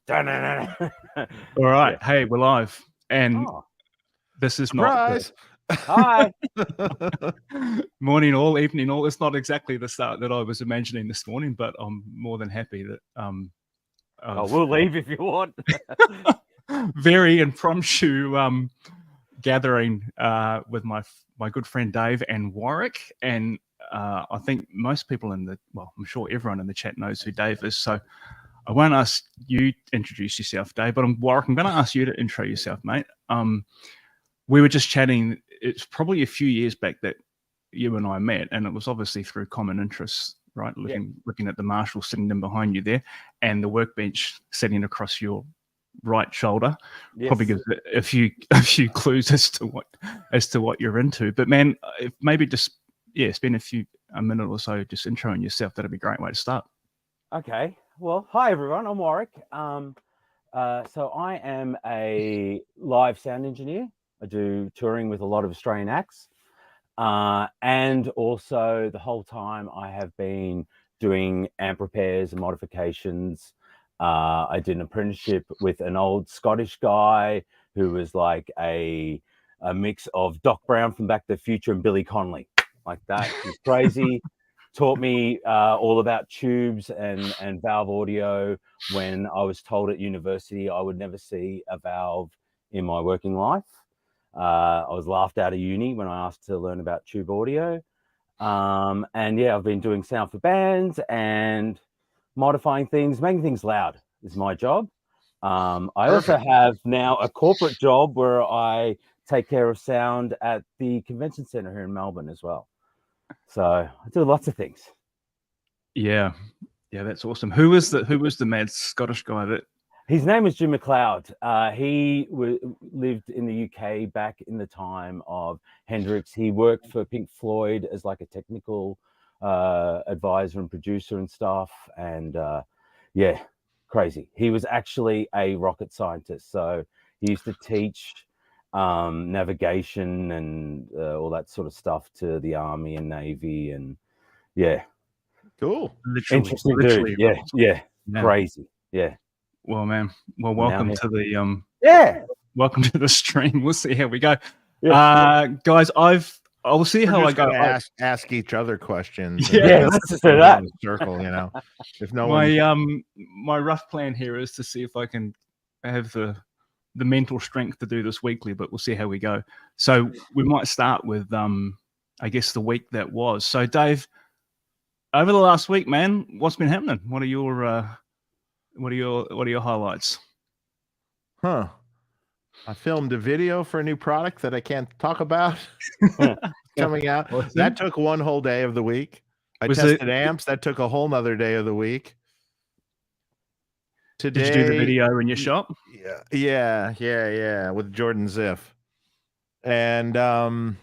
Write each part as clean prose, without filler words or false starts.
All right. Hey, we're live. And this is Surprise. Hi. Morning all, evening all. It's not exactly the start that I was imagining this morning, but I'm more than happy that we'll leave if you want. Very impromptu gathering with my good friend Dave and Warrick. And I think most people I'm sure everyone in the chat knows who Dave is. So I won't ask you to introduce yourself, Dave, but Warrick, I'm going to ask you to intro yourself, mate. We were just chatting. It's probably a few years back that you and I met, and it was obviously through common interests, right? Looking at the Marshall sitting in behind you there, and the workbench sitting across your right shoulder. Yes. Probably gives a few clues as to what you're into. But man, if maybe just spend a minute or so just introing yourself. That'd be a great way to start. Okay. Well, hi everyone. I'm Warrick. So I am a live sound engineer. I do touring with a lot of Australian acts. And also the whole time I have been doing amp repairs and modifications. I did an apprenticeship with an old Scottish guy who was like a mix of Doc Brown from Back to the Future and Billy Connolly, like that. He's crazy. Taught me all about tubes and valve audio when I was told at university I would never see a valve in my working life. I was laughed out of uni when I asked to learn about tube audio. And yeah, I've been doing sound for bands and modifying things, making things loud is my job. I also have now a corporate job where I take care of sound at the convention center here in Melbourne as well. So I do lots of things. Yeah, that's awesome. Who was the mad Scottish guy that? His name was Jim McLeod. He lived in the UK back in the time of Hendrix. He worked for Pink Floyd as like a technical advisor and producer and stuff. And crazy. He was actually a rocket scientist. So he used to teach navigation and all that sort of stuff to the Army and Navy. And cool. Interesting dude. Yeah. Crazy. Yeah. Well, man. Well, welcome to the welcome to the stream. We'll see how we go. Guys, I'll see how I go. Ask each other questions. Let's just do that. Circle, if no my rough plan here is to see if I can have the mental strength to do this weekly, but we'll see how we go. So we might start with I guess the week that was. So Dave, over the last week, man, what's been happening? What are your highlights? I filmed a video for a new product that I can't talk about coming out. That took one whole day of the week. I tested amps. That took a whole nother day of the week. Today, did you do the video in your shop? Yeah, with Jordan Ziff. And I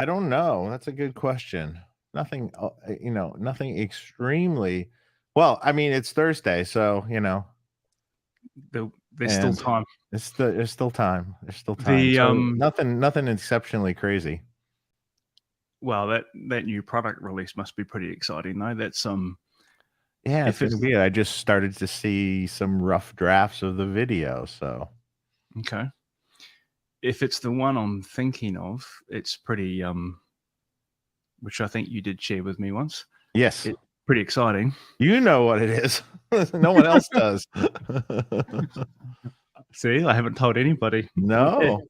don't know. That's a good question. Nothing extremely. Well, I mean, it's Thursday, so there's still time. There's still time. So nothing exceptionally crazy. Well, that new product release must be pretty exciting, though. That's it's gonna be. I just started to see some rough drafts of the video, so okay. If it's the one I'm thinking of, it's pretty which I think you did share with me once. Yes. It's pretty exciting. You know what it is. No one else does. See, I haven't told anybody. No.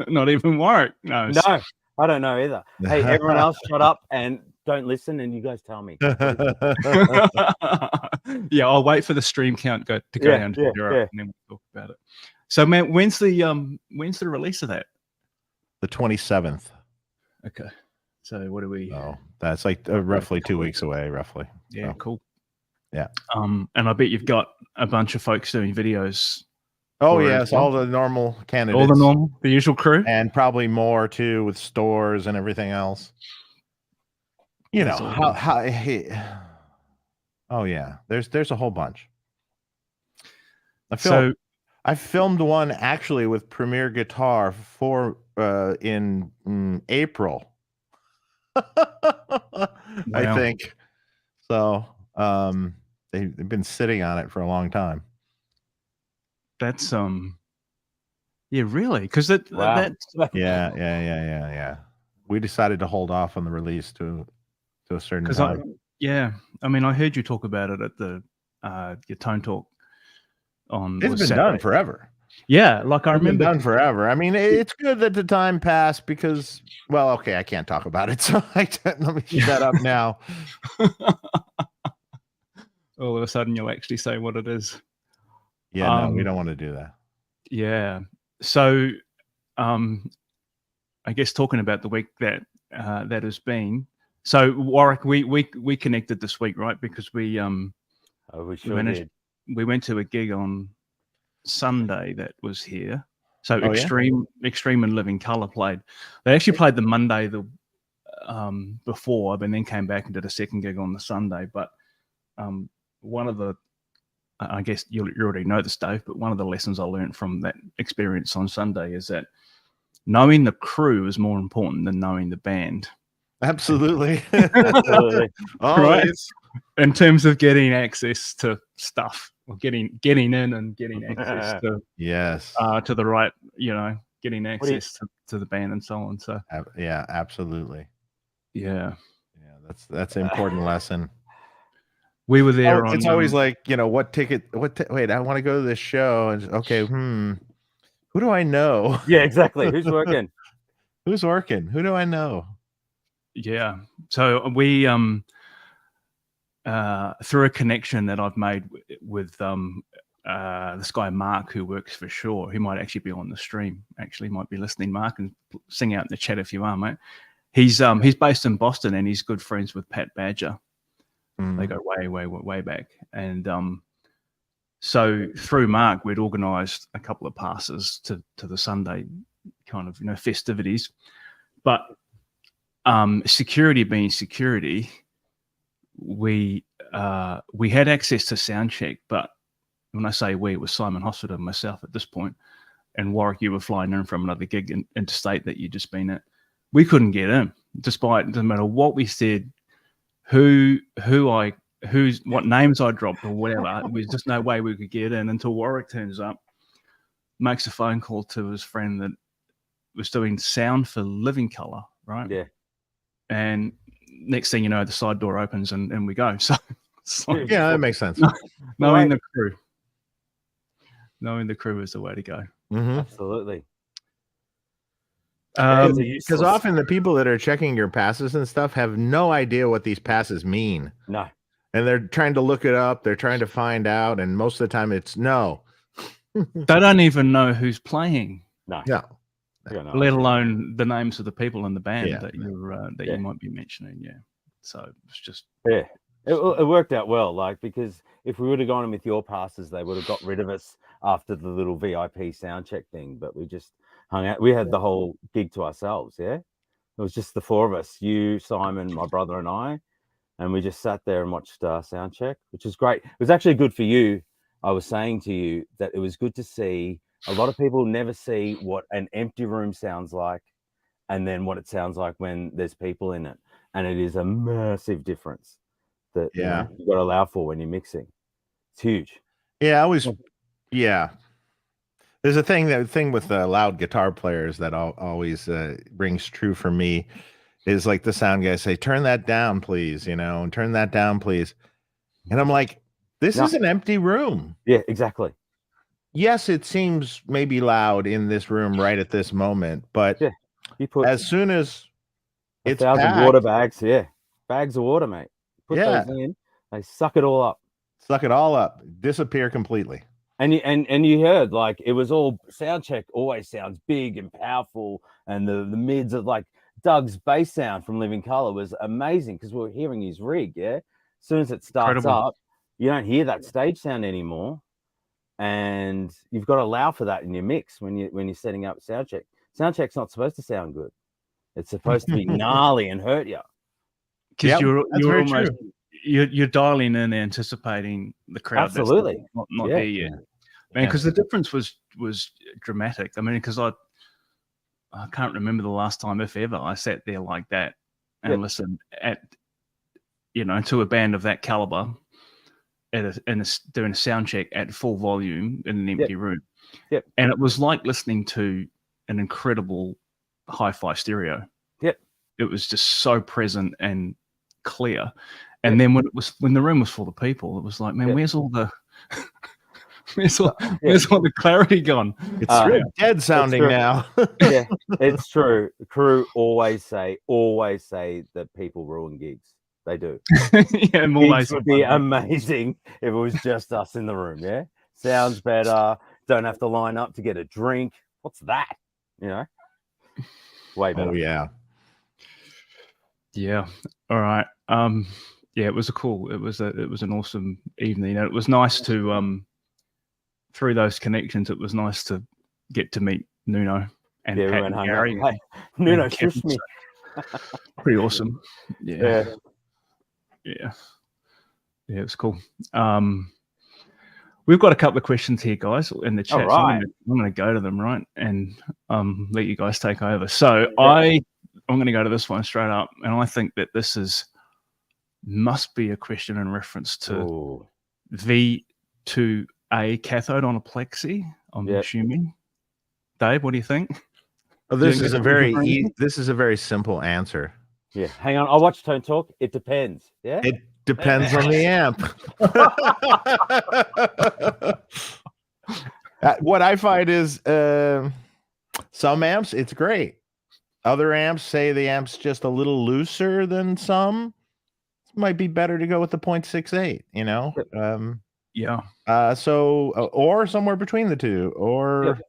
Not even Warrick. No, I don't know either. Hey, everyone else shut up and don't listen, and you guys tell me. Yeah, I'll wait for the stream count to go down to 0, and then we'll talk about it. So, man, when's the release of that? The 27th. Okay. So what do we? Oh, that's like roughly 2 weeks away, roughly. Yeah, cool. Yeah. And I bet you've got a bunch of folks doing videos. Oh yes, all the normal candidates, the usual crew, and probably more too with stores and everything else. Oh yeah, there's a whole bunch. I filmed one actually with Premier Guitar in April. I think so. they've been sitting on it for a long time. That's yeah, really, because that Wow. that's Yeah. We decided to hold off on the release to a certain because time. I mean, I heard you talk about it at the your Tone Talk on. It's been done forever. Yeah, like I It's been remember. done forever. I mean, it's good that the time passed because, well, okay, I can't talk about it, so let me shut up now. All of a sudden, you'll actually say what it is. Yeah, no, we don't want to do that. Yeah. So, I guess talking about the week that that has been. So Warwick, we connected this week, right? Because we sure did. We went to a gig on Sunday that was here. So Oh, Extreme and Living Colour played. They actually played the Monday before, but then came back and did a second gig on the Sunday. But one of the, I guess you already know this, Dave, but one of the lessons I learned from that experience on Sunday is that knowing the crew is more important than knowing the band. Absolutely. Absolutely. Always. Right? In terms of getting access to stuff, or getting in and getting access to yes, to the right, getting access to the band and so on. So yeah, absolutely. Yeah, that's an important lesson. We were there. It's always like, what ticket? Wait, I want to go to this show. And okay, who do I know? Yeah, exactly. Who's working? Who's working? Who do I know? Yeah. So we through a connection that I've made with this guy Mark, who works for Shaw, he might actually be on the stream. Actually, might be listening, Mark, and sing out in the chat if you are, mate. He's based in Boston, and he's good friends with Pat Badger. They go way back, and so through Mark, we'd organised a couple of passes to the Sunday kind of festivities, but security being security, we had access to soundcheck, but when I say we, it was Simon Hossford and myself at this point, and Warwick, you were flying in from another gig interstate that you'd just been at. We couldn't get in, despite, no matter what we said, what names I dropped or whatever. There was just no way we could get in until Warwick turns up, makes a phone call to his friend that was doing sound for Living Colour, right? Yeah. And next thing you know, the side door opens and we go. So like, yeah, that makes sense. Knowing the crew is the way to go. Mm-hmm. Absolutely. Because often the people that are checking your passes and stuff have no idea what these passes mean. No. And they're trying to look it up. They're trying to find out. And most of the time it's no. They don't even know who's playing. No. Yeah. Let alone the names of the people in the band Yeah. that you might be mentioning. Yeah. So it's just. Yeah. It worked out well, because if we would have gone in with your passes, they would have got rid of us after the little VIP sound check thing. But we just hung out. We had the whole gig to ourselves. Yeah, it was just the four of us: you, Simon, my brother, and I. And we just sat there and watched sound check, which was great. It was actually good for you. I was saying to you that it was good to see. A lot of people never see what an empty room sounds like, and then what it sounds like when there's people in it, and it is a massive difference. That you've got to allow for when you're mixing. It's huge. Yeah, there's a thing with loud guitar players that always rings true for me is like the sound guys say, turn that down, please, and turn that down, please. And I'm like, this is an empty room. Yeah, exactly. Yes, it seems maybe loud in this room right at this moment, but you put as soon as it's 1,000 packed, water bags, bags of water, mate. Put those in, they suck it all up. Disappear completely. And you heard it was all sound check always sounds big and powerful, and the mids of Doug's bass sound from Living Colour was amazing because we were hearing his rig. Yeah, as soon as it starts up, you don't hear that stage sound anymore, and you've got to allow for that in your mix when you're setting up sound check. Sound check's not supposed to sound good; it's supposed to be gnarly and hurt you. Because you're almost you're dialing in, anticipating the crowd. Absolutely, that's not there yet, man. Because the difference was dramatic. I mean, because I can't remember the last time, if ever, I sat there like that and listened to a band of that caliber doing a sound check at full volume in an empty room. Yep. And it was like listening to an incredible hi-fi stereo. Yep. It was just so present and clear. And then when the room was full of people, it was like, man, where's all the where's all the clarity gone? It's dead sounding now. Yeah, it's true. The crew always say that people ruin gigs. They do. Yeah, Gigs would be amazing if it was just us in the room. Yeah, sounds better. Don't have to line up to get a drink. What's that? You know, way better. Oh yeah. Yeah. All right. Yeah, it was an awesome evening. And it was nice to through those connections. It was nice to get to meet Nuno and Pat and Gary. Hey, Nuno, shush me. Pretty awesome. Yeah. It was cool. We've got a couple of questions here, guys, in the chat. Right. So I'm going to go to them, right, and let you guys take over. So I'm going to go to this one straight up, and I think that this must be a question in reference to V2A cathode on a Plexi. I'm assuming. Dave, what do you think? Oh, this is a very simple answer. Yeah, hang on. I'll watch Tone Talk. It depends. Yeah, it depends on the amp. What I find is some amps, it's great. Other amps, say the amp's just a little looser than some. It might be better to go with the 0.68, you know? So, or somewhere between the two, or,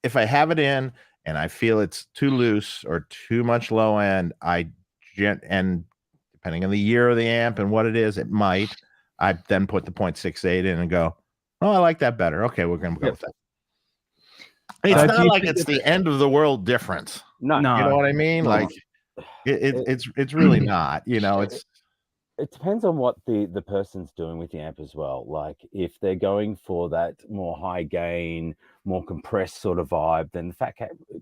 if I have it in and I feel it's too loose or too much low end, and depending on the year of the amp and what it is, I then put the 0.68 in and go, oh, I like that better. Okay, we're going to go with that. It's not like it's the end of the world difference. No. You know what I mean? No. Like it's really not, you know, it depends on what the person's doing with the amp as well. Like if they're going for that more high gain, more compressed sort of vibe, then the fat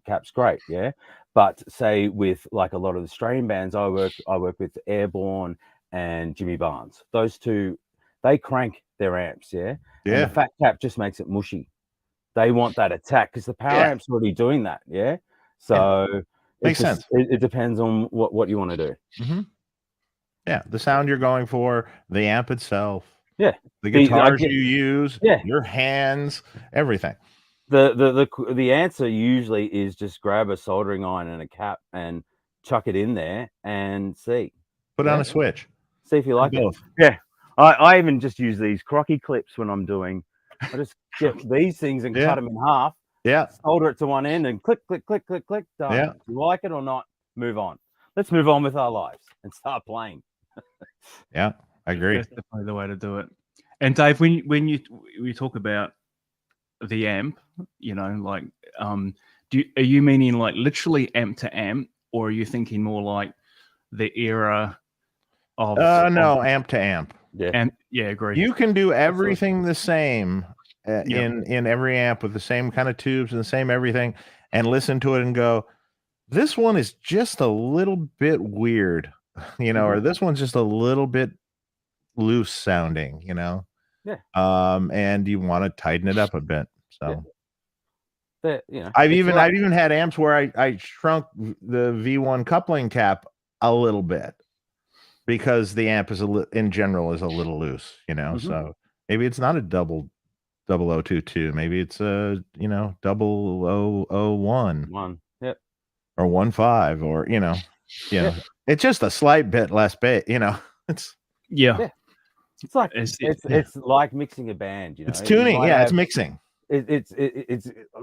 cap's great, yeah. But say with like a lot of the Australian bands I work with, Airborne and Jimmy Barnes. Those two, they crank their amps, yeah. And the fat cap just makes it mushy. They want that attack because the power amp's already doing that, yeah. So makes sense. It depends on what you want to do. Mm-hmm. Yeah, the sound you're going for, the amp itself, the guitars you use, your hands, everything. The answer usually is just grab a soldering iron and a cap and chuck it in there and see. Put on a switch. See if you like it. Yeah, I even just use these crocky clips when I'm doing. I just get these things and cut them in half. Yeah, solder it to one end and click, click, click, click, click. Done. Yeah. If you like it or not, move on. Let's move on with our lives and start playing. Yeah, I agree. That's definitely the way to do it. And Dave, when you talk about the amp, you know, like, are you meaning like literally amp to amp, or are you thinking more like the era of? No, amp to amp. Yeah, and agree. You can do everything the same in every amp with the same kind of tubes and the same everything, and listen to it and go, this one is just a little bit weird, you know, or this one's just a little bit loose sounding, you know. Yeah. And you want to tighten it up a bit. So you know, I've even had amps where I shrunk the V1 coupling cap a little bit because the amp is in general is a little loose, you know. So maybe it's not a double 0022, maybe it's a, you know, 0001. Or 1.5, or, you know, it's just a slight bit less bass, you know. It's it's like it's like mixing a band, you know. It's tuning, it's mixing. It's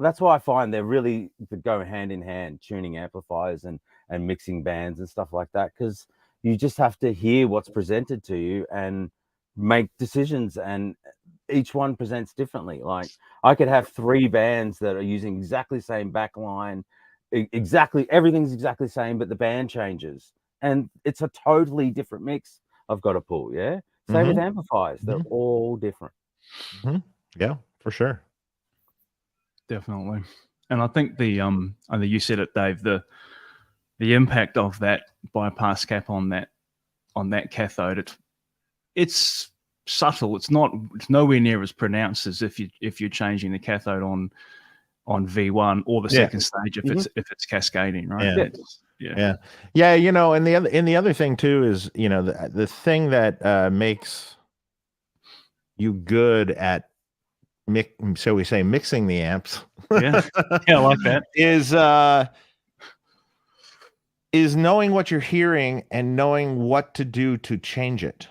that's why I find they're really go hand in hand, tuning amplifiers and mixing bands and stuff like that, because you just have to hear what's presented to you and make decisions, and each one presents differently. Like I could have 3 bands that are using exactly the same backline, everything's exactly the same, but the band changes and it's a totally different mix I've got to pull. Same with amplifiers, they're all different. Yeah, for sure, definitely. And I think I think you said it, Dave, the the impact of that bypass cap on that cathode, it's subtle. It's nowhere near as pronounced as if you're changing the cathode on V1 or the second stage if it's cascading, right? Yeah. You know, and the other thing too is, you know, the thing that makes you good at shall we say mixing the amps? Yeah, I like that. Is knowing what you're hearing and knowing what to do to change it.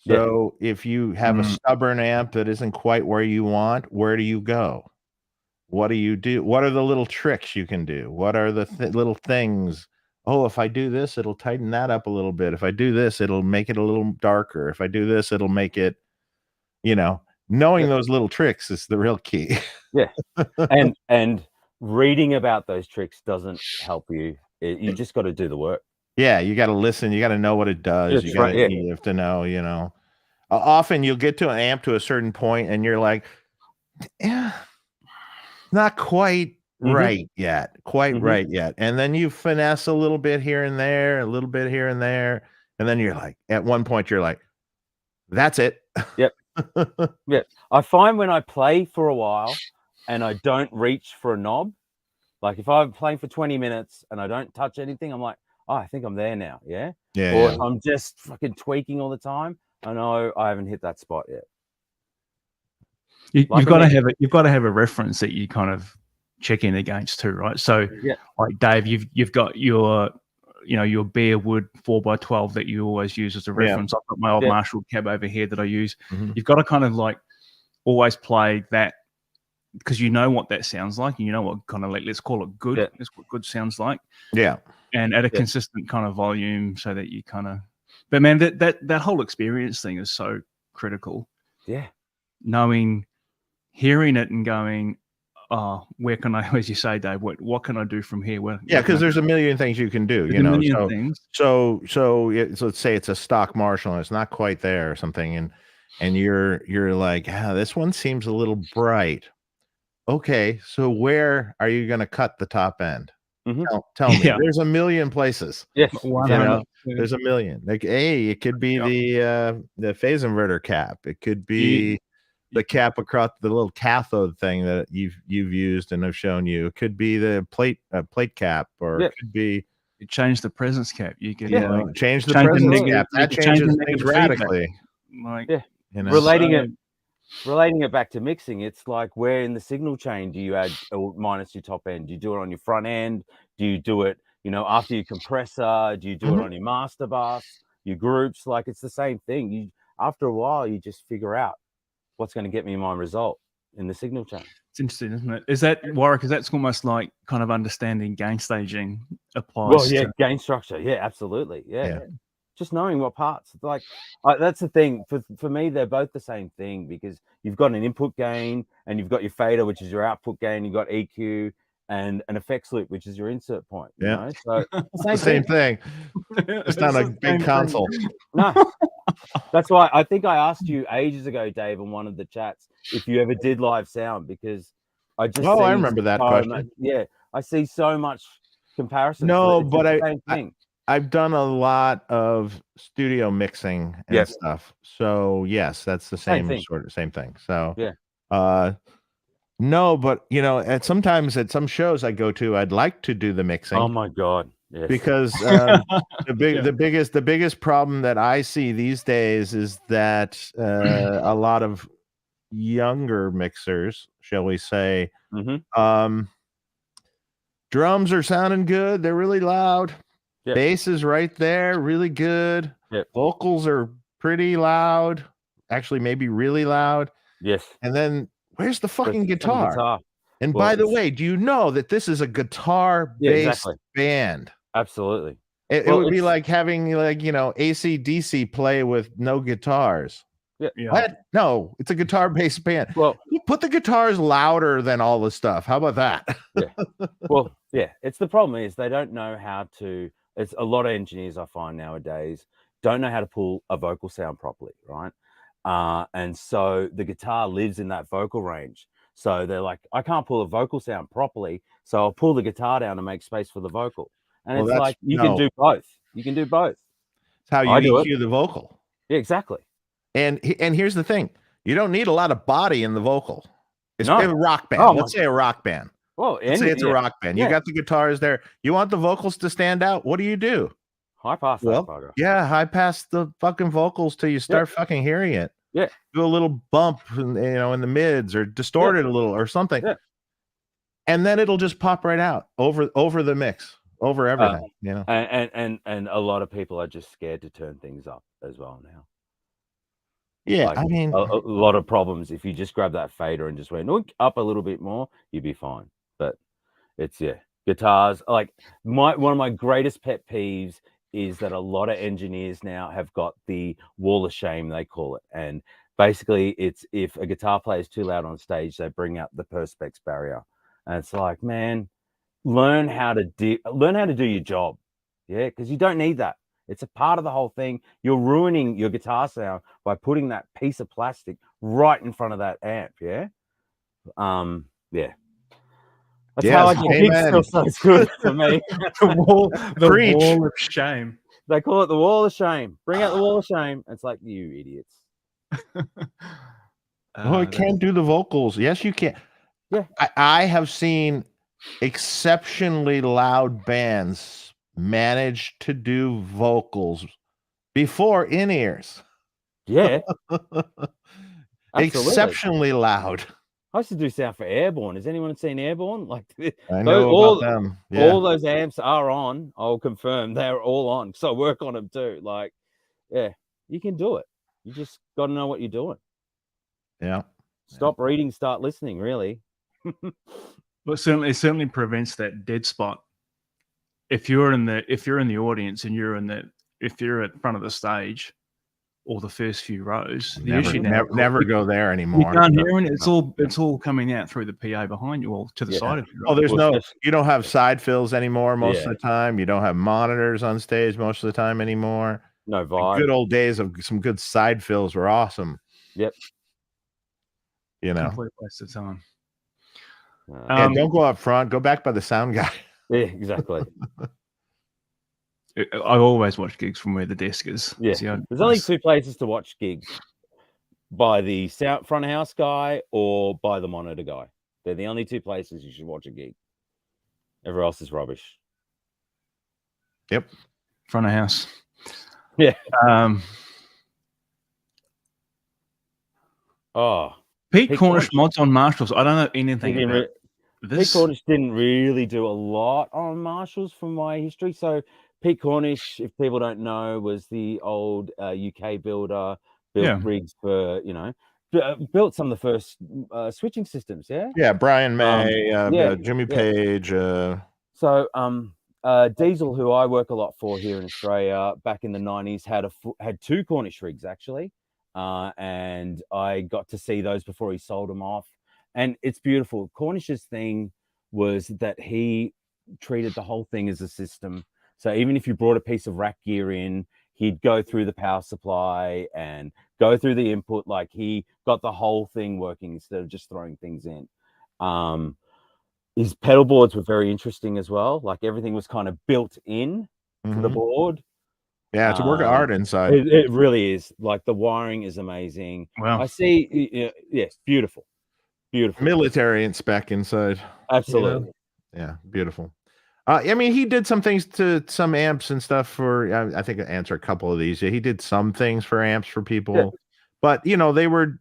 So if you have a stubborn amp that isn't quite where you want, where do you go? What do you do? What are the little tricks you can do? What are the little things? Oh, if I do this, it'll tighten that up a little bit. If I do this, it'll make it a little darker. If I do this, it'll make it, you know, knowing those little tricks is the real key. Yeah. And reading about those tricks doesn't help you. You just got to do the work. Yeah, you got to listen. You got to know what it does. You have to know, you know. Often you'll get to an amp to a certain point and you're like, yeah, not quite right yet. Right yet. And then you finesse a little bit here and there, a little bit here and there. And then you're like, at one point you're like, that's it. Yep. Yeah. I find when I play for a while and I don't reach for a knob, like if I'm playing for 20 minutes and I don't touch anything, I'm like, oh, I think I'm there now. Yeah. Yeah. Or if I'm just fucking tweaking all the time, I know I haven't hit that spot yet. You've got to have a reference that you kind of check in against too, right? So, like Dave, you've got your bare wood 4x12 that you always use as a reference. I've got my old Marshall cab over here that I use. You've got to kind of like always play that because you know what that sounds like, and you know what kind of like, let's call it good. That's what good sounds like. Yeah, and at a consistent kind of volume, so that you kind of. But man, that whole experience thing is so critical. Yeah, knowing. Hearing it and going, oh, where can I, as you say, Dave, what can I do from here? Because there's a million things you can do, you know. So let's say it's a stock Marshall and it's not quite there or something, and you're like, this one seems a little bright. Okay, so where are you going to cut the top end? Tell me. There's a million places. Yes, there's a million. Like, it could be the phase inverter cap. It could be the cap across the little cathode thing that you've used and have shown you. It could be the plate cap, or it could be you change the presence cap. You can change the presence cap. That changes things radically. Like you know, relating it back to mixing, it's like where in the signal chain do you add or minus your top end? Do you do it on your front end? Do you do it, you know, after your compressor? Do you do it on your master bus, your groups? Like it's the same thing. After a while, you just figure out what's going to get me my result in the signal chain. It's interesting, isn't it? Is that, Warwick, that's almost like kind of understanding gain staging applies? Well, yeah, gain structure. Yeah, absolutely. Yeah. Just knowing what parts. Like that's the thing. For me, they're both the same thing because you've got an input gain and you've got your fader, which is your output gain. You've got EQ and an effects loop, which is your insert point. You know? So same thing. It's not a big console. No. That's why I think I asked you ages ago, Dave, in one of the chats, if you ever did live sound, because I just I remember that question. I see so much comparison. No, but I've done a lot of studio mixing and stuff. So yes, that's the same thing. So no, but you know, sometimes at some shows I go to, I'd like to do the mixing. Oh my God. Yes. Because the biggest problem that I see these days is that a lot of younger mixers, shall we say, drums are sounding good. They're really loud. Bass is right there, really good. Vocals are pretty loud. Actually, maybe really loud. Yes. And then where's the fucking guitar? And by the way, do you know that this is a guitar-based band? Absolutely. It would be like having AC/DC play with no guitars. What? No, it's a guitar-based band. Well, you put the guitars louder than all the stuff. How about that? Well, it's the problem is they don't know how to. It's a lot of engineers I find nowadays don't know how to pull a vocal sound properly, right? And so the guitar lives in that vocal range. So they're like, I can't pull a vocal sound properly, so I'll pull the guitar down to make space for the vocal. And Well, it's that's like you can do both. You can do both. It's how you I do EQ the vocal. Yeah, exactly. And here's the thing: you don't need a lot of body in the vocal. It's No. a rock band. Oh, Let's say a rock band. Well, Let's say it's a rock band. You Yeah. got the guitars there. You want the vocals to stand out. What do? High pass that bugger. Yeah, high pass the fucking vocals till you start fucking hearing it. Yeah. Do a little bump, in the mids, or distort it a little, or something. Yeah. And then it'll just pop right out over the mix, over everything. And a lot of people are just scared to turn things up as well now. Yeah, Like, I mean, a lot of problems. If you just grab that fader and just went up a little bit more, you'd be fine. But it's guitars. Like one of my greatest pet peeves is that a lot of engineers now have got the wall of shame, they call it, and basically it's if a guitar player is too loud on stage, they bring out the perspex barrier, and it's like, man, learn how to do your job, because you don't need that. It's a part of the whole thing. You're ruining your guitar sound by putting that piece of plastic right in front of that amp. That's how I get gigs still so good for me. the wall of shame. They call it the wall of shame. Bring out the wall of shame. It's like, you idiots. I can't do the vocals. Yes, you can. Yeah. I have seen exceptionally loud bands manage to do vocals before in-ears. Yeah. Exceptionally loud. I used to do sound for Airborne. Has anyone seen Airborne? Like, I know about them. Yeah. All those amps are on. I'll confirm they're all on. So I work on them too. Like, you can do it. You just got to know what you're doing. Yeah. Stop reading, start listening, really. But it certainly prevents that dead spot. If you're in the audience and if you're at front of the stage, or the first few rows, never go there anymore. You can't hear it. It's all coming out through the PA behind you or to the side of you. Oh, you don't have side fills anymore most of the time. You don't have monitors on stage most of the time anymore. No vibe. The good old days of some good side fills were awesome. Yep. Complete waste of time. Don't go up front. Go back by the sound guy. Yeah, exactly. I always watch gigs from where the desk is. Yeah, there's only two places to watch gigs: by the front of house guy or by the monitor guy. They're the only two places you should watch a gig. Everywhere else is rubbish. Yep. Front of house. Yeah. Pete Cornish mods on Marshalls. I don't know anything about this. Pete Cornish didn't really do a lot on Marshalls from my history. So Pete Cornish, if people don't know, was the old UK builder, built rigs for, built some of the first switching systems. Yeah, Brian May, Jimmy Page. So Diesel, who I work a lot for here in Australia, back in the 90s, had two Cornish rigs actually, and I got to see those before he sold them off, and it's beautiful. Cornish's thing was that he treated the whole thing as a system. So even if you brought a piece of rack gear in, he'd go through the power supply and go through the input. Like, he got the whole thing working instead of just throwing things in. His pedal boards were very interesting as well. Like, everything was kind of built in to the board. Yeah, it's a work of art inside. It really is. Like, the wiring is amazing. Wow. I see. Yes, beautiful. Beautiful. Military and spec inside. Absolutely. Yeah, beautiful. I mean, he did some things to some amps and stuff for, I think I answered a couple of these. Yeah, he did some things for amps for people, but they were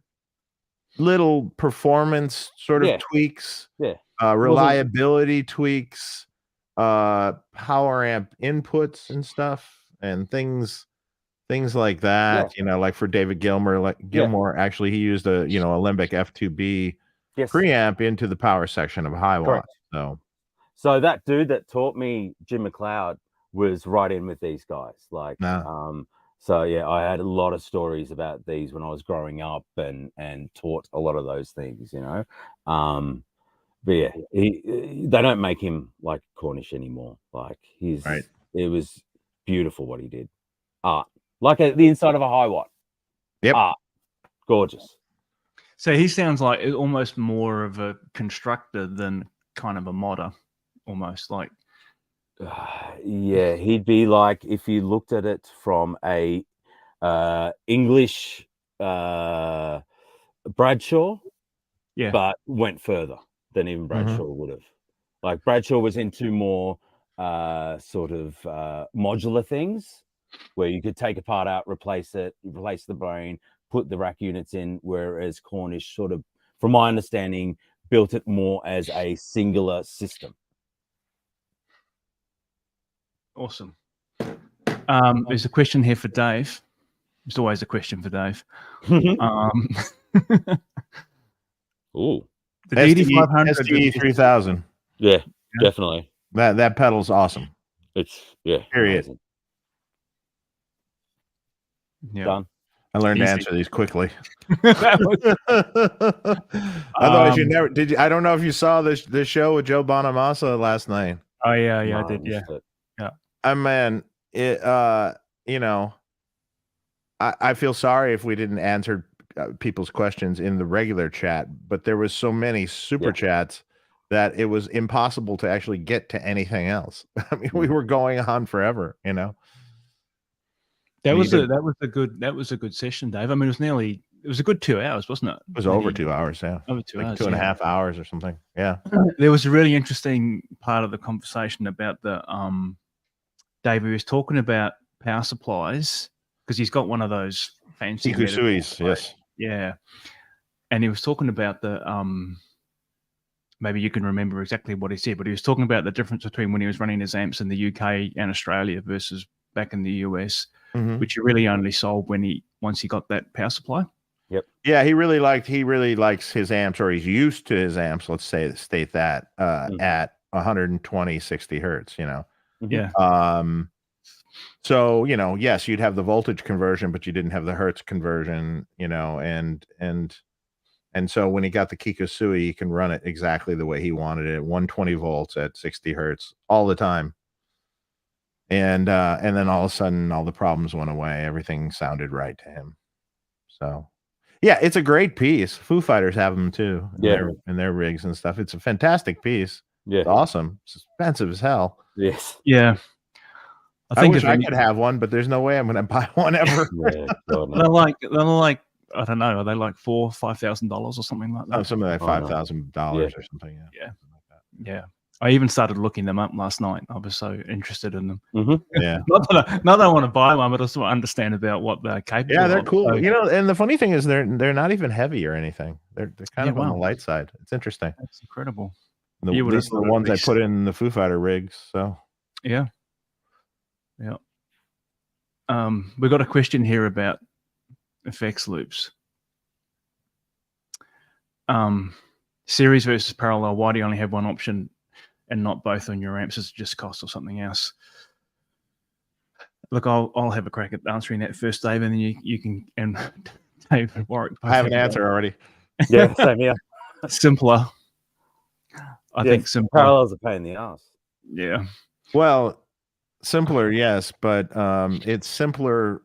little performance sort of tweaks, reliability tweaks, power amp inputs and stuff, and things like that. Like for David Gilmour, actually, he used a Alembic F2B preamp into the power section of Hiwatt. So that dude that taught me, Jim McLeod, was right in with these guys. Like, so yeah, I had a lot of stories about these when I was growing up and taught a lot of those things, But yeah, they don't make him like Cornish anymore. Like, it was beautiful what he did. Art, like the inside of a Hiwatt. Yep. Art, gorgeous. So he sounds like almost more of a constructor than kind of a modder. Almost like Yeah, he'd be like if you looked at it from a English Bradshaw, Yeah. but went further than even Bradshaw would have. Like Bradshaw was into more sort of modular things where you could take a part out, replace it, replace the brain, put the rack units in, whereas Cornish sort of, from my understanding, built it more as a singular system. Awesome. There's a question here for Dave. There's always a question for Dave. Ooh. The DD500 SDE 3000. Yeah, definitely. That pedal's awesome. It's Period. amazing. Yeah. Done. I learned to Easy. answer these quickly. Otherwise, you never did. I don't know if you saw this show with Joe Bonamassa last night. Oh yeah, No, I did. Yeah. Man, it. You know, I feel sorry if we didn't answer people's questions in the regular chat, but there was so many super chats that it was impossible to actually get to anything else. I mean, we were going on forever. You know. That was a good session, Dave. I mean, it was a good 2 hours, wasn't it? It was over 2 hours, yeah. Over 2 hours, 2.5 hours or something. Yeah. There was a really interesting part of the conversation about the Dave. He was talking about power supplies because he's got one of those fancy Ikusuis, yes. Yeah. And he was talking about the maybe you can remember exactly what he said, but he was talking about the difference between when he was running his amps in the UK and Australia versus back in the US. Which he really only sold once he got that power supply. Yep. Yeah, he really likes his amps, or he's used to his amps. Let's state that at 120, 60 hertz. You know. Yeah. So yes, you'd have the voltage conversion, but you didn't have the hertz conversion. You know, and so when he got the Kikusui, he can run it exactly the way he wanted it, 120 volts at 60 hertz all the time. And then all of a sudden, all the problems went away. Everything sounded right to him. So, yeah, it's a great piece. Foo Fighters have them too in their rigs and stuff. It's a fantastic piece. Yeah, it's awesome. It's expensive as hell. Yes. Yeah. I wish I could have one, but there's no way I'm going to buy one ever. They're like I don't know. Are they like $4,000-$5,000 or something like that? Oh, something like $5,000 or something. Yeah. Yeah. I even started looking them up last night. I was so interested in them. Yeah. Not that I want to buy one, but I just want to understand about what they're capable of. Yeah, they're cool. So, and the funny thing is they're not even heavy or anything. They're kind of on the light side. It's interesting. That's incredible. These are the ones I put in the Foo Fighter rigs. So yeah. We got a question here about effects loops. Series versus parallel. Why do you only have one option and not both on your amps? Is it just cost or something else? Look, I'll have a crack at answering that first, Dave, and then you can, and Dave and Warwick. I have an answer already. Yeah, same here. Simpler. I think simpler. Parallels are a pain in the ass. Yeah. Well, simpler, yes, but it's simpler.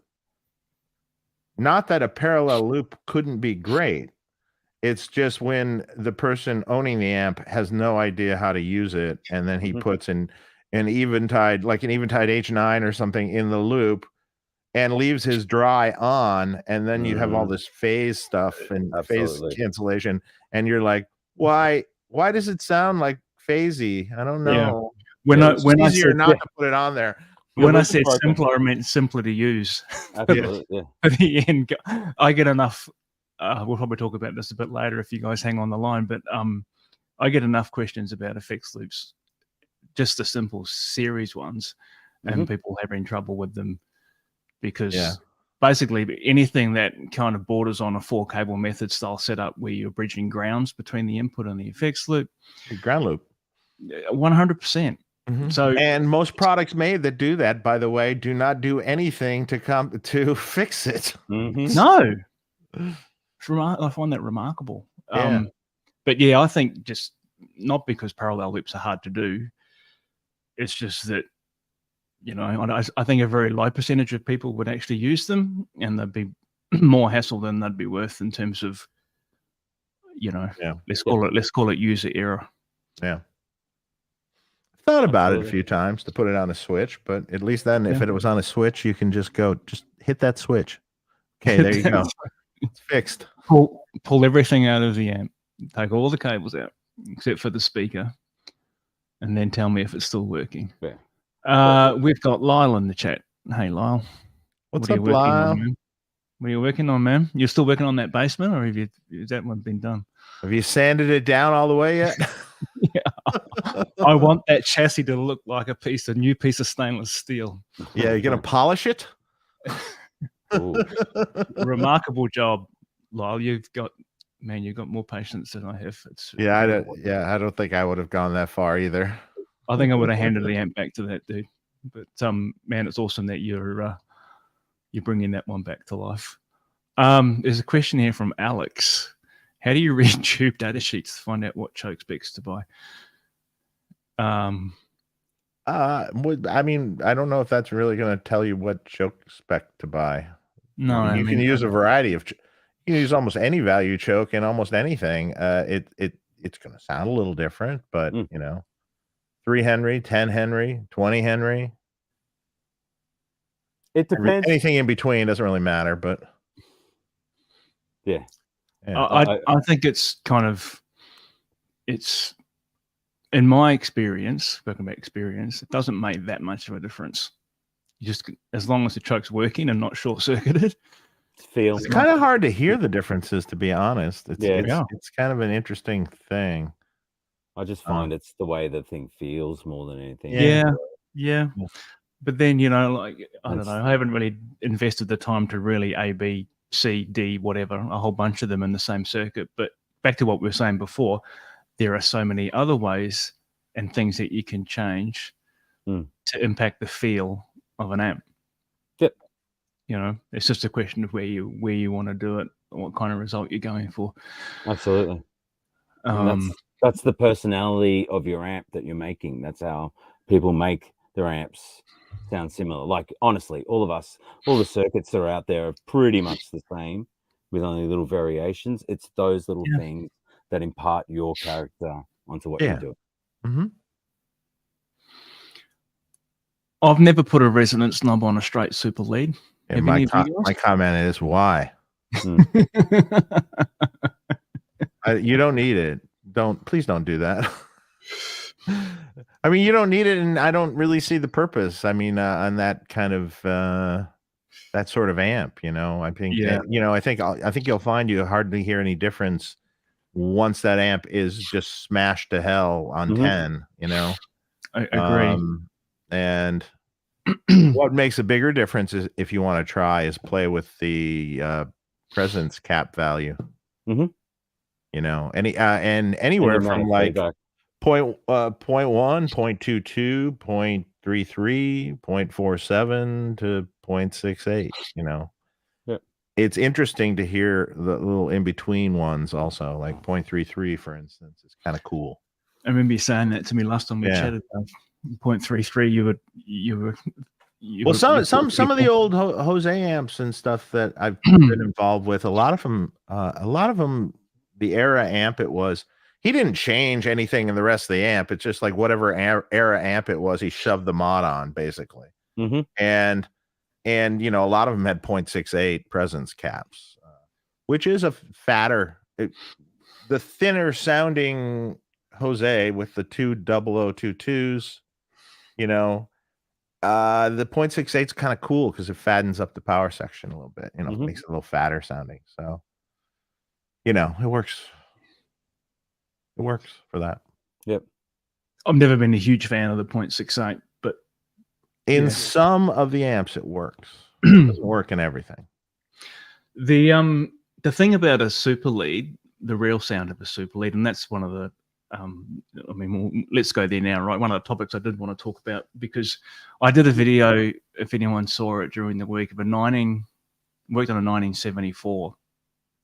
Not that a parallel loop couldn't be great. It's just when the person owning the amp has no idea how to use it, and then he puts in an Eventide, like an Eventide H9 or something in the loop, and leaves his dry on, and then you have all this phase stuff and phase cancellation, and you're like, why does it sound like phasey? I don't know. Yeah. When I said not to put it on there. When I said simpler, I meant simpler to use. Absolutely. At the end, I get enough. We'll probably talk about this a bit later if you guys hang on the line, but I get enough questions about effects loops, just the simple series ones, and people having trouble with them because basically anything that kind of borders on a 4-cable method style setup where you're bridging grounds between the input and the effects loop. Ground loop. 100%. So, and most products made that do that, by the way, do not do anything to fix it. No. I find that remarkable. But yeah, I think just not because parallel loops are hard to do. It's just that, I think a very low percentage of people would actually use them, and they'd be more hassle than they'd be worth in terms of, let's call it user error. Yeah. thought about it a Absolutely. few times to put it on a switch, but at least then, if Yeah. it was on a switch, you can just hit that switch. Okay, there you go. It's fixed. Pull everything out of the amp, take all the cables out except for the speaker, and then tell me if it's still working. Yeah. We've got Lyle in the chat. Hey, Lyle. What's What are up, you working Lyle? on, man? What are you working on, man? You're still working on that basement, or has that one been done? Have you sanded it down all the way yet? Yeah. I want that chassis to look like a new piece of stainless steel. Yeah, you're gonna polish it. Remarkable job, Lyle. You've got more patience than I have. Yeah, I don't think I would have gone that far either. I think I would have handed the amp back to that dude. But man, it's awesome that you're bringing that one back to life. There's a question here from Alex. How do you read tube data sheets to find out what choke specs to buy? I mean, I don't know if that's really going to tell you what choke spec to buy. No, you can use a variety of. You can use almost any value choke in almost anything. It's going to sound a little different, but 3 Henry, 10 Henry, 20 Henry. It depends. Anything in between doesn't really matter, but yeah. I think it's in my experience, spoken about experience, it doesn't make that much of a difference. You just, as long as the choke's working and not short circuited. It's kind of hard to hear the differences, to be honest. It's kind of an interesting thing. I just find it's the way the thing feels more than anything. Yeah. But then, I don't know. I haven't really invested the time to really A, B, C, D, whatever, a whole bunch of them in the same circuit. But back to what we were saying before, there are so many other ways and things that you can change to impact the feel of an amp. Yep. It's just a question of where you want to do it, what kind of result you're going for. Absolutely. That's the personality of your amp that you're making. That's how people make their amps sound similar. Like, honestly, all of us, all the circuits that are out there are pretty much the same with only little variations. It's those little things that impart your character onto what you do. Mm-hmm. I've never put a resonance knob on a straight super lead. Yeah, my comment is why. You don't need it. Please don't do that. I mean, you don't need it, and I don't really see the purpose. I mean, on that kind of that sort of amp, I think, I think you'll find you hardly hear any difference once that amp is just smashed to hell on 10. I agree. And what makes a bigger difference is, if you want to try, is play with the presence cap value. And anywhere from like 0.1, 0.22, 0.33, 0.47 to 0.68. It's interesting to hear the little in between ones also, like 0.33, for instance. It's kind of cool. I remember you saying that to me last time we chatted. 0.33, you were well, some of the old Jose amps and stuff that I've been involved with, a lot of them, the era amp it was, he didn't change anything in the rest of the amp. It's just like whatever era amp it was, he shoved the mod on, basically. And a lot of them had 0.68 presence caps, which is a fatter, the thinner sounding Jose with the two 0022s, the 0.68 is kind of cool because it fattens up the power section a little bit, makes it a little fatter sounding. So, it works. It works for that. Yep. I've never been a huge fan of the 0.68, but in some of the amps it works. It doesn't work in everything. The thing about a super lead, the real sound of a super lead, and that's one of the let's go there now, right? One of the topics I did want to talk about, because I did a video, if anyone saw it during the week, of worked on a 1974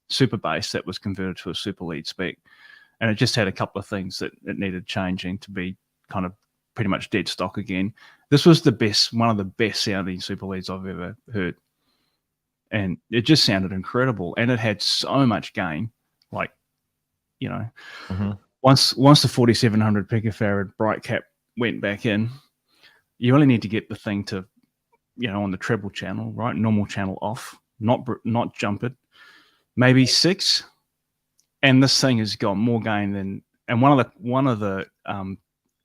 super bass that was converted to a super lead spec. And it just had a couple of things that it needed changing to be kind of pretty much dead stock again. This was one of the best sounding super leads I've ever heard. And it just sounded incredible. And it had so much gain. Like, once the 4700 picofarad bright cap went back in. You only need to get the thing to, on the treble channel, right? Normal channel off, not jump it. Maybe 6, and this thing has got more gain than. And one of the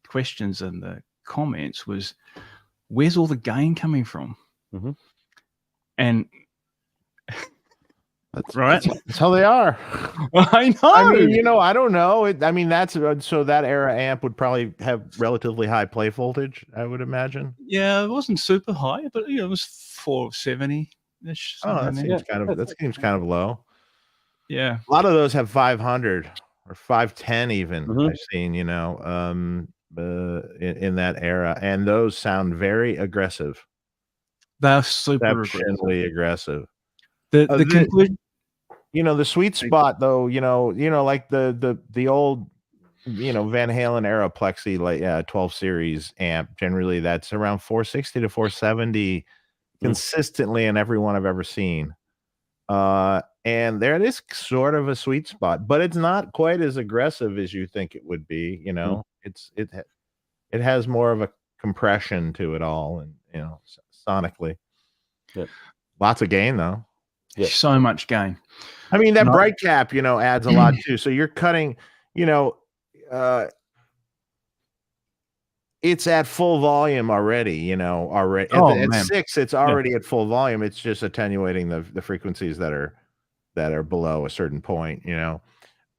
questions in the comments was, "Where's all the gain coming from?" Mm-hmm. And right, that's how they are. I know. I mean, I don't know. That's so that era amp would probably have relatively high play voltage, I would imagine. Yeah, it wasn't super high, but it was 470-ish. Oh, that seems kind of low. Yeah, a lot of those have 500 or 510 even. Mm-hmm. I've seen, in that era, and those sound very aggressive. they're super aggressive. The conclusion, the sweet spot though, like the old, Van Halen era Plexi, like 12 series amp, generally that's around 460 to 470 consistently in every one I've ever seen. And there it is, sort of a sweet spot, but it's not quite as aggressive as you think it would be. It has more of a compression to it all, and sonically, lots of gain though. So much gain. I mean, that bright cap, adds a lot too. So you're cutting, it's at full volume already. At 6, it's already at full volume. It's just attenuating the frequencies that are below a certain point.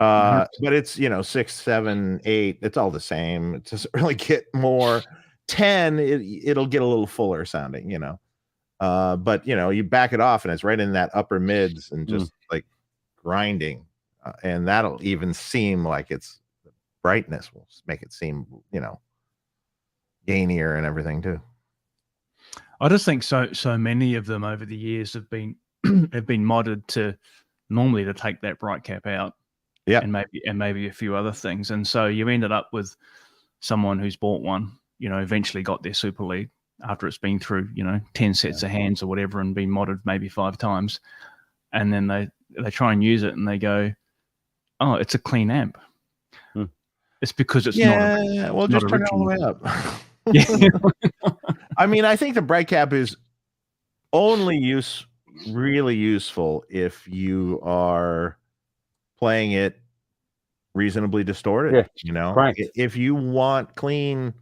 But it's 6, 7, 8. It's all the same. It doesn't really get more. 10, it'll get a little fuller sounding. But you back it off and it's right in that upper mids and just like grinding, and that'll even seem like its brightness will make it seem gainier and everything too. I just think so many of them over the years have been modded to take that bright cap out, and maybe a few other things, and so you ended up with someone who's bought one, eventually got their super lead after it's been through 10 sets of hands or whatever and been modded maybe 5 times, and then they try and use it and they go, "Oh, it's a clean amp." It's because it's not. Well, just turn it all the way up. I mean, I think the bright cap is only really useful if you are playing it reasonably distorted. If you want clean,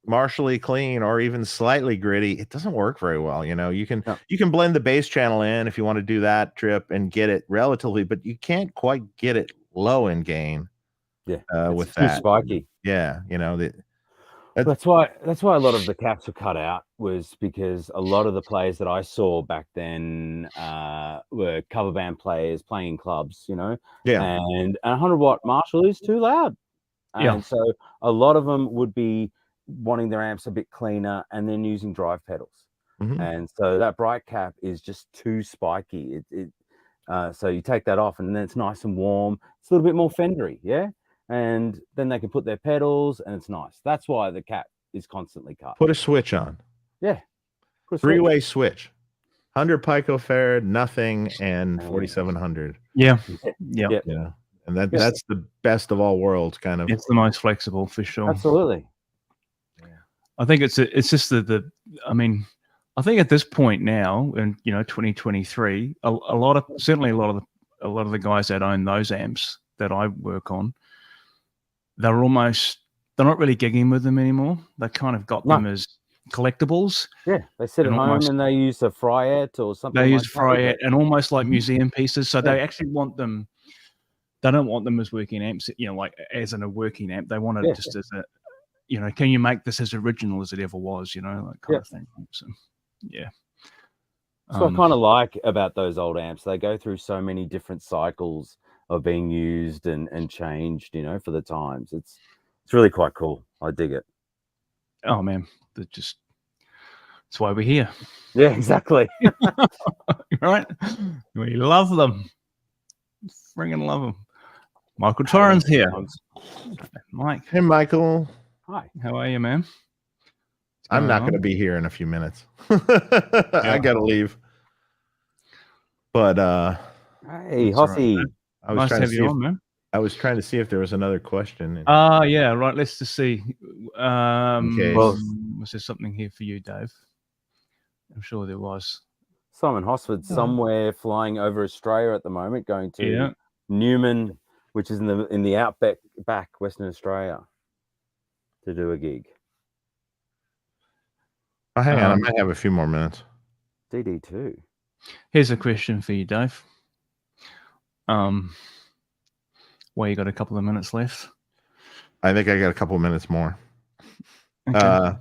martially clean, or even slightly gritty, it doesn't work very well. You can blend the bass channel in if you want to do that trip and get it relatively, but you can't quite get it low in gain. With too that spiky. That's why a lot of the caps were cut out, was because a lot of the players that I saw back then were cover band players playing in clubs, and a 100-watt Marshall is too loud, and so a lot of them would be wanting their amps a bit cleaner and then using drive pedals, and so that bright cap is just too spiky. So you take that off and then it's nice and warm. It's a little bit more Fendery, and then they can put their pedals and it's nice. That's why the cap is constantly cut. Put a switch on. Three-way switch. 100 picofarad, nothing, and 4700. Yeah. And that's the best of all worlds, kind of. It's the most flexible for sure. Absolutely. I think it's just I mean, I think at this point now in 2023, a lot of the guys that own those amps that I work on, they're not really gigging with them anymore. They kind of got them as collectibles. Yeah, they sit at home and they use a Fryette or something. They use Fryette and almost like museum pieces. So they actually want them. They don't want them as working amps, like as in a working amp. They want it just as a, can you make this as original as it ever was? That kind of thing. So, yeah. So I kind of like about those old amps. They go through so many different cycles of being used and changed, for the times. It's really quite cool. I dig it. Oh man, that's why we're here. Yeah, exactly. Right? We love them. Friggin' love them. Michael Torrens here. Mike. Hey, Michael. Hi. How are you, man? I'm not going to be here in a few minutes. I got to leave. But hey, Hossy. Nice to have you on, man. I I was trying to see if there was another question. Yeah, right. Let's just see. Okay. Was there something here for you, Dave? I'm sure there was. Simon Hosford's somewhere flying over Australia at the moment, going to Newman, which is in the outback, Western Australia, to do a gig. Oh, hang on, I might have a few more minutes. DD2. Here's a question for you, Dave. Well, you got a couple of minutes left. I think I got a couple of minutes more. Okay.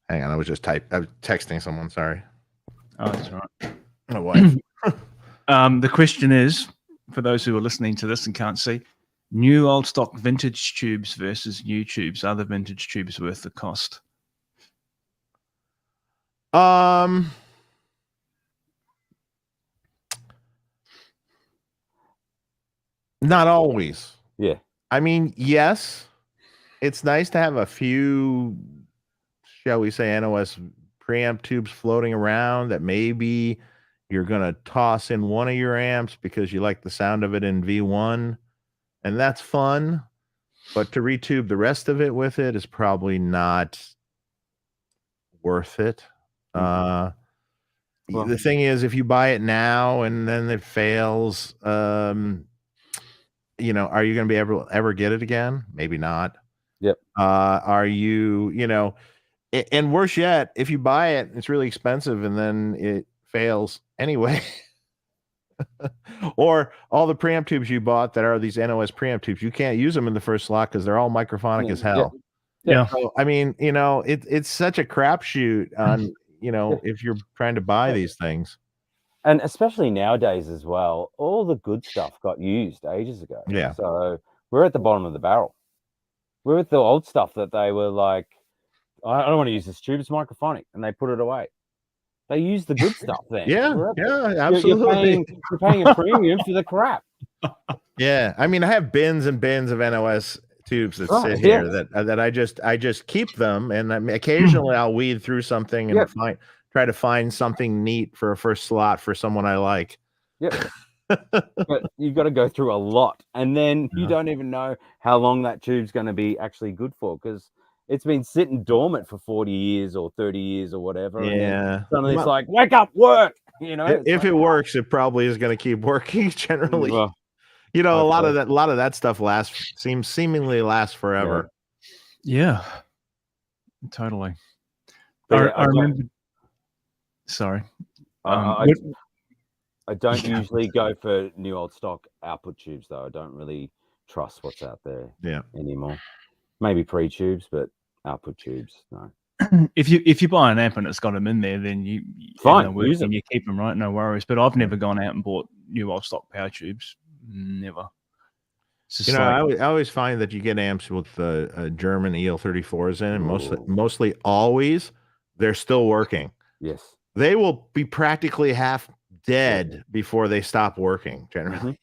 Hang on, I was texting someone. Sorry. Oh, that's all right. My wife. The question is, for those who are listening to this and can't see, new old stock vintage tubes versus new tubes. Are the vintage tubes worth the cost? Not always. Yeah. I mean, yes, it's nice to have a few, shall we say, NOS preamp tubes floating around that maybe you're going to toss in one of your amps because you like the sound of it in V1, and that's fun. But to retube the rest of it with it is probably not worth it. The thing is, if you buy it now and then it fails, you know, are you going to be ever get it again? Maybe not. Yep. Are you, you know, and worse yet, if you buy it, it's really expensive and then it fails anyway. Or all the preamp tubes you bought that are these NOS preamp tubes, you can't use them in the first slot because they're all microphonic as hell. Yeah. So, I mean, you know, it's such a crapshoot on, you know, if you're trying to buy these things. And especially nowadays as well, all the good stuff got used ages ago. Yeah. So we're at the bottom of the barrel. We're at the old stuff that they were like, I don't want to use this tube, it's microphonic, and they put it away. They use the good stuff then. Yeah, absolutely. You're paying a premium for the crap. Yeah, I mean, I have bins and bins of NOS tubes that sit here that I just keep them, and occasionally I'll weed through something and try to find something neat for a first slot for someone I like. Yep. But you've got to go through a lot, and then you don't even know how long that tube's going to be actually good for, because it's been sitting dormant for 40 years or 30 years or whatever. Yeah. And then suddenly it's like, wake up, work. You know, if it works, it probably is going to keep working generally. Well, you know, a lot of that stuff seemingly lasts forever. Yeah. Totally. I remember. Sorry. I don't usually go for new old stock output tubes, though. I don't really trust what's out there anymore. Maybe pre-tubes, but output tubes, no. If you buy an amp and it's got them in there, then you use them. You keep them, right? No worries. But I've never gone out and bought new old stock power tubes. Never. You know, I always find that you get amps with German EL34s in, and mostly always they're still working. Yes. They will be practically half dead before they stop working generally.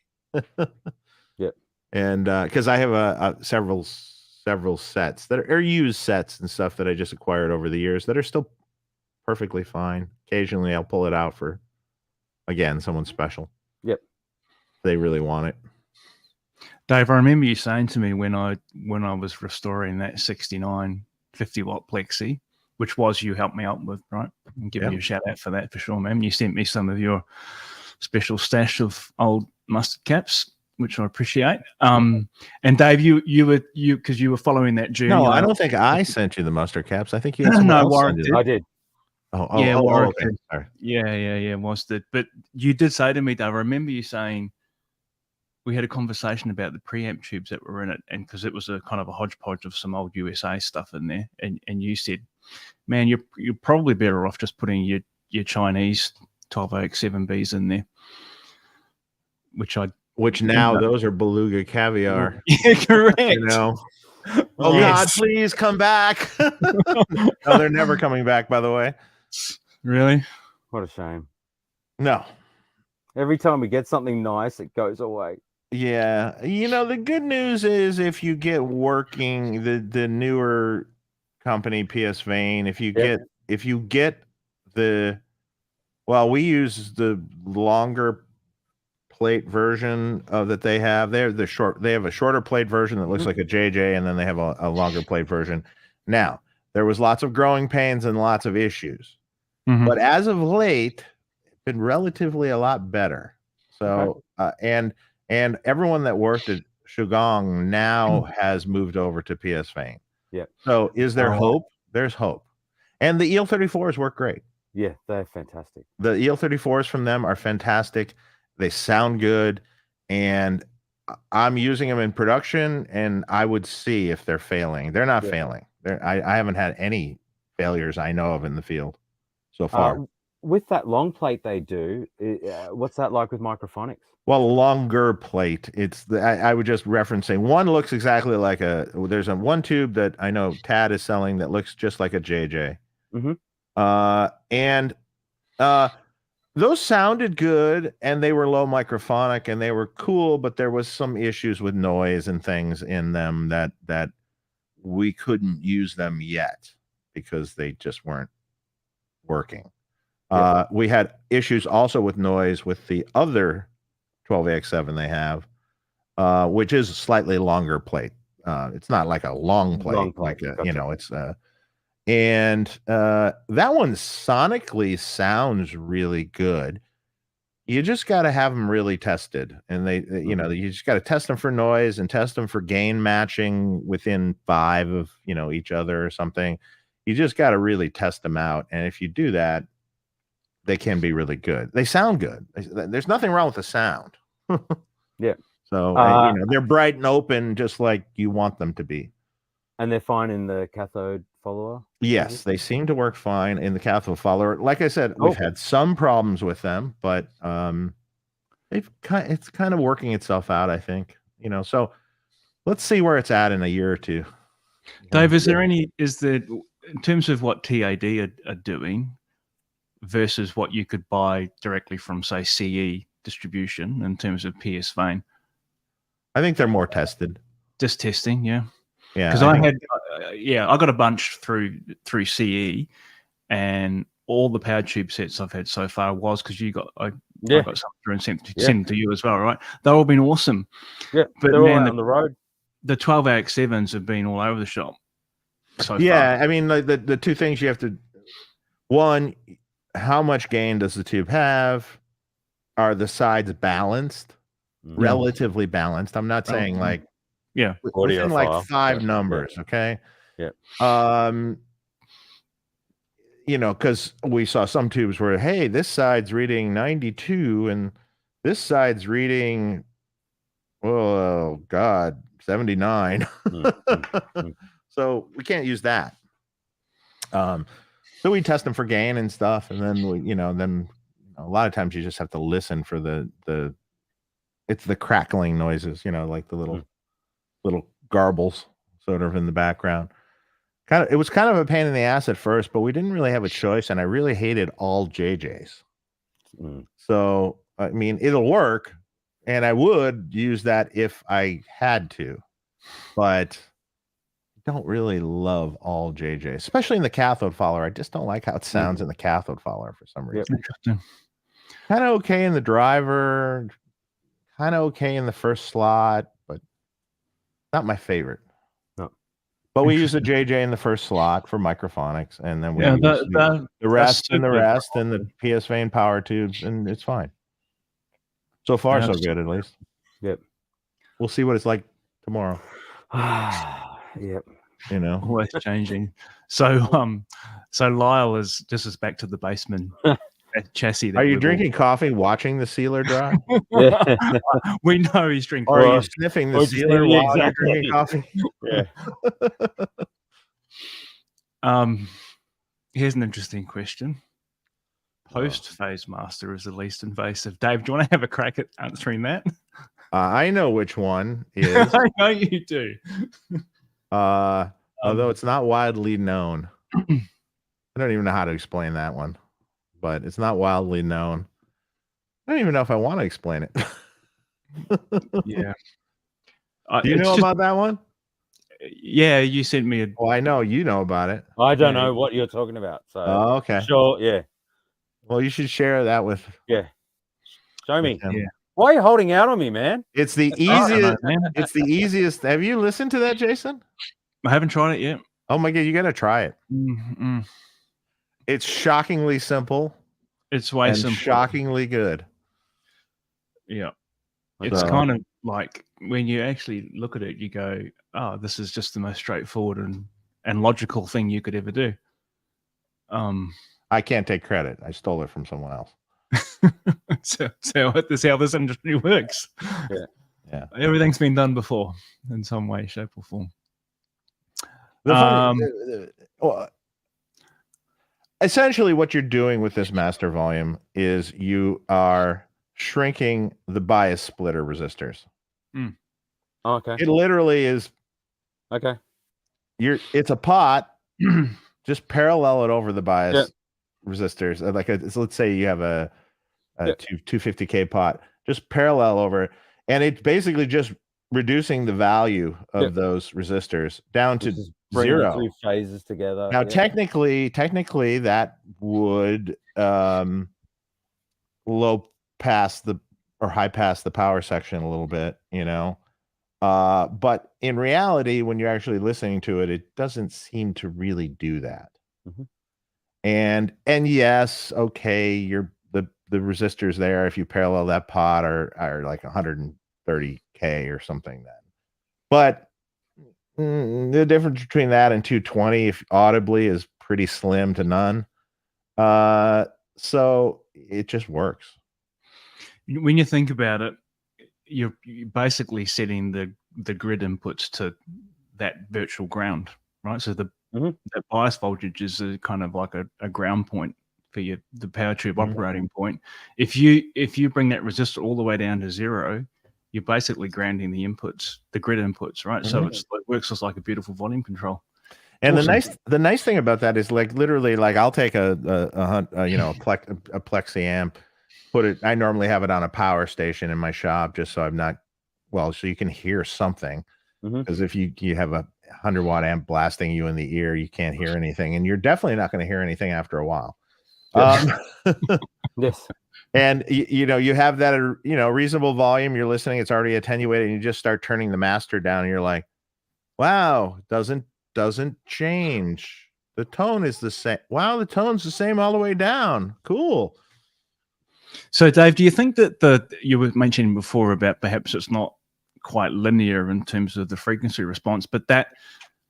Yep. And because I have several sets that are used sets and stuff that I just acquired over the years that are still perfectly fine. Occasionally I'll pull it out for, again, someone special. Yep. They really want it. Dave, I remember you saying to me when I was restoring that 69 50-watt Plexi, which was you helped me out with, right? I'm giving you a shout out for that for sure, man. You sent me some of your special stash of old mustard caps, which I appreciate. And Dave, you because you were following that journey. No, I don't think I sent you the mustard caps. I think you had someone else Warrick send did. I did. Warrick okay. did. Sorry. Yeah, was that? But you did say to me, Dave, I remember you saying we had a conversation about the preamp tubes that were in it, and because it was a kind of a hodgepodge of some old USA stuff in there, and you said, man, you're probably better off just putting your Chinese 12AX7Bs in there, which now those are beluga caviar. Yeah, correct. You know. Oh God, please come back. No, they're never coming back, by the way. Really? What a shame. No. Every time we get something nice, it goes away. Yeah. You know, the good news is if you get working the newer company PS Vane, if you get the, well, we use the longer plate version that they have. They have a shorter plate version that looks like a JJ, and then they have a longer plate version. Now, there was lots of growing pains and lots of issues. But as of late, it's been relatively a lot better. So and everyone that worked at Shugong now has moved over to PS Fane. Yeah. So is there hope? There's hope. And the EL34s work great. Yeah, they're fantastic. The EL34s from them are fantastic. They sound good, and I'm using them in production, and I would see if they're failing. They're not failing. I haven't had any failures I know of in the field so far. With that long plate they do, what's that like with microphonics? Well, longer plate. I would just referencing one looks exactly like there's one tube that I know Tad is selling that looks just like a JJ. And those sounded good, and they were low microphonic, and they were cool, but there was some issues with noise and things in them that we couldn't use them yet because they just weren't working. We had issues also with noise with the other 12AX7 they have, which is a slightly longer plate. It's not like a long plate, it's and that one sonically sounds really good. You just got to have them really tested, and you just got to test them for noise and test them for gain matching within 5 of each other or something. You just got to really test them out, and if you do that, they can be really good. They sound good. There's nothing wrong with the sound. Yeah. So they're bright and open, just like you want them to be. And they're fine in the cathode follower? Yes, they seem to work fine in the cathode follower. Like I said, we've had some problems with them, but it's kind of working itself out, I think. So let's see where it's at in a year or two. Dave, is there in terms of what TAD are doing versus what you could buy directly from, say, CE distribution in terms of PS Fane? I think they're more tested. Just testing, yeah. Yeah, because I got a bunch through CE, and all the power tube sets I've had so far was because I got some through and sent them to you as well, right? They've all been awesome. Yeah, but they're all out on the road. The 12AX7s have been all over the shop so far. Yeah, I mean, like the two things you have to, one, how much gain does the tube have? Are the sides balanced? Relatively balanced. I'm not saying like within like 5 numbers, okay? Yeah. Because we saw some tubes where, hey, this side's reading 92 and this side's reading, 79. So we can't use that. So we test them for gain and stuff, and then a lot of times you just have to listen for the crackling noises, like the little garbles sort of in the background. It was kind of a pain in the ass at first, but we didn't really have a choice, and I really hated all JJs. So I mean, it'll work, and I would use that if I had to, but I don't really love all JJs, especially in the cathode follower. I just don't like how it sounds in the cathode follower for some reason. Interesting. Kind of okay in the driver, kind of okay in the first slot, but not my favorite. No. But we use the JJ in the first slot for microphonics, and then we use the rest and the PS Fane power tubes, and it's fine. So far, so good, at least. Yep. We'll see what it's like tomorrow. Yep. Always changing. So Lyle is back to the basement chassis. Are you drinking coffee watching the sealer dry? We know he's drinking. Or are you sniffing the sealer while you're drinking coffee? Yeah. Here's an interesting question. Post-phase master is the least invasive. Dave, do you want to have a crack at answering that? I know which one is. I know you do. Although it's not widely known. I don't even know how to explain that one, but it's not widely known. I don't even know if I want to explain it. Yeah. Do you know about that one? Yeah, you sent me a... Well, I know you know about it. I don't know what you're talking about. So okay. Sure, yeah. Well, you should share that with... Yeah. Show me. Yeah. Why are you holding out on me, man? It's the I don't easiest. know, man. It's the easiest. Have you listened to that, Jason? I haven't tried it yet. Oh my god, you got to try it. Mm-mm. It's shockingly simple It's way and simple. shockingly good. Yeah. It's So- kind of like when you actually look at it, you go, oh, this is just the most straightforward and logical thing you could ever do. I can't take credit. I stole it from someone else. so this how this industry works. Yeah. Everything's been done before in some way, shape, or form. Well, essentially, what you're doing with this master volume is you are shrinking the bias splitter resistors. Oh, okay. It literally is. Okay. It's a pot. Just parallel it over the bias resistors. Let's say you have a 250K pot. Just parallel over it, and it's basically just reducing the value of those resistors down to Just bring the 0. two phases together. Now, technically, that would low pass or high pass the power section a little bit, you know. But in reality, when you're actually listening to it, it doesn't seem to really do that. Mhm. And yes, okay, the resistors there, if you parallel that pot, are like 130K or something then. But the difference between that and 220, if audibly, is pretty slim to none. So it just works. When you think about it, you're basically setting the grid inputs to that virtual ground, right? So that bias voltage is kind of like a ground point for the power tube operating point. If you bring that resistor all the way down to 0, you're basically grounding the inputs, the grid inputs, right? So it works just like a beautiful volume control. And awesome. the nice thing about that is, like, literally, like, I'll take a Plexi amp, put it. I normally have it on a power station in my shop, just so I'm not, so you can hear something. Because if you have a 100-watt amp blasting you in the ear, you can't hear anything, and you're definitely not going to hear anything after a while. Yes. And you have that reasonable volume. You're listening. It's already attenuated, and you just start turning the master down, and you're like, wow, doesn't change. The tone is the same. Wow, the tone's the same all the way down. Cool. So, Dave, do you think that you were mentioning before about perhaps it's not quite linear in terms of the frequency response, but that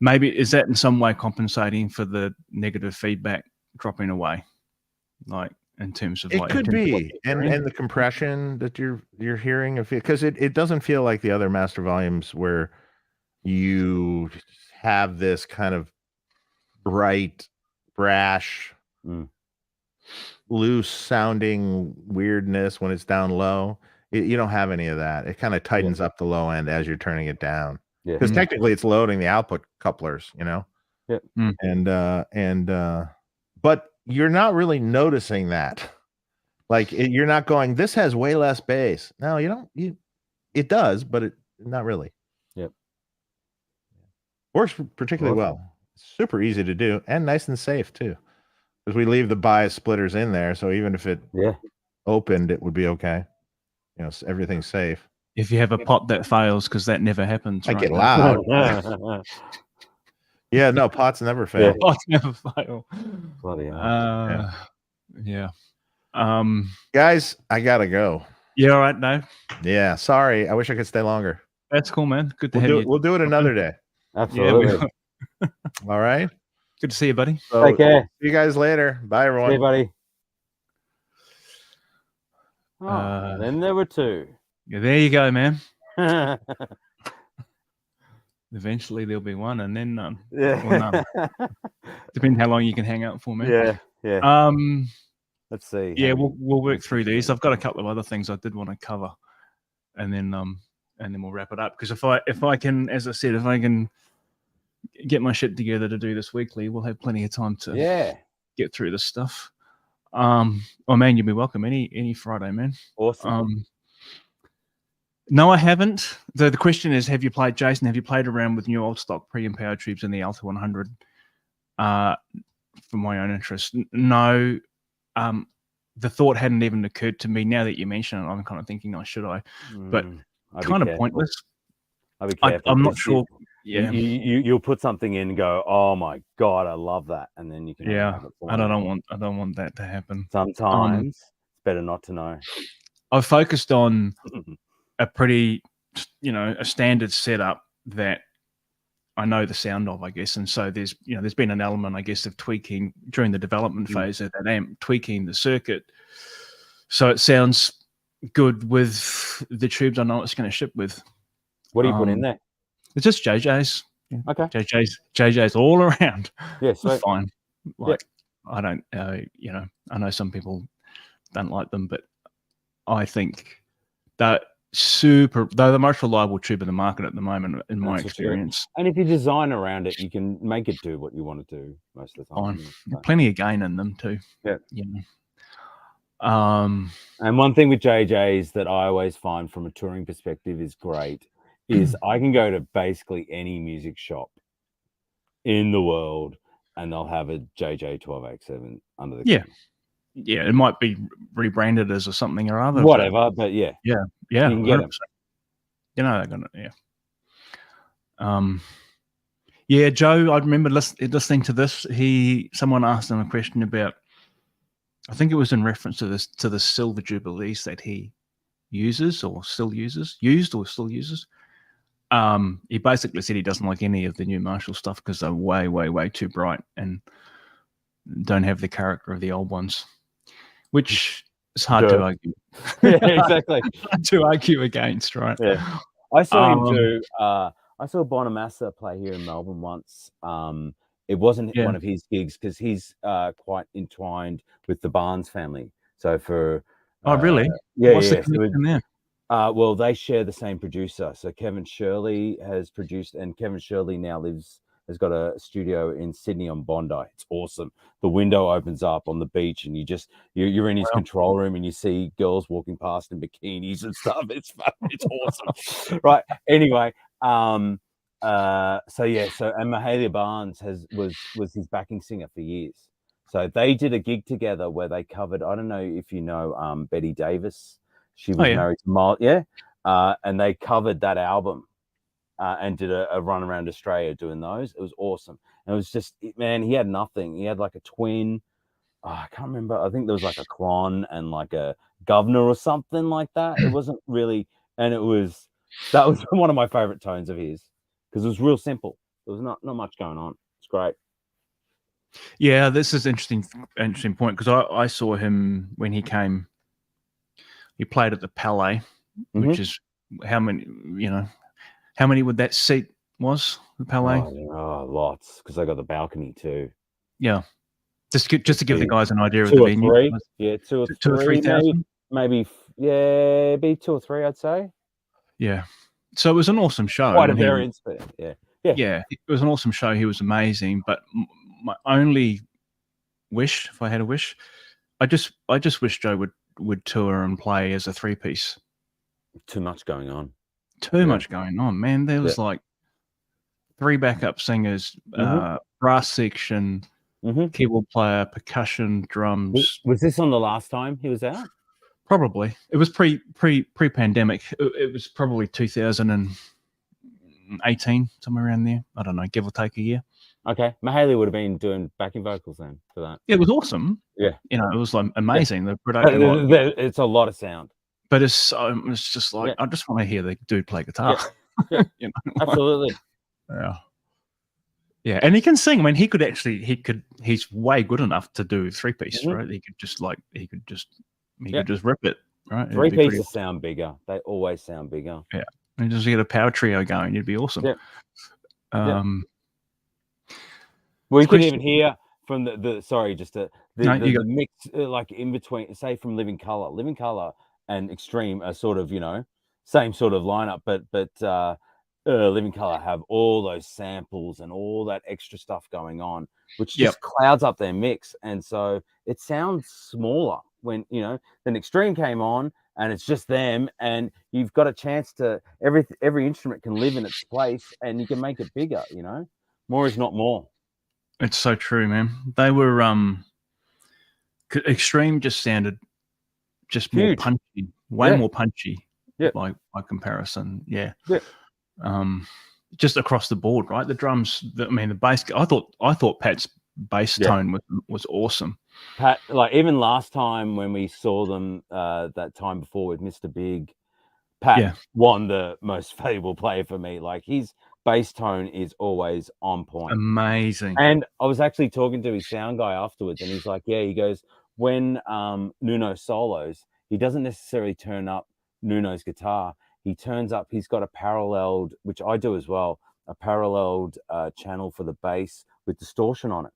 maybe is that in some way compensating for the negative feedback dropping away, like in terms of it could be, and the compression that you're hearing, because it doesn't feel like the other master volumes where you have this kind of bright, brash, loose sounding weirdness when it's down low. You don't have any of that. It kind of tightens up the low end as you're turning it down, because technically it's loading the output couplers, but you're not really noticing that. Like, you're not going, this has way less bass. No, you don't. It does, but not really. Yep. Works particularly well. Super easy to do, and nice and safe too, because we leave the bias splitters in there, so even if it opened, it would be okay. Everything's safe. If you have a pot that fails, because that never happens. I get loud. Yeah, no, pots never fail. Pots never fail. Bloody hell. Yeah. Guys, I gotta go. Yeah, all right, Dave. Yeah, sorry. I wish I could stay longer. That's cool, man. Good to have you. We'll do it another day. Absolutely. All right. Good to see you, buddy. So, Take care. See you guys later. Bye, everyone. See you, buddy. Then there were 2. Yeah, there you go, man. Eventually there'll be 1, and then none. Yeah. Or none. Depending how long you can hang out for, man. Yeah. Let's see. Yeah, we'll work through these. I've got a couple of other things I did want to cover, and then we'll wrap it up. Because if I can, as I said, if I can get my shit together to do this weekly, we'll have plenty of time to get through this stuff. Oh man, you'll be welcome any Friday, man. Awesome. No, I haven't. The question is, have you played around with new old stock pre-and power tubes in the Alta 100 for my own interest? No. the thought hadn't even occurred to me. Now that you mention it, I'm kind of thinking, oh, should I? But kind of pointless. I'll be careful. I'm not sure. Yeah, you'll put something in and go, oh my God, I love that, and then you can. Yeah, I don't want that to happen. Sometimes it's better not to know. I've focused on a pretty, a standard setup that I know the sound of, I guess. And so there's been an element, I guess, of tweaking during the development phase of that amp, tweaking the circuit. So it sounds good with the tubes I know it's going to ship with. What do you put in there? It's just JJ's. Yeah. Okay. JJ's all around. Yeah, so fine. Like, I don't, I know some people don't like them, but I think that they're the most reliable tube in the market at the moment, in my experience. And if you design around it, you can make it do what you want to do most of the time. Plenty of gain in them too. Yeah. And one thing with JJs that I always find from a touring perspective is great is I can go to basically any music shop in the world and they'll have a JJ 1287 under the car. Yeah, it might be rebranded as something or other. Whatever, but yeah. You can get them. They're gonna. Joe, I remember listening to this. Someone asked him a question about, I think it was in reference to the Silver Jubilees that he uses or still uses. He basically said he doesn't like any of the new Marshall stuff because they're way, way, way too bright and don't have the character of the old ones, which is hard to argue. Yeah, exactly. Hard to argue against, right? Yeah. I saw him do. I saw Bonamassa play here in Melbourne once. It wasn't one of his gigs because he's quite entwined with the Barnes family. So for really? Yeah, What's the connection there? Well, they share the same producer. So Kevin Shirley has produced, and Kevin Shirley now has got a studio in Sydney on Bondi. It's awesome. The window opens up on the beach, and you're in his control room, and you see girls walking past in bikinis and stuff. It's fun. It's awesome, right? Anyway, and Mahalia Barnes was his backing singer for years. So they did a gig together where they covered. I don't know if you know Betty Davis. She was married to Miles, and they covered that album and did a run around Australia doing those. It was awesome. And it was just, man, he had nothing. He had like a twin. I can't remember. I think there was like a Klon and like a Governor or something like that. It wasn't really, and that was one of my favorite tones of his because it was real simple. There was not much going on. It's great. Yeah, this is interesting point because I saw him when he came. He played at the Palais, which is how many would that seat was, the Palais? Oh, lots, because they got the balcony too. Yeah. Just to give the guys an idea of the venue. Three. Yeah, 2 or 3,000. Maybe, be 2 or 3, I'd say. Yeah. So it was an awesome show. Quite a variance, but yeah. Yeah, it was an awesome show. He was amazing. But my only wish, if I had a wish, I just wish Joe would tour and play as a 3-piece. Too much going on. Much going on, man. There was like 3 backup singers, brass section, keyboard player, percussion, drums. Was this on the last time he was out? Probably. It was pre-pandemic. It was probably 2018, somewhere around there. I don't know, give or take a year. Okay, Mahalia would have been doing backing vocals then for that. Yeah, it was awesome. Yeah, it was like amazing. The production, it's a lot of sound, but it's just like I just want to hear the dude play guitar. Yeah. Absolutely. Yeah, and he can sing. I mean, he's way good enough to do 3-piece, right? He could just rip it, right? 3-pieces sound bigger. They always sound bigger. Yeah, and just get a power trio going, it'd be awesome. Yeah. Well, you can even hear from the mix, like in between, say from Living Colour and Extreme are sort of, same sort of lineup, but Living Colour have all those samples and all that extra stuff going on, which just clouds up their mix. And so it sounds smaller when, then Extreme came on and it's just them and you've got a chance to, every instrument can live in its place and you can make it bigger, More is not more. It's so true, man. They were Extreme just sounded just more Huge. punchy, way more punchy. Yeah. By comparison, yeah. Yeah. Just across the board, right? The drums, the bass. I thought Pat's bass tone was awesome. Pat, like even last time when we saw them, that time before with Mr. Big, Pat won the most valuable player for me. Like his bass tone is always on point. Amazing. And I was actually talking to his sound guy afterwards, and he's like, yeah, he goes, when Nuno solos, he doesn't necessarily turn up Nuno's guitar. He turns up, he's got a paralleled, which I do as well, a paralleled channel for the bass with distortion on it.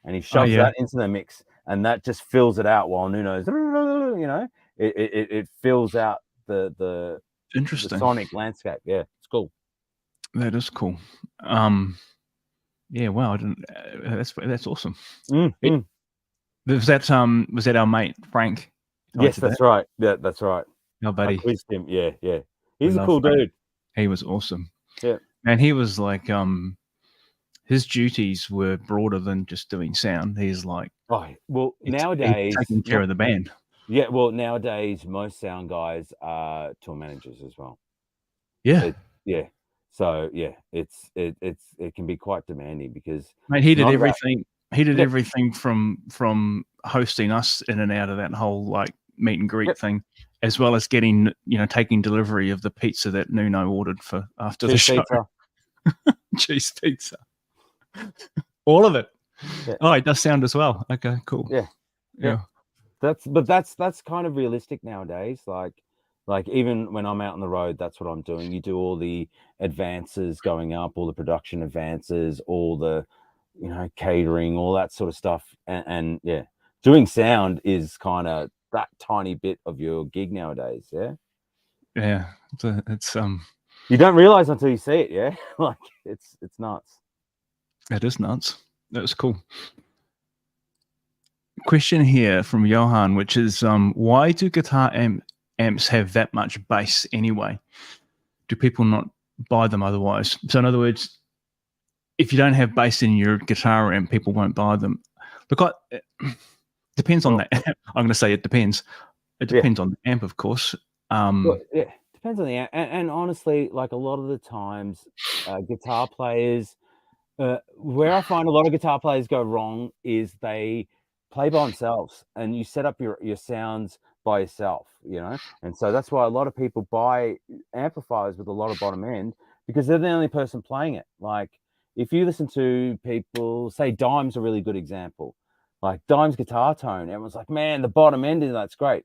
And he shoves that into the mix, and that just fills it out while Nuno's, it fills out the interesting sonic landscape. Yeah, it's cool. That is cool. Yeah, wow, I didn't. That's awesome. Was that our mate Frank? Yes, that's right. Yeah, that's right. Our buddy. I quizzed him. Yeah. He's a cool dude. He was awesome. Yeah. And he was like, his duties were broader than just doing sound. He's like, nowadays taking care of the band. Yeah, well, nowadays most sound guys are tour managers as well. Yeah. So it can be quite demanding because mate, he did everything. He did everything from hosting us in and out of that whole like meet and greet thing, as well as taking delivery of the pizza that Nuno ordered for after the show. Cheese pizza. All of it. Yeah. Oh, it does sound as well. Okay, cool. Yeah. That's kind of realistic nowadays. Like even when I'm out on the road, that's what I'm doing. You do all the advances going up, all the production advances, all the catering, all that sort of stuff. And doing sound is kind of that tiny bit of your gig nowadays. Yeah. It's you don't realize until you see it. Yeah. Like it's nuts. It is nuts. That's cool. Question here from Johan, which is why do guitar amps have that much bass anyway? Do people not buy them otherwise? So in other words, if you don't have bass in your guitar amp, people won't buy them. Look, it depends on that. I'm going to say it depends. It depends on the amp, of course. Depends on the amp. And honestly, like a lot of the times, guitar players, where I find a lot of guitar players go wrong is they play by themselves, and you set up your sounds by yourself, and so that's why a lot of people buy amplifiers with a lot of bottom end, because they're the only person playing it. Like if you listen to people, say Dime's a really good example, like Dime's guitar tone, everyone's like, man, the bottom end is that's great.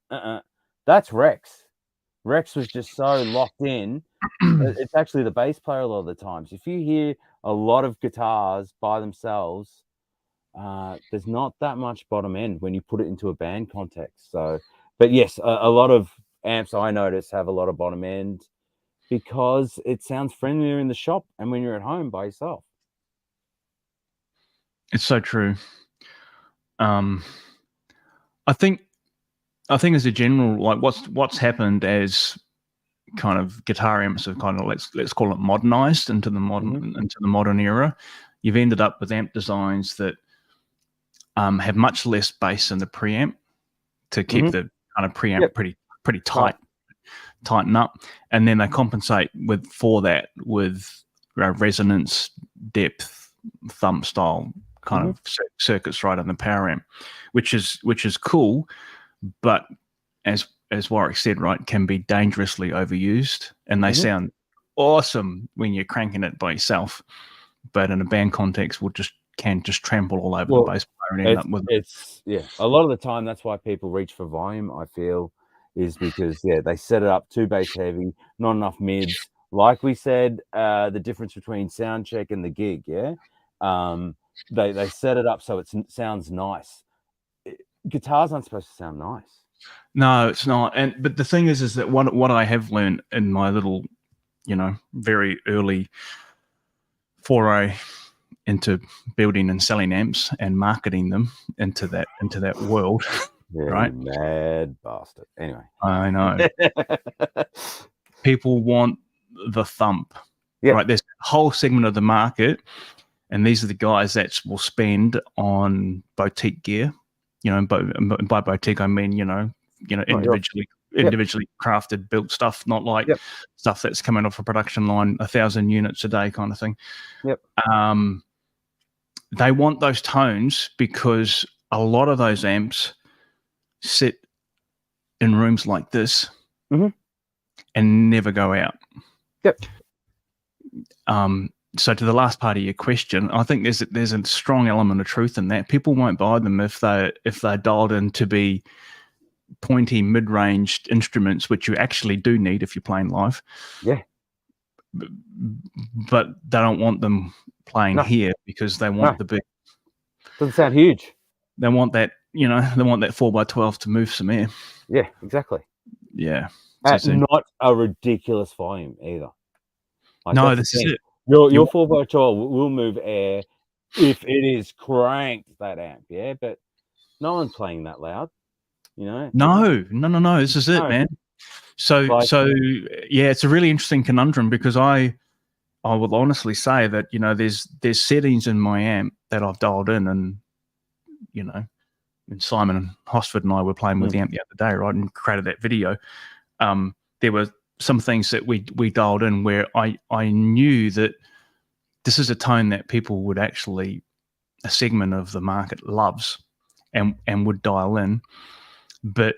That's Rex. Rex was just so locked in. It's actually the bass player a lot of the times. If you hear a lot of guitars by themselves, there's not that much bottom end when you put it into a band context. So, but yes, a lot of amps I notice have a lot of bottom end because it sounds friendlier in the shop and when you're at home by yourself. It's so true. I think as a general, like what's happened as kind of guitar amps have kind of let's call it modernized into the modern era. You've ended up with amp designs that have much less bass in the preamp to keep the kind of preamp pretty tight, tighten up, and then they compensate for that with resonance, depth, thump style kind of circuits right on the power amp, which is cool, but as Warwick said, right, can be dangerously overused, and they sound awesome when you're cranking it by yourself, but in a band context, can just trample all over the bass player and end up with a lot of the time that's why people reach for volume, I feel, is because they set it up too bass heavy, not enough mids. Like we said, the difference between sound check and the gig, they set it up so it sounds nice. Guitars aren't supposed to sound nice. No, it's not. But the thing is that what I have learned in my little, very early foray into building and selling amps and marketing them into that world, right? Mad bastard. Anyway, I know. People want the thump, right? There's a whole segment of the market, and these are the guys that will spend on boutique gear by boutique I mean individually crafted, built stuff, not like stuff that's coming off a production line 1,000 units a day kind of thing. They want those tones because a lot of those amps sit in rooms like this and never go out. So to the last part of your question, I think there's a strong element of truth in that. People won't buy them if they're dialed in to be pointy mid-range instruments, which you actually do need if you're playing live. But they don't want them playing here because they want the big. Doesn't sound huge. They want that, they want that 4x12 to move some air. Yeah, exactly. Yeah. At not a ridiculous volume either. No, this is it. Your 4x12 will move air if it is cranked, that amp, but no one's playing that loud, No. This is it, man. So it's a really interesting conundrum because I will honestly say that, there's settings in my amp that I've dialed in and, and Simon and Hosford and I were playing with the amp the other day, right, and created that video. There were some things that we dialed in where I knew that this is a tone that people would actually, a segment of the market loves and would dial in. But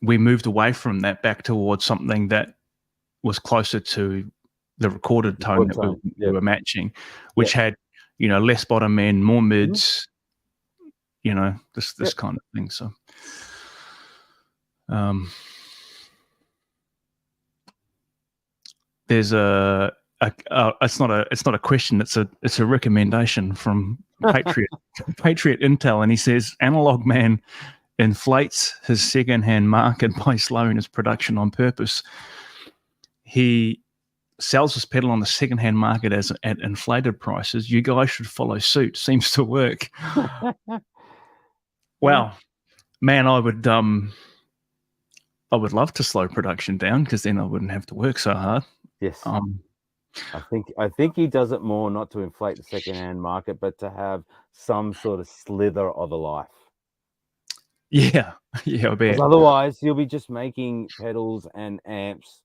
we moved away from that back towards something that was closer to the recorded tone that we were matching, which had, less bottom end, more mids, this kind of thing. So, there's it's not a question. It's a recommendation from Patriot Intel, and he says Analog Man inflates his second-hand market by slowing his production on purpose. He sells his pedal on the second-hand market at inflated prices. You guys should follow suit. Seems to work. Well, man, I would love to slow production down because then I wouldn't have to work so hard. Yes. I think he does it more not to inflate the second-hand market, but to have some sort of slither of a life. Yeah, I bet. Otherwise, you'll be just making pedals and amps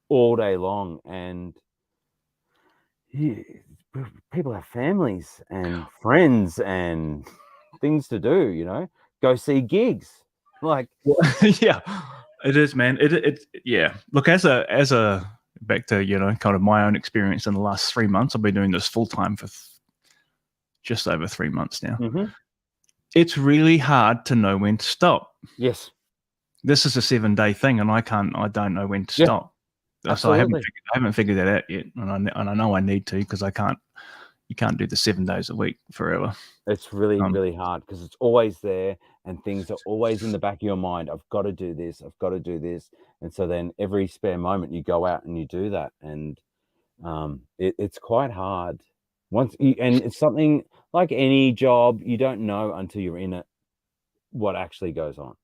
all day long, and people have families and friends and things to do. Go see gigs. Yeah, it is, man. It yeah. Look, as a back to kind of my own experience in the last 3 months. I've been doing this full time for just over 3 months now. It's really hard to know when to stop. Yes, this is a 7-day thing, and I don't know when to stop. Absolutely. So I haven't figured that out yet, and I know I need to because I can't. You can't do the 7 days a week forever. It's really, really hard because it's always there and things are always in the back of your mind. I've got to do this. I've got to do this. And so then every spare moment you go out and you do that. And it's quite hard. And it's something like any job, you don't know until you're in it what actually goes on.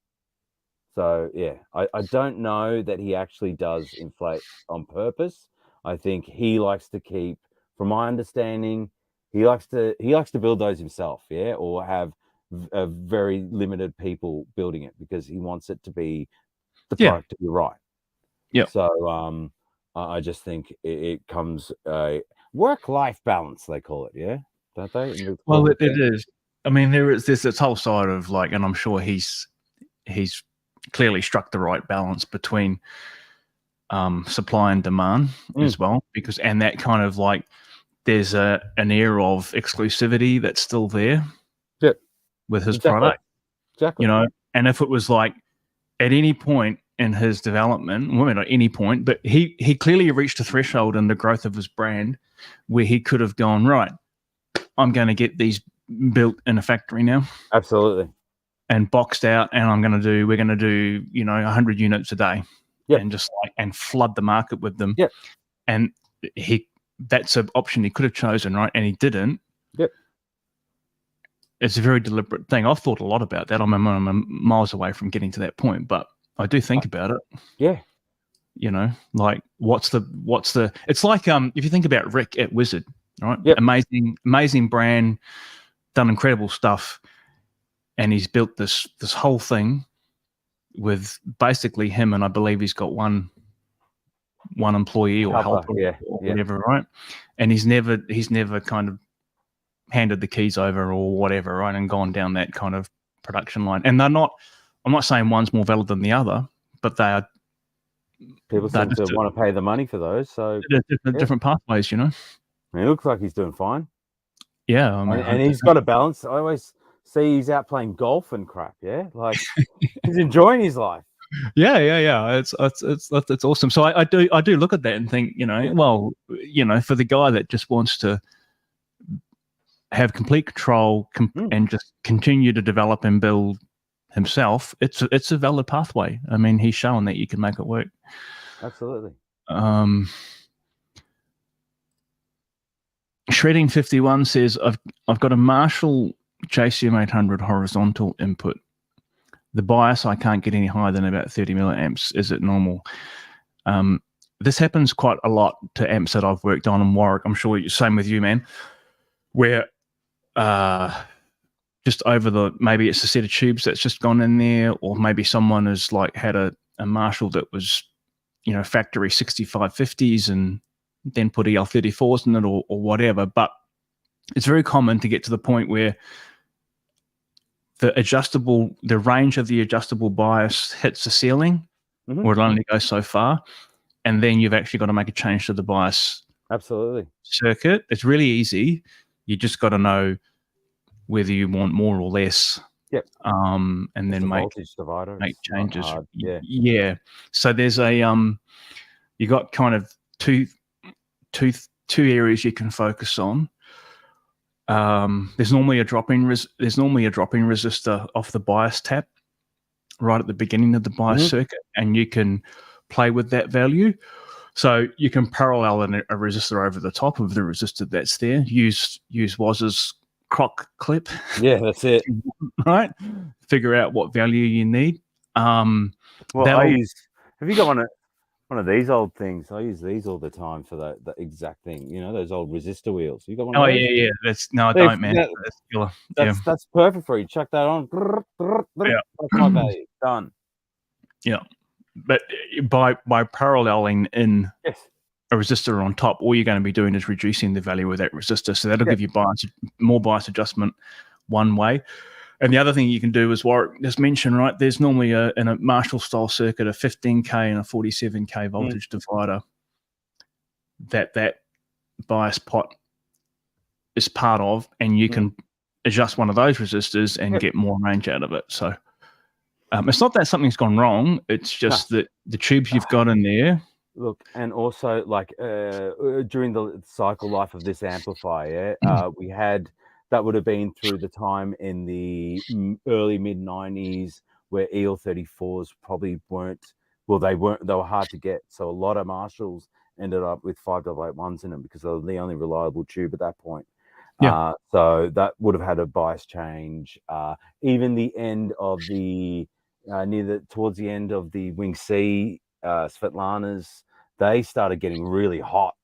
So, yeah, I don't know that he actually does inflate on purpose. I think he likes to keep, from my understanding, he likes to build those himself, or have a very limited people building it because he wants it to be the product to be right. Yeah. So I just think it comes work-life balance, they call it, don't they? Well, it is. I mean, there's this whole side of and I'm sure he's clearly struck the right balance between supply and demand as well, and that kind of there's an air of exclusivity that's still there with his product. Exactly. And if it was at any point in his development, well, not at any point, but he clearly reached a threshold in the growth of his brand where he could have gone, right, I'm going to get these built in a factory now. Absolutely. And boxed out, and we're going to do 100 units a day. Yeah. And just and flood the market with them. Yeah. And that's an option he could have chosen, right? And he didn't. Yep. It's a very deliberate thing. I've thought a lot about that. I'm miles away from getting to that point, but I do think about it. Yeah. What's the it's like if you think about Rick at Wizard, right? Yep. Amazing brand, done incredible stuff. and he's built this whole thing with basically him, and I believe he's got one employee or helper or whatever, right? And he's never kind of handed the keys over or whatever, right, and gone down that kind of production line. And I'm not saying one's more valid than the other, but they are. People seem to want to pay the money for those, so different pathways, you know. He looks like he's doing fine. Yeah, I mean, and he's got a balance. I always see he's out playing golf and crap. Yeah, like he's enjoying his life. Yeah. It's awesome. So I do look at that and think, you know, well, you know, for the guy that just wants to have complete control and just continue to develop and build himself, it's a valid pathway. I mean, he's shown that you can make it work. Absolutely. Shredding 51 says I've got a Marshall JCM 800 horizontal input. The bias, I can't get any higher than about 30 milliamps. Is it normal? This happens quite a lot to amps that I've worked on in Warrick. I'm sure it's same with you, man, where just over maybe it's a set of tubes that's just gone in there, or maybe someone has like had a Marshall that was, you know, factory 6550s and then put EL34s in it or whatever. But it's very common to get to the point where the range of the adjustable bias hits the ceiling, or it only goes so far, and then you've actually got to make a change to the bias circuit. It's really easy. You just got to know whether you want more or less. Yep. And then make changes. Yeah. So there's you got kind of two areas you can focus on. There's normally a drop-in resistor off the bias tap right at the beginning of the bias circuit, and you can play with that value. So you can parallel a resistor over the top of the resistor that's there. Use Woz's croc clip. Yeah, that's it. Right. Figure out what value you need. Have you got one of these old things? I use these all the time for the exact thing. You know, those old resistor wheels. You got one? Oh yeah. I don't, man. That's perfect for you. Chuck that on. That's my value. Done. Yeah, but by paralleling in a resistor on top, all you're going to be doing is reducing the value of that resistor. So that'll give you more bias adjustment one way. And the other thing you can do is Warrick just mentioned, right? There's normally in a Marshall style circuit a 15K and a 47K voltage divider that bias pot is part of, and you can adjust one of those resistors and get more range out of it. So it's not that something's gone wrong. It's just that the tubes you've got in there. Look, and also like during the cycle life of this amplifier, we had. That would have been through the time in the early mid-90s where EL34s probably weren't. They were hard to get. So a lot of Marshalls ended up with 5881s in them because they were the only reliable tube at that point. Yeah. So that would have had a bias change. Even the end of the towards the end of the Wing C Svetlana's, they started getting really hot.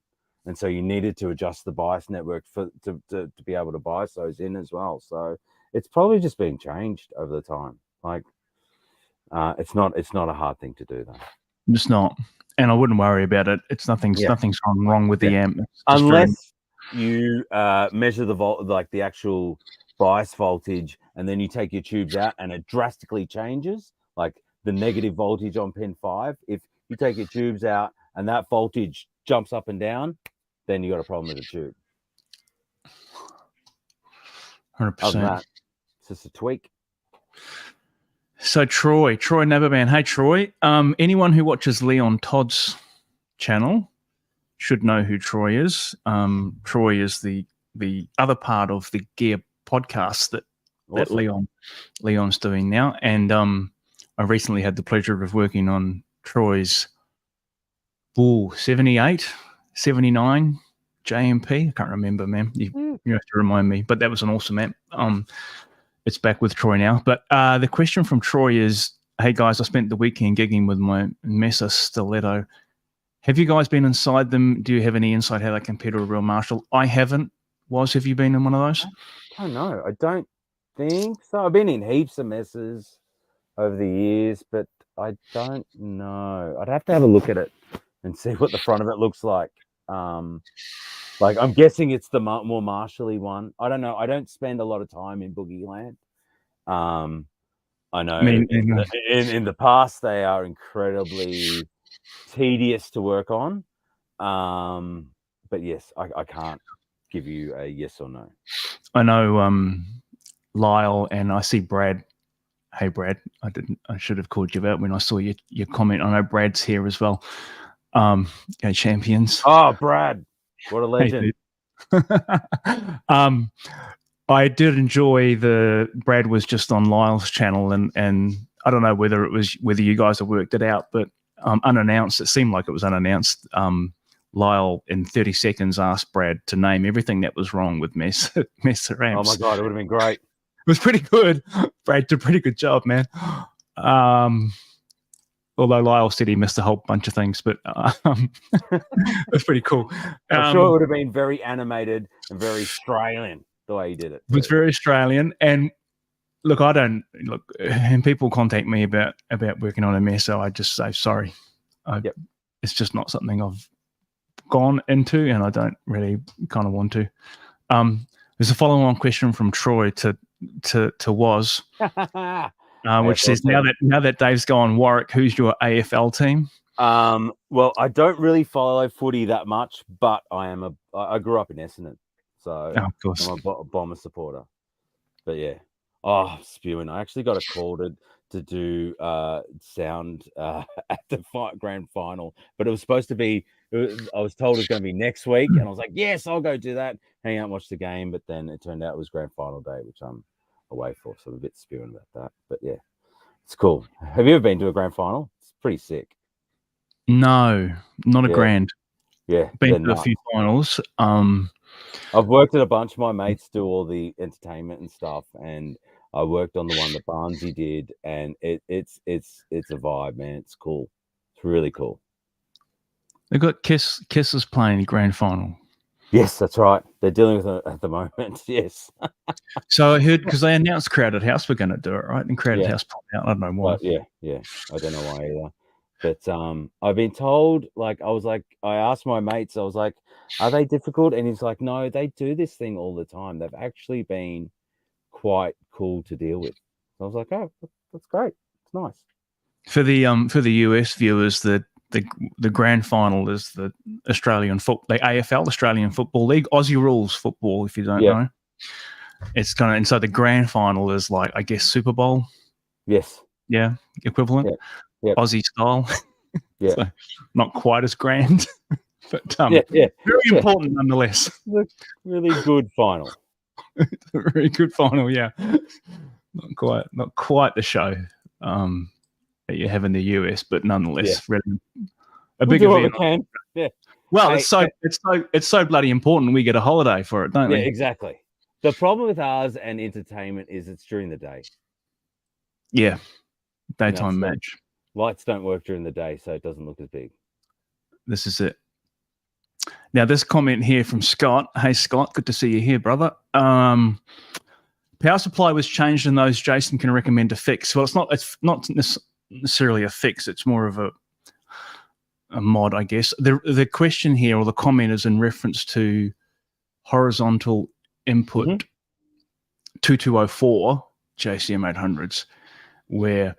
And so you needed to adjust the bias network to be able to bias those in as well. So it's probably just been changed over the time. Like it's not a hard thing to do though. It's not, and I wouldn't worry about it. Nothing's gone wrong with the amp, unless you measure the actual bias voltage, and then you take your tubes out and it drastically changes, like the negative voltage on pin 5. If you take your tubes out and that voltage jumps up and down, then you got a problem with the tube. 100%. It's just a tweak. So Troy Naberman. Hey Troy. Anyone who watches Leon Todd's channel should know who Troy is. Troy is the other part of the Gear podcast that Leon's doing now. And I recently had the pleasure of working on Troy's 78, 79 JMP. I can't remember, man. You have to remind me. But that was an awesome amp. It's back with Troy now. But the question from Troy is, hey guys, I spent the weekend gigging with my Mesa Stiletto. Have you guys been inside them? Do you have any insight how they compare to a real Marshall? I haven't. Have you been in one of those? I don't know. I don't. think so. I've been in heaps of messes over the years, but I don't know. I'd have to have a look at it and see what the front of it looks like. Like I'm guessing it's the more martially one. I don't know. I don't spend a lot of time in Boogie Land. I know in the past they are incredibly tedious to work on. But yes, I can't give you a yes or no. I know Lyle, and I see Brad. Hey Brad, I should have called you out when I saw your comment. I know Brad's here as well. Okay, champions. Oh, Brad, what a legend. I did enjoy Brad was just on Lyle's channel, and I don't know whether you guys have worked it out, but unannounced, it seemed like it was unannounced. Lyle in 30 seconds asked Brad to name everything that was wrong with Mess Ramps. Oh my God, it would have been great. It was pretty good. Brad did a pretty good job, man. Although Lyle said he missed a whole bunch of things, but it's pretty cool. I'm sure it would have been very animated and very Australian the way he did it. It was very Australian. And look, and people contact me about working on a mess, so I just say sorry. It's just not something I've gone into, and I don't really kind of want to. There's a follow-on question from Troy to Was, which says, now that Dave's gone, Warwick, who's your AFL team? Well, I don't really follow footy that much, but I grew up in Essendon, so of course. I'm a Bomber supporter. But yeah, spewing. I actually got a call to do sound at the grand final, but it was supposed to be. I was told it was going to be next week, and I was like, yes, I'll go do that, hang out and watch the game. But then it turned out it was grand final day, which I'm away for, so I'm a bit spewing about that. But yeah, it's cool. Have you ever been to a grand final? It's pretty sick. No, not a grand. Yeah, been to a few finals. I've worked at a bunch of my mates do all the entertainment and stuff, and I worked on the one that Barnesy did, and it's a vibe, man. It's cool. It's really cool. They got Kiss is playing the grand final. Yes, that's right. They're dealing with it at the moment. Yes. So I heard, because they announced Crowded House were going to do it, right? And Crowded House popped out. I don't know why. Yeah. I don't know why either. But I've been told, I asked my mates, I was like, are they difficult? And he's like, no, they do this thing all the time. They've actually been quite cool to deal with. So I was like, oh, that's great. It's nice. For the US viewers, the grand final is the Australian the AFL, Australian Football League, Aussie rules football, if you don't know. It's and so the grand final is like, I guess, Super Bowl. Yes. Yeah, equivalent. Yeah. Aussie style. Yeah. So not quite as grand, but very important nonetheless. Really good final. Very good final, yeah. Not quite the show that you have in the US, but nonetheless, really a big event. Can. Yeah. Well, it's so bloody important. We get a holiday for it, don't we? Yeah, exactly. The problem with ours and entertainment is it's during the day. Yeah, daytime match. Lights don't work during the day, so it doesn't look as big. This is it. Now, this comment here from Scott. Hey, Scott, good to see you here, brother. Power supply was changed, and those Jason can recommend a fix. Well, it's not necessarily a fix. It's more of a mod, I guess. The question here, or the comment, is in reference to horizontal input 2204 JCM 800s, where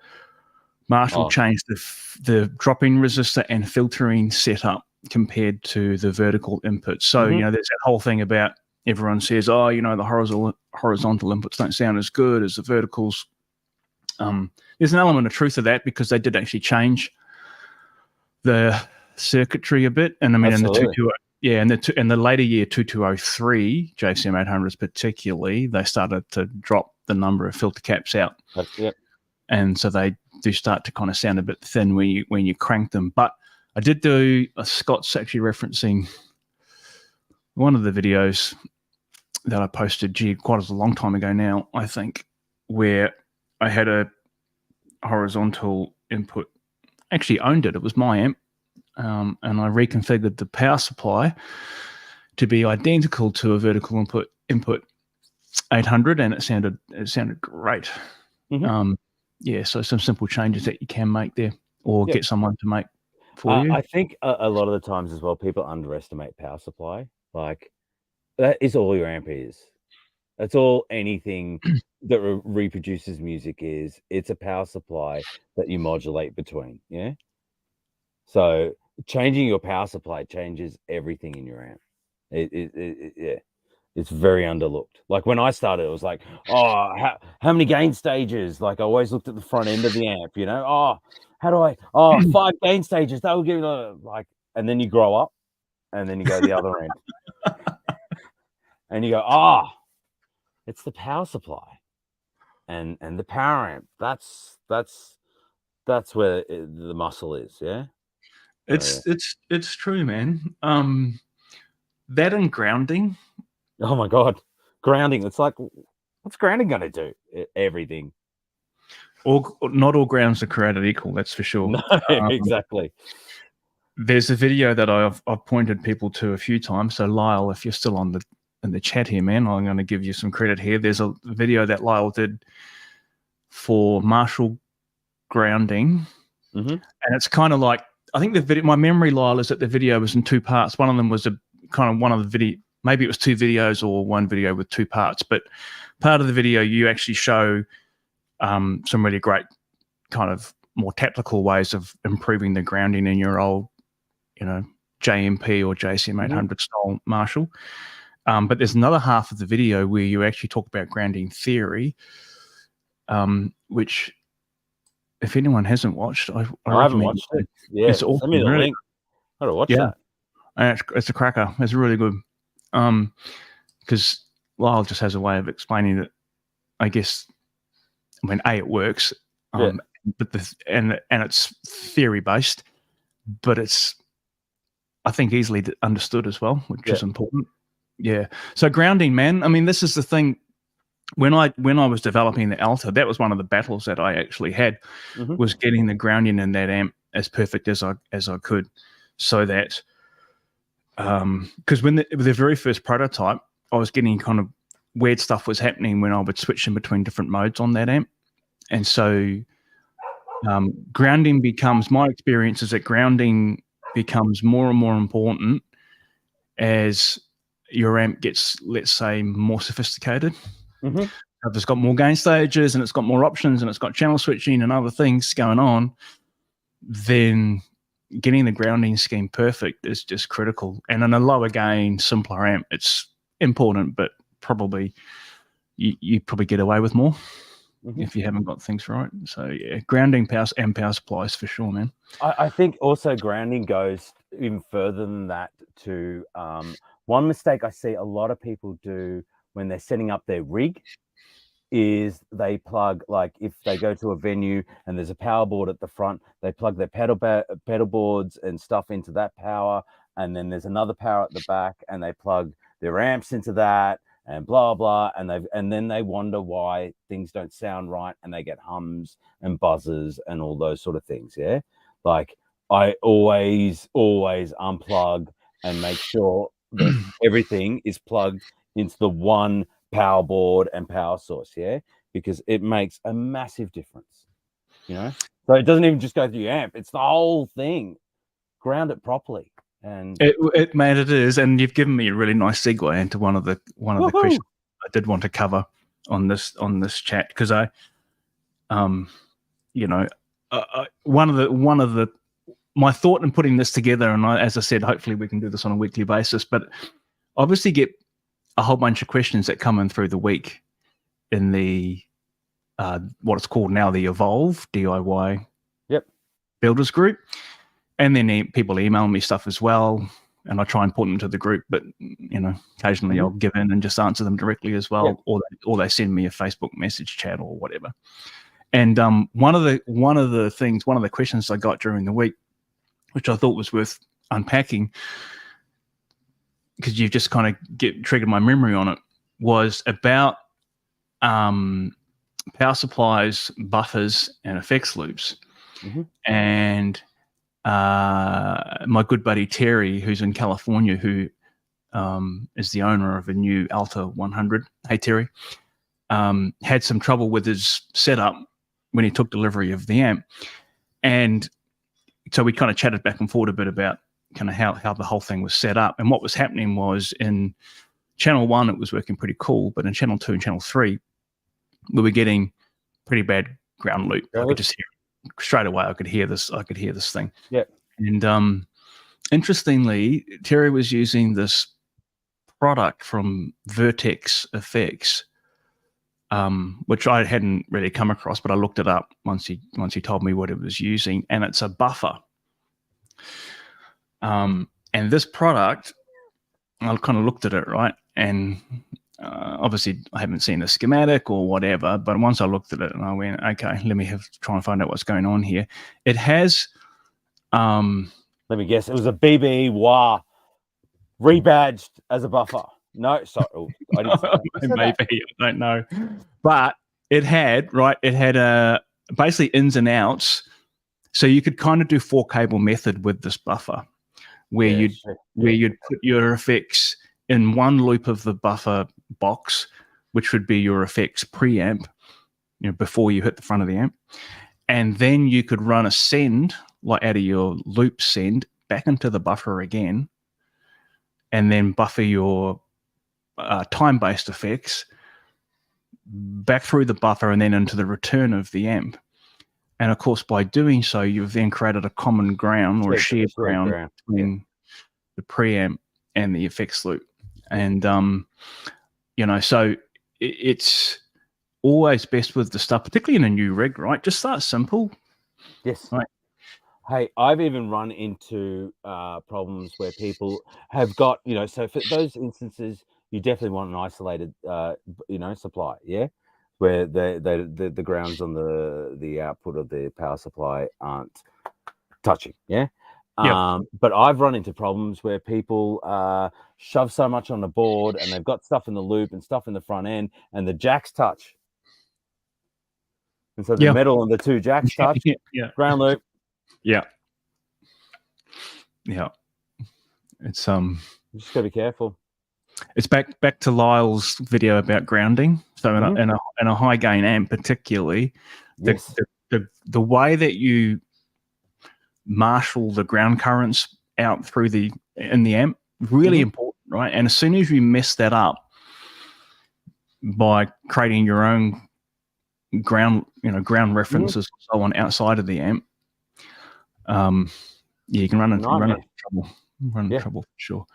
Marshall changed the drop-in resistor and filtering setup compared to the vertical input. So, there's that whole thing about everyone says, the horizontal inputs don't sound as good as the verticals. There's an element of truth to that, because they did actually change the circuitry a bit. And I mean, in the later year 2203 JCM 800s particularly, they started to drop the number of filter caps out. And so they do start to kind of sound a bit thin when you crank them. But I did do Scott's actually referencing one of the videos that I posted, quite a long time ago now, I think, where I had a horizontal input. Actually owned it. It was my amp. And I reconfigured the power supply to be identical to a vertical input. 800, and it sounded great. Mhm. Yeah, so some simple changes that you can make there, or Yep. get someone to make for you. I think a lot of the times as well, people underestimate power supply. Like, that is all your amp is. That's all anything that reproduces music is. It's a power supply that you modulate between. Yeah. So changing your power supply changes everything in your amp. Yeah. It's very underlooked. Like when I started, it was like, oh, how many gain stages? Like I always looked at the front end of the amp, you know. Oh, how do I? Oh, 5 gain stages. That will give you like, and then you grow up, and then you go the other end, and you go, it's the power supply, and the power amp. That's where the muscle is. Yeah. So, It's true, man. That and grounding. oh my God, grounding. It's like, what's grounding going to do? Everything. Not all grounds are created equal. That's for sure. No, exactly. There's a video that I've pointed people to a few times. So Lyle, if you're still in the chat here, man, I'm going to give you some credit here. There's a video that Lyle did for Marshall grounding, and it's kind of like, I think the video. My memory, Lyle, is that the video was in 2 parts. One of them was one of the video. Maybe it was 2 videos or one video with 2 parts. But part of the video, you actually show some really great kind of more tactical ways of improving the grounding in your old, JMP or JCM 800 style Marshall. But there's another half of the video where you actually talk about grounding theory, which, if anyone hasn't watched, I haven't watched it. Yeah, it's awesome. Send me the really. link. I gotta watch that. And it's a cracker. It's really good. Because Lyle just has a way of explaining it. I guess, it works. But and it's theory based, but it's, I think, easily understood as well, which is important. Yeah. So grounding, man. This is the thing. When I was developing the Alta, that was one of the battles that I actually had, was getting the grounding in that amp as perfect as I could, so that because when the very first prototype, I was getting kind of weird stuff was happening when I would switch in between different modes on that amp, and so grounding becomes, my experience is that grounding becomes more and more important as your amp gets, let's say, more sophisticated. If it's got more gain stages and it's got more options and it's got channel switching and other things going on, then getting the grounding scheme perfect is just critical. And in a lower gain, simpler amp, it's important, but probably you probably get away with more if you haven't got things right. So yeah, grounding power supplies for sure, man. I think also grounding goes even further than that to one mistake I see a lot of people do when they're setting up their rig is they plug, like if they go to a venue and there's a power board at the front, they plug their pedal boards and stuff into that power, and then there's another power at the back and they plug their amps into that and blah blah, and then they wonder why things don't sound right and they get hums and buzzes and all those sort of things. Yeah, like I always unplug and make sure that everything is plugged into the one power board and power source. Yeah, because it makes a massive difference, so it doesn't even just go through your amp, it's the whole thing. Ground it properly. And it is, and you've given me a really nice segue into one of the questions I did want to cover on this chat, because my thought in putting this together, and as I said, hopefully we can do this on a weekly basis, but obviously get a whole bunch of questions that come in through the week in the what it's called now, the Evolve DIY builders group. And then people email me stuff as well, and I try and put them to the group. But occasionally I'll give in and just answer them directly as well, or they send me a Facebook message chat or whatever. And one of the questions I got during the week, which I thought was worth unpacking, because you've just kind of triggered my memory on it, was about power supplies, buffers, and effects loops, and my good buddy Terry, who's in California, who is the owner of a new Alta 100. Hey, Terry. Had some trouble with his setup when he took delivery of the amp. And so we kind of chatted back and forth a bit about kind of how the whole thing was set up. And what was happening was in channel 1, it was working pretty cool. But in channel 2 and channel 3, we were getting pretty bad ground loop. I could just hear it. Straight away. I could hear this thing. Yeah. And interestingly, Terry was using this product from Vertex Effects, which I hadn't really come across, but I looked it up once he told me what it was using, and it's a buffer. And this product, I kind of looked at it, right, and obviously I haven't seen the schematic or whatever, but once I looked at it and I went, okay, let me try and find out what's going on here. It has, let me guess, it was a BB Wah rebadged as a buffer. No, sorry, I didn't say that. Maybe, I don't know, but it had basically ins and outs, so you could kind of do 4-cable method with this buffer, where you'd put your effects in one loop of the buffer box, which would be your effects preamp, before you hit the front of the amp, and then you could run a send, like out of your loop send, back into the buffer again, and then buffer your time-based effects back through the buffer and then into the return of the amp. And of course, by doing so, you've then created a common ground or a shared ground between the preamp and the effects loop. And so it's always best with the stuff, particularly in a new rig, right? Just start simple. Yes. Right. Hey, I've even run into problems where people have got, so for those instances, you definitely want an isolated, supply, yeah, where the grounds on the output of the power supply aren't touching, yeah. But I've run into problems where people shove so much on the board and they've got stuff in the loop and stuff in the front end, and the jacks touch, and so the metal and the two jacks touch, ground loop. Yeah. It's you just gotta be careful. It's back to Lyle's video about grounding. So in a high gain amp, particularly, the way that you marshal the ground currents out through in the amp, really important, right? And as soon as you mess that up by creating your own ground references and so on outside of the amp, you can run into trouble. Run into trouble for sure.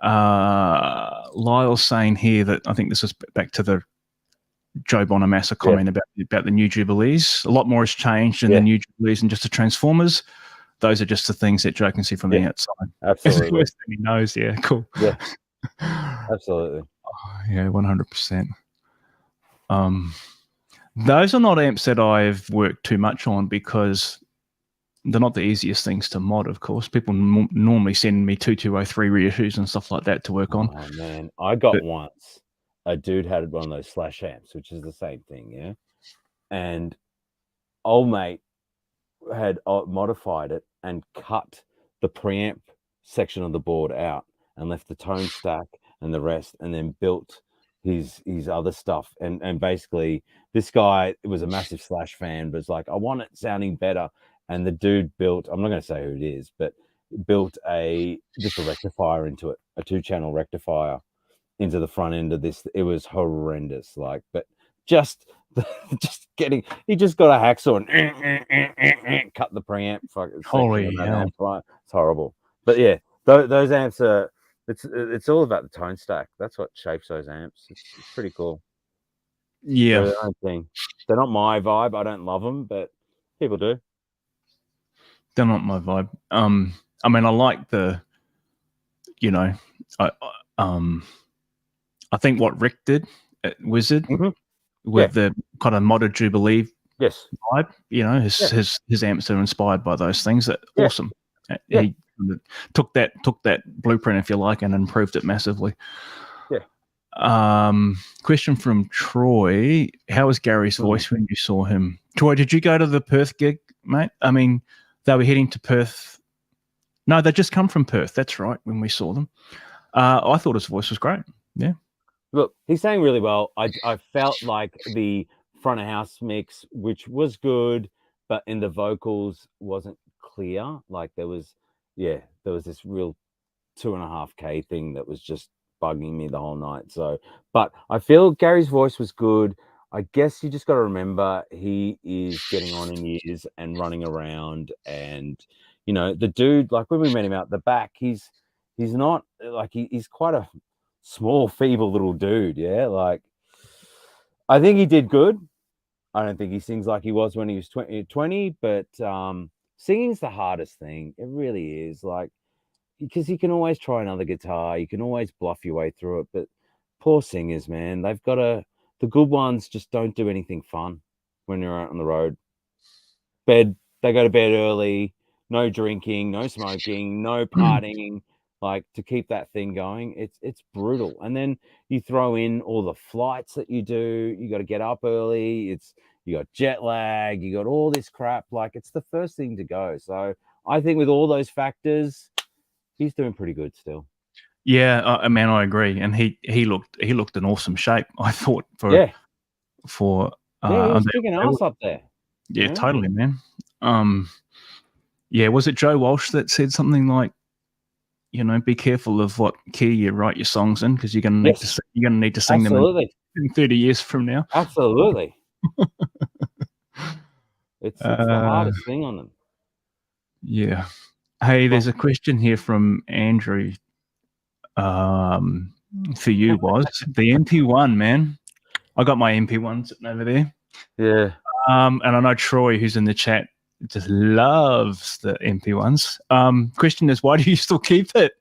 Lyle's saying here that I think this is back to the Joe Bonamassa comment about the new Jubilees. A lot more has changed in the new Jubilees and just the Transformers. Those are just the things that Joe can see from the outside. Absolutely. He knows. Yeah, cool. Yeah, absolutely. Yeah, 100%. Those are not amps that I've worked too much on because they're not the easiest things to mod, of course. People normally send me 2203 reissues and stuff like that to work on. Oh, man. I got once, a dude had one of those slash amps, which is the same thing, yeah? And old mate had modified it and cut the preamp section of the board out and left the tone stack and the rest, and then built his other stuff. And basically, this guy was a massive Slash fan, but it's like, I want it sounding better. And the dude built, I'm not going to say who it is, but built just a rectifier into it, a 2-channel rectifier into the front end of this. It was horrendous, but he just got a hacksaw and cut the preamp. Holy hell. It's horrible. But yeah, those amps are, it's all about the tone stack. That's what shapes those amps. It's pretty cool. Yeah. They're their own thing. They're not my vibe. I don't love them, but people do. They're not my vibe. I mean, I like the, I think what Rick did at Wizard with the kind of modded Jubilee vibe, his amps are inspired by those things. That awesome. He took that blueprint, if you like, and improved it massively. Question from Troy: how was Gary's voice when you saw him? Troy, did you go to the Perth gig, mate? I mean, they were heading to Perth. No, they just come from Perth. That's right. When we saw them, I thought his voice was great. Yeah. Look, he's sang really well. I felt like the front of house mix, which was good, but in the vocals wasn't clear. Like there was this real 2.5K thing that was just bugging me the whole night. So, but I feel Gary's voice was good. I guess you just got to remember he is getting on in years and running around, and the dude, like when we met him out the back, he's not like he's quite a small, feeble little dude. Yeah, like I think he did good. I don't think he sings like he was when he was 20, but singing's the hardest thing. It really is. Like, because you can always try another guitar, you can always bluff your way through it, but poor singers, man, the good ones just don't do anything fun when you're out on the road. They go to bed early, no drinking, no smoking, no partying, like to keep that thing going. It's brutal. And then you throw in all the flights that you do, you got to get up early, you got jet lag, you got all this crap, like it's the first thing to go. So I think with all those factors, he's doing pretty good still. Yeah, man, I agree. And he looked in awesome shape, I thought, for he was kicking they ass up there. Yeah, totally, man. Yeah, was it Joe Walsh that said something like, be careful of what key you write your songs in, because you're gonna need to sing them in 30 years from now. Absolutely. It's the hardest thing on them. Yeah. Hey, there's a question here from Andrew. For you was the MP1, man. I got my MP1 sitting over there. Yeah. And I know Troy, who's in the chat, just loves the MP1s. Question is, why do you still keep it?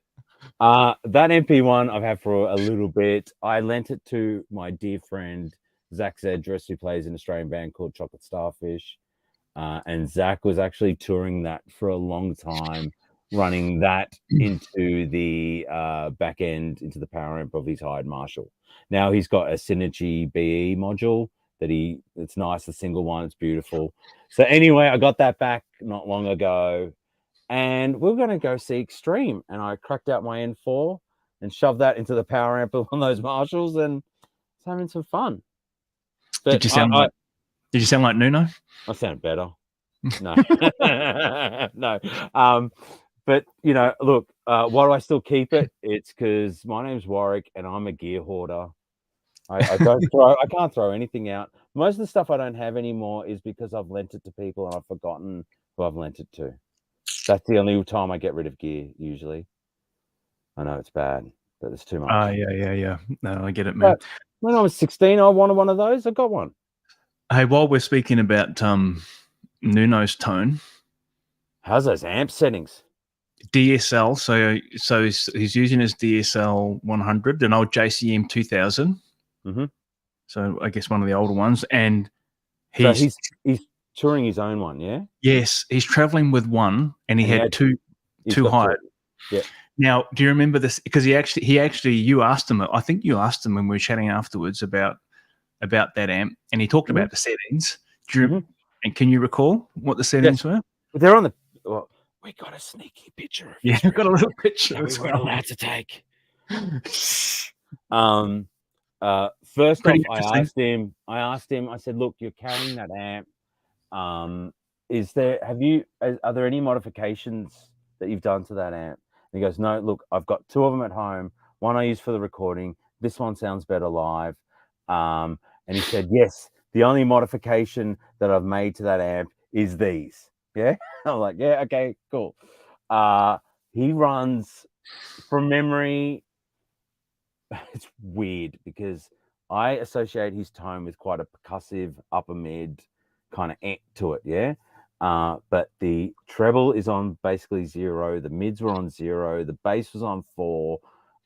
That MP1 I've had for a little bit. I lent it to my dear friend Zach Zedris, who plays in an Australian band called Chocolate Starfish. And Zach was actually touring that for a long time, running that into the back end, into the power amp of his hired Marshall. Now he's got a Synergy BE module it's nice, the single one, it's beautiful. So anyway, I got that back not long ago, and we're going to go see Extreme, and I cracked out my N4 and shoved that into the power amp on those Marshalls, and it's having some fun. But did you sound like Nuno? I sounded better. No. No. But look, why do I still keep it? It's because my name's Warwick and I'm a gear hoarder. I can't throw anything out. Most of the stuff I don't have anymore is because I've lent it to people and I've forgotten who I've lent it to. That's the only time I get rid of gear, usually. I know it's bad, but it's too much. Yeah. No, I get it, man. But when I was 16, I wanted one of those. I got one. Hey, while we're speaking about Nuno's tone, how's those amp settings? DSL. So he's using his DSL 100, an old JCM 2000. Mm-hmm. So I guess one of the older ones, and he's touring his own one, yeah. Yes, he's traveling with one, and he had two hired. Yeah. Now, do you remember this? Because he actually, you asked him. I think you asked him when we were chatting afterwards about that amp, and he talked about the settings. And can you recall what the settings were? They're on the. Well, we got a sneaky picture. Yeah, we've got a little picture. We weren't allowed to take. First off, I asked him. I said, "Look, you're carrying that amp. Are there any modifications that you've done to that amp?" And he goes, "No. Look, I've got two of them at home. One I use for the recording. This one sounds better live." And he said, "Yes, the only modification that I've made to that amp is these." Yeah, I'm like, "Yeah, okay, cool." He runs from memory. It's weird because I associate his tone with quite a percussive upper mid kind of to it, yeah. But the treble is on basically 0, the mids were on 0, the bass was on 4,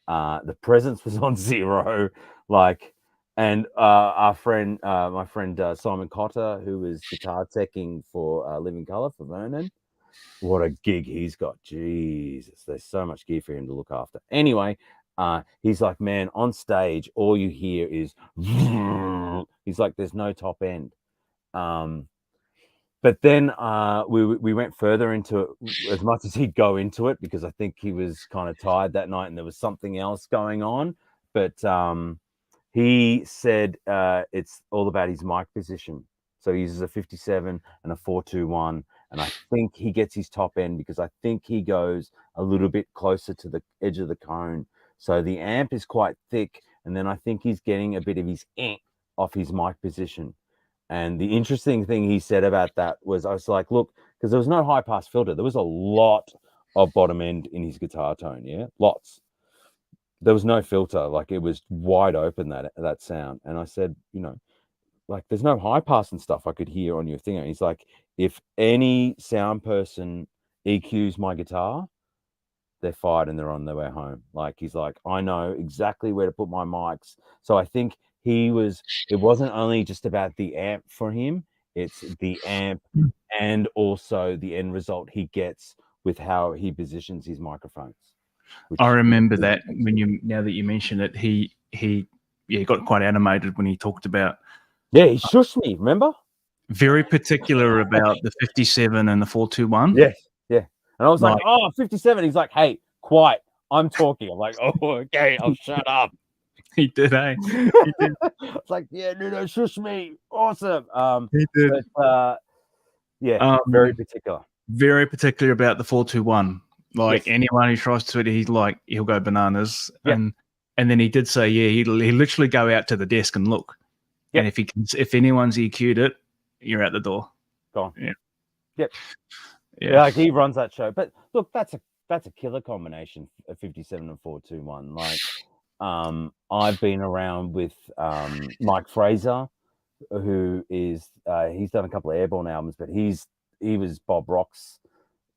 the presence was on 0, like. And my friend Simon Cotter, who was guitar teching for Living Colour for Vernon, what a gig he's got. Jesus, there's so much gear for him to look after. Anyway, he's like, man, on stage, all you hear is, he's like, there's no top end. but then we went further into it as much as he'd go into it, because I think he was kind of tired that night and there was something else going on. But he said it's all about his mic position. So he uses a 57 and a 421, and I think he gets his top end because I think he goes a little bit closer to the edge of the cone. So the amp is quite thick, and then I think he's getting a bit of his off his mic position. And the interesting thing he said about that was, I was like, look, because there was no high pass filter. There was a lot of bottom end in his guitar tone. Yeah, lots. There was no filter. Like, it was wide open, that sound. And I said, like, there's no high pass and stuff I could hear on your thing. And he's like, if any sound person EQs my guitar, they're fired and they're on their way home. Like, he's like, I know exactly where to put my mics. So I think it wasn't only just about the amp for him, it's the amp and also the end result he gets with how he positions his microphones. I remember that now that you mention it, he got quite animated when he talked about. Yeah, he shushed me, remember? Very particular about the 57 and the 421. Yes, yeah. And I was like, 57. He's like, hey, quiet. I'm talking. I'm like, oh, okay, I'll shut up. He did, eh? He did. It's like, yeah, no, shush me. Awesome. He did. But, yeah, very particular. Very particular about the 421. Like, Yes. anyone who tries to it, he'll go bananas. Yep. And then he did say, yeah, he literally go out to the desk and look. Yep. And if anyone's EQ'd it, you're out the door. Gone. Yeah. Yep. Yeah. Like, he runs that show. But look, that's a killer combination of 57 and 421. Like, I've been around with Mike Fraser, who is he's done a couple of Airborne albums, but he was Bob Rock's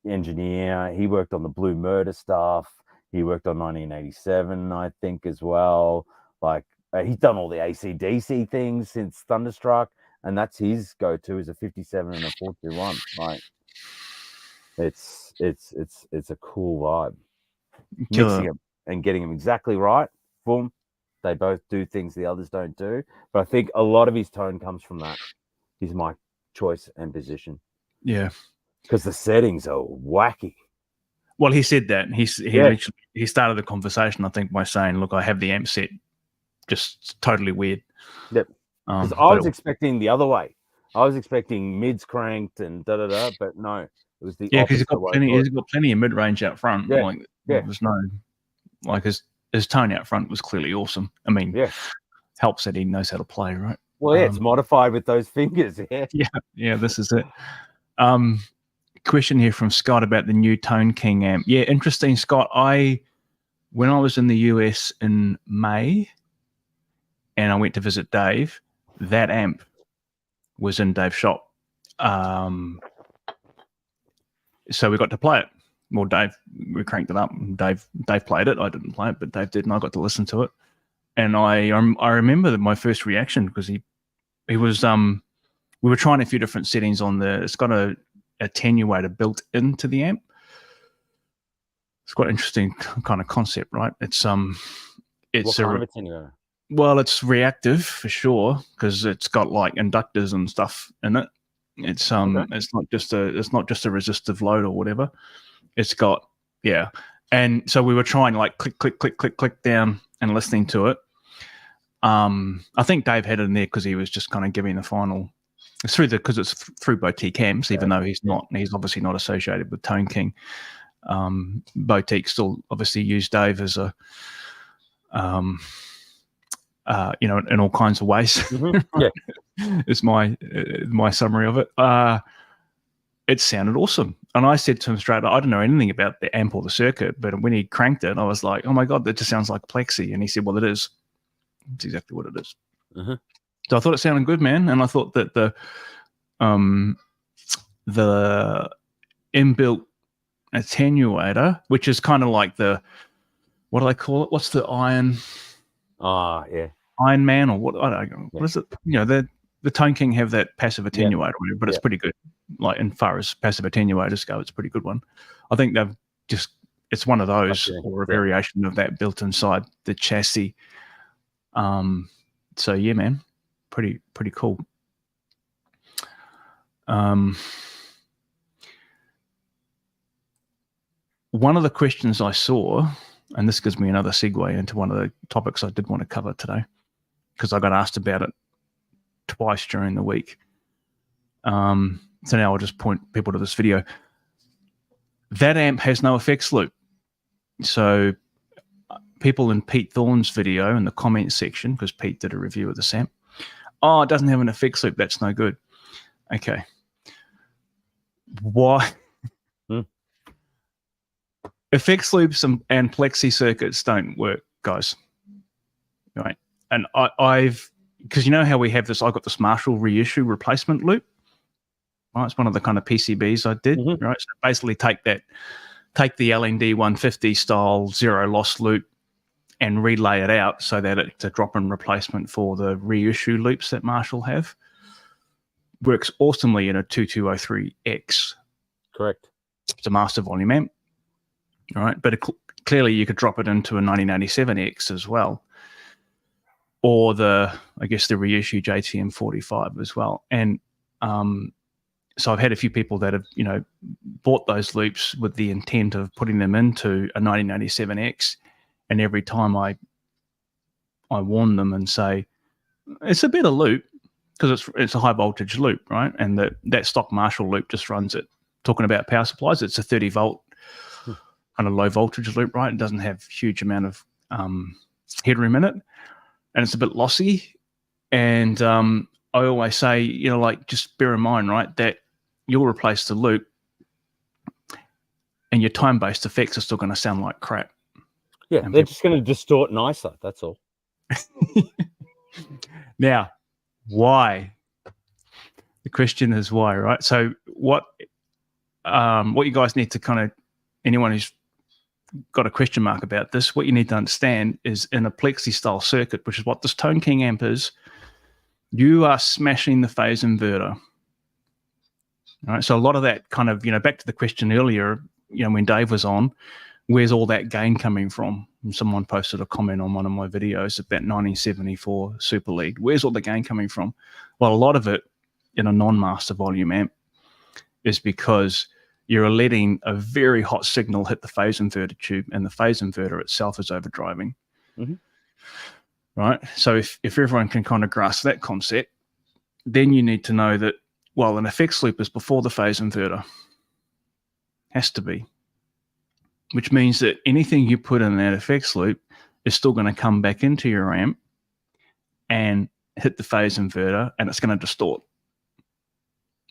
engineer. He worked on the Blue Murder stuff. He worked on 1987, I think, as well. Like, he's done all the AC/DC things since Thunderstruck, and that's his go-to, is a 57 and a 421. Like, it's a cool vibe. Mixing them and getting them exactly right. Boom. They both do things the others don't do. But I think a lot of his tone comes from that, his mic choice and position. Yeah. Because the settings are wacky. Well, he said that. He started the conversation, I think, by saying, look, I have the amp set just totally weird. Yep. Because I was expecting the other way. I was expecting mids cranked and da-da-da, but no. It was the because he's got plenty of mid-range out front. Yeah. There's no... Like, his tone out front was clearly awesome. I mean, helps that he knows how to play, right? Well, yeah, it's modified with those fingers. Yeah, this is it. Question here from Scott about the new Tone King amp. Yeah, interesting, Scott. When I was in the US in May and I went to visit Dave, that amp was in Dave's shop. So we got to play it. Well, we cranked it up. Dave played it. I didn't play it, but Dave did, and I got to listen to it. And I remember that my first reaction, because he was we were trying a few different settings on it's got a attenuator built into the amp. It's quite interesting kind of concept, right? It's what kind of attenuator? Well, it's reactive for sure, because it's got like inductors and stuff in it. It's it's not just a resistive load or whatever. It's got, and so we were trying like click, click, click, click, click down and listening to it. I think Dave had it in there because he was just kind of giving the final. It's because it's through Boutique amps, even though he's obviously not associated with Tone King. Boutique still obviously used Dave as a, in all kinds of ways. Mm-hmm. Yeah, is my summary of it. It sounded awesome. And I said to him straight, I don't know anything about the amp or the circuit, but when he cranked it, I was like, oh my God, that just sounds like Plexi. And he said, well, it is. It's exactly what it is. Mm-hmm. So I thought it sounded good, man. And I thought that the inbuilt attenuator, which is kind of like what do they call it? What's the Iron Man, or what? I don't know. What is it? The Tone King have that passive attenuator, but it's pretty good. Like, in far as passive attenuators go, it's a pretty good one. I think it's one of those, or a variation of that built inside the chassis. So yeah, man, pretty cool. One of the questions I saw, and this gives me another segue into one of the topics I did want to cover today, because I got asked about it twice during the week. So now I'll just point people to this video. That amp has no effects loop. So people in Pete Thorne's video in the comments section, because Pete did a review of this amp, oh, it doesn't have an effects loop. That's no good. Okay. Why? Effects loops and Plexi circuits don't work, guys. Right. And I've, because you know how we have this, I got this Marshall reissue replacement loop. Right. It's one of the kind of PCBs I did. Right. So basically take the LND 150 style zero loss loop and relay it out so that it's a drop-in replacement for the reissue loops that Marshall have. Works awesomely in a 2203X. Correct. It's a master volume amp. All right, but clearly you could drop it into a 1987X as well, or the reissue JTM 45 as well. And so I've had a few people that have bought those loops with the intent of putting them into a 1987X, and every time I warn them and say it's a better loop because it's a high voltage loop, right? And that stock Marshall loop just runs it. Talking about power supplies, it's a 30 volt. Kind of low voltage loop, right? It doesn't have huge amount of headroom in it, and it's a bit lossy. And I always say, just bear in mind, right, that you'll replace the loop, and your time-based effects are still going to sound like crap. Yeah, and they're just going to distort nicer. That's all. Now, why? The question is why, right? So what you guys need to kind of, anyone who's got a question mark about this, what you need to understand is in a Plexi style circuit, which is what this Tone King amp is, you are smashing the phase inverter. All right. So a lot of that kind of, back to the question earlier, when Dave was on, where's all that gain coming from? And someone posted a comment on one of my videos about 1974 Super Lead. Where's all the gain coming from? Well, a lot of it in a non-master volume amp is because you're letting a very hot signal hit the phase inverter tube, and the phase inverter itself is overdriving. Right? So if everyone can kind of grasp that concept, then you need to know that, well, an effects loop is before the phase inverter. Has to be. Which means that anything you put in that effects loop is still going to come back into your amp and hit the phase inverter, and it's going to distort.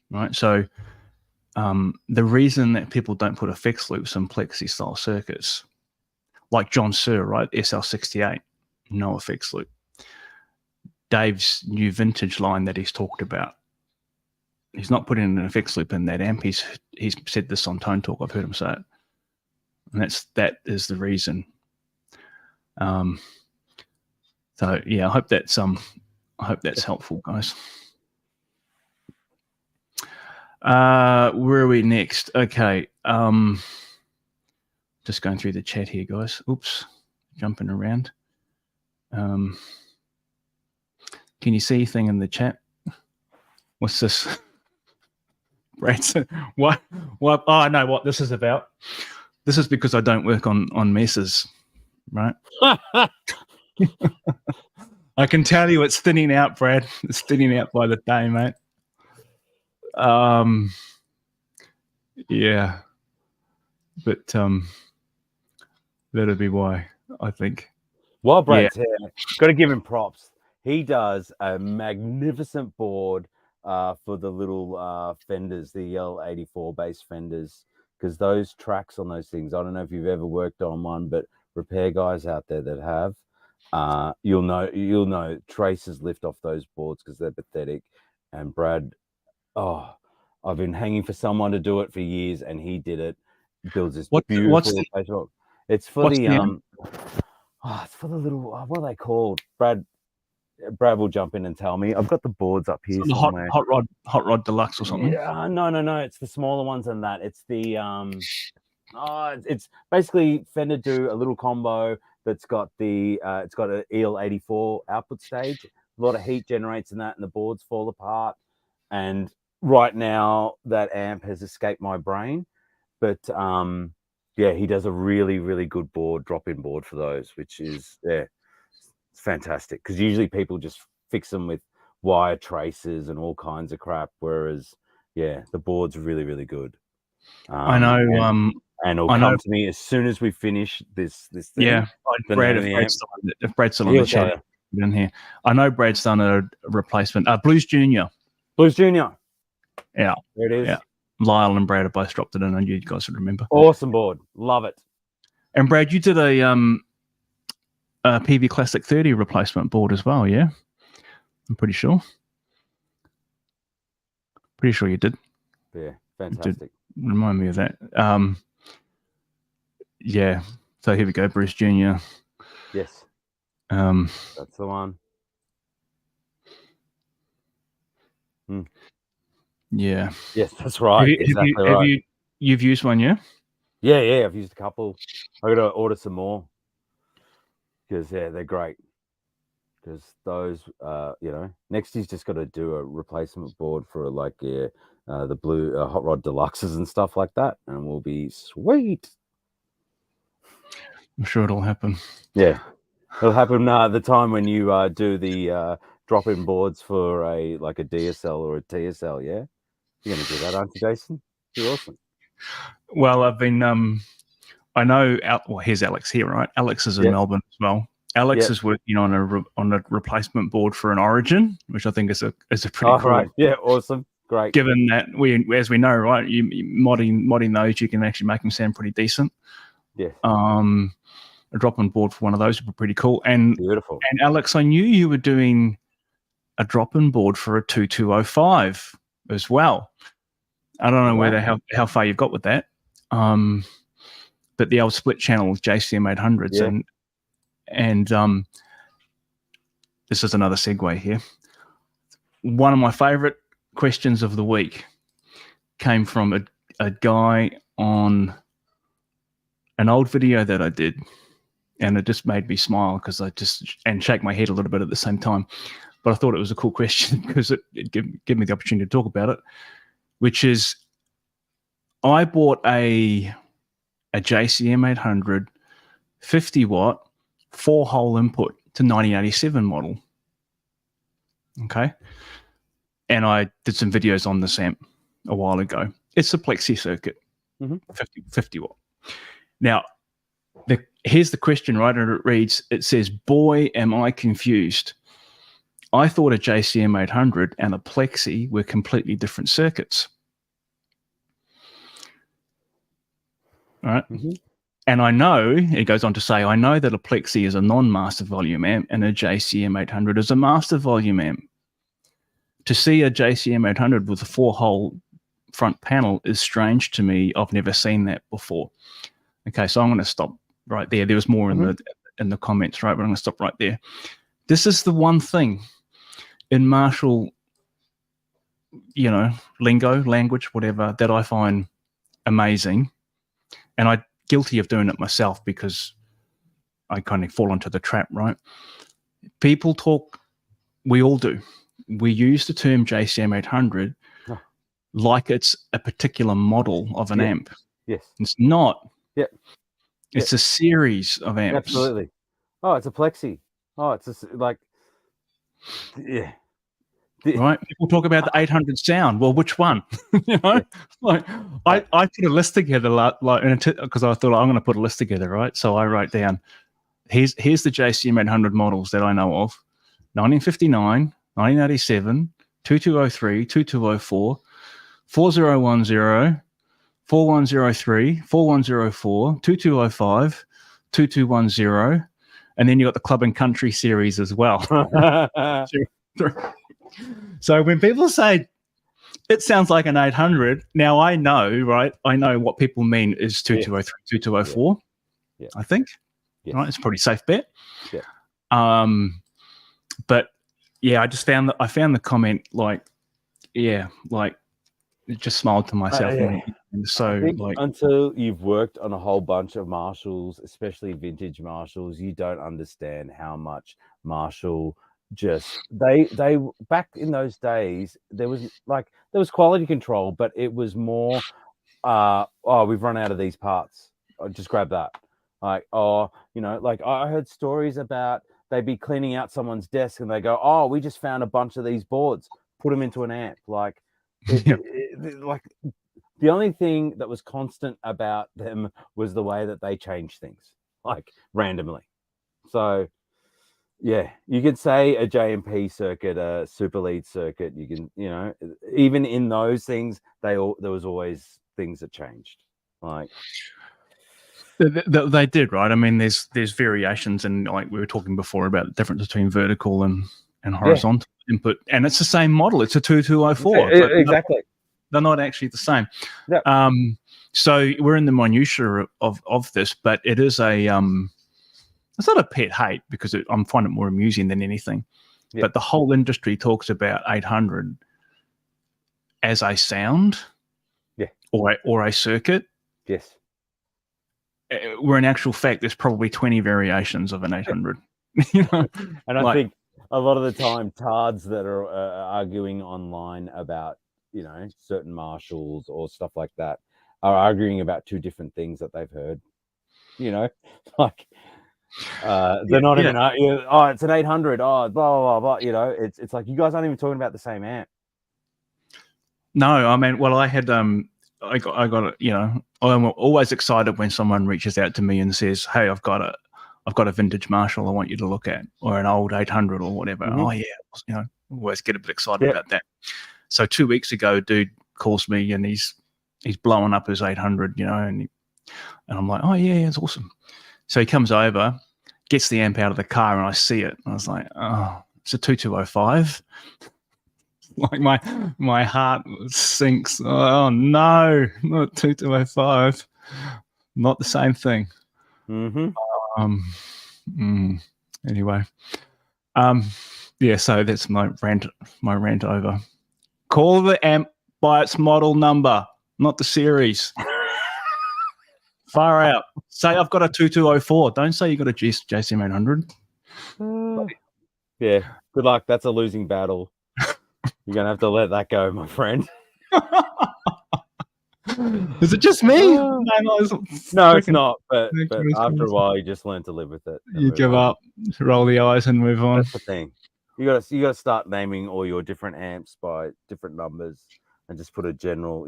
Right? So the reason that people don't put effects loops in Plexi style circuits, like John Sir, right? SL68, no effects loop. Dave's new vintage line that he's talked about, he's not putting an effects loop in that amp. He's said this on Tone Talk. I've heard him say it, and that is the reason. So yeah, I hope that's helpful, guys. Where are we next? Okay. Just going through the chat here, guys. Oops. Jumping around. Can you see anything in the chat? What's this? Brad, what? Oh, I know what this is about. This is because I don't work on messes, right? I can tell you it's thinning out, Brad. It's thinning out by the day, mate. Yeah, but that'll be why, I think. Well, Brad's here. Got to give him props. He does a magnificent board for the little fenders, the L84 base fenders, because those tracks on those things, I don't know if you've ever worked on one, but repair guys out there that have, you'll know traces lift off those boards because they're pathetic. And Brad, I've been hanging for someone to do it for years, and he did it. Builds this beautiful replacement. It's for the it's for the little, what are they called? Brad will jump in and tell me. I've got the boards up here somewhere. Hot rod deluxe or something. Yeah, no. It's the smaller ones than that. It's the it's basically Fender do a little combo that's got the it's got an EL84 output stage. A lot of heat generates in that, and the boards fall apart. And right now that amp has escaped my brain, but yeah, he does a really, really good drop-in board for those, which is it's fantastic, because usually people just fix them with wire traces and all kinds of crap, whereas yeah, the board's really, really good. I know. And it'll I know. come to me as soon as we finish this thing. Yeah, Brad, if Brad's still on the chat in here, I know Brad's done a replacement. Blues Junior. Blues Junior. Yeah, there it is. Yeah, Lyle and Brad have both dropped it in, and you guys would remember. Awesome board, love it. And Brad, you did a PV Classic 30 replacement board as well, yeah? I'm pretty sure. Pretty sure you did. Yeah, fantastic. Remind me of that. Yeah. So here we go, Bruce Jr. Yes. That's the one. Yeah. Yes, that's right. You've used one, yeah? Yeah, I've used a couple. I got to order some more, because they're great. Because those, Nexty's just got to do a replacement board for the blue Hot Rod Deluxes and stuff like that, and we'll be sweet. I'm sure it'll happen. Yeah, it'll happen the time when you do the drop-in boards for a DSL or a TSL. Yeah, you're gonna do that, aren't you, Jason? You're awesome. Well, I've been. I know. Well, here's Alex here, right? Alex is in Melbourne as well. Alex is working on a replacement board for an Origin, which I think is a pretty cool. Right. Yeah, awesome. Great. Given that as we know, right, you modding those, you can actually make them sound pretty decent. Yeah. A drop-in board for one of those would be pretty cool. And beautiful. And Alex, I knew you were doing a drop-in board for a 2205 as well. I don't know how far you've got with that. But the old split channel JCM 800s and this is another segue here. One of my favorite questions of the week came from a guy on an old video that I did, and it just made me smile and shake my head a little bit at the same time. But I thought it was a cool question because it gave me the opportunity to talk about it, which is I bought a JCM 800 50-watt 4-hole input to 1987 model. Okay. And I did some videos on this amp a while ago. It's a Plexi circuit, 50 watt. Now, here's the question, right? And it says, boy, am I confused. I thought a JCM 800 and a Plexi were completely different circuits. All right. And I know, it goes on to say, I know that a Plexi is a non-master volume amp and a JCM 800 is a master volume amp. To see a JCM 800 with a 4-hole front panel is strange to me. I've never seen that before. Okay, so I'm going to stop right there. There was more in the comments, right? But I'm going to stop right there. This is the one thing in Marshall, lingo, language, whatever, that I find amazing. And I'm guilty of doing it myself because I kind of fall into the trap, right? People talk, we all do. We use the term JCM 800 like it's a particular model of an amp. Yes. It's not. Yeah. It's a series of amps. Absolutely. Oh, it's a Plexi. Oh, it's Right? People talk about the 800 sound. Well, which one? I put a list together because I thought I'm going to put a list together, right? So I wrote down, here's the JCM 800 models that I know of: 1959, 1987, 2203, 2204, 4010, 4103, 4104, 2205, 2210, and then you got the Club and Country series as well. So when people say it sounds like an 800, now I know, right? I know what people mean is 2203, 2204. Yeah. I think. Yes. Right, it's a pretty safe bet. Yeah. But yeah, I just found the comment it just smiled to myself. And so until you've worked on a whole bunch of Marshalls, especially vintage Marshalls, you don't understand how much Marshall just they back in those days there was quality control, but it was more we've run out of these parts. Just grab that. Like, like I heard stories about they'd be cleaning out someone's desk and they go, oh, we just found a bunch of these boards, put them into an amp. Like, like the only thing that was constant about them was the way that they changed things, like randomly. So yeah, you could say a JMP circuit, a super lead circuit. You can, even in those things, there was always things that changed. Like they did, right? I mean, there's variations, and like we were talking before about the difference between vertical and horizontal input, and it's the same model. It's a 2204. Exactly. They're not actually the same. Yep. So we're in the minutiae of this, but it is a it's not a pet hate because I find it more amusing than anything. Yep. But the whole industry talks about 800 as a sound, or a circuit. Yes. Where in actual fact, there's probably 20 variations of an 800. And I think a lot of the time, tards that are arguing online about certain Marshalls or stuff like that are arguing about two different things that they've heard. Like they're not even. Oh, it's an 800. Oh, blah blah blah. It's like you guys aren't even talking about the same amp. No, I mean, well, I had I got I'm always excited when someone reaches out to me and says, "Hey, I've got a vintage Marshall I want you to look at, or an old 800 or whatever." Mm-hmm. Oh yeah, always get a bit excited about that. So 2 weeks ago, dude calls me and he's blowing up his 800, and I'm like, "Oh yeah, it's awesome." So he comes over, gets the amp out of the car, and I see it. And I was like, "Oh, it's a 2205." Like my heart sinks. Oh no, not 2205. Not the same thing. Mm-hmm. Anyway. So that's my rant over. Call the amp by its model number, not the series. Far out. Say I've got a 2204. Don't say you got a JCM 800. Yeah. Good luck. That's a losing battle. You're going to have to let that go, my friend. Is it just me? No, it's not. But after a while, you just learn to live with it. You give up, roll the eyes, and move on. That's the thing. You got to start naming all your different amps by different numbers, and just put a general,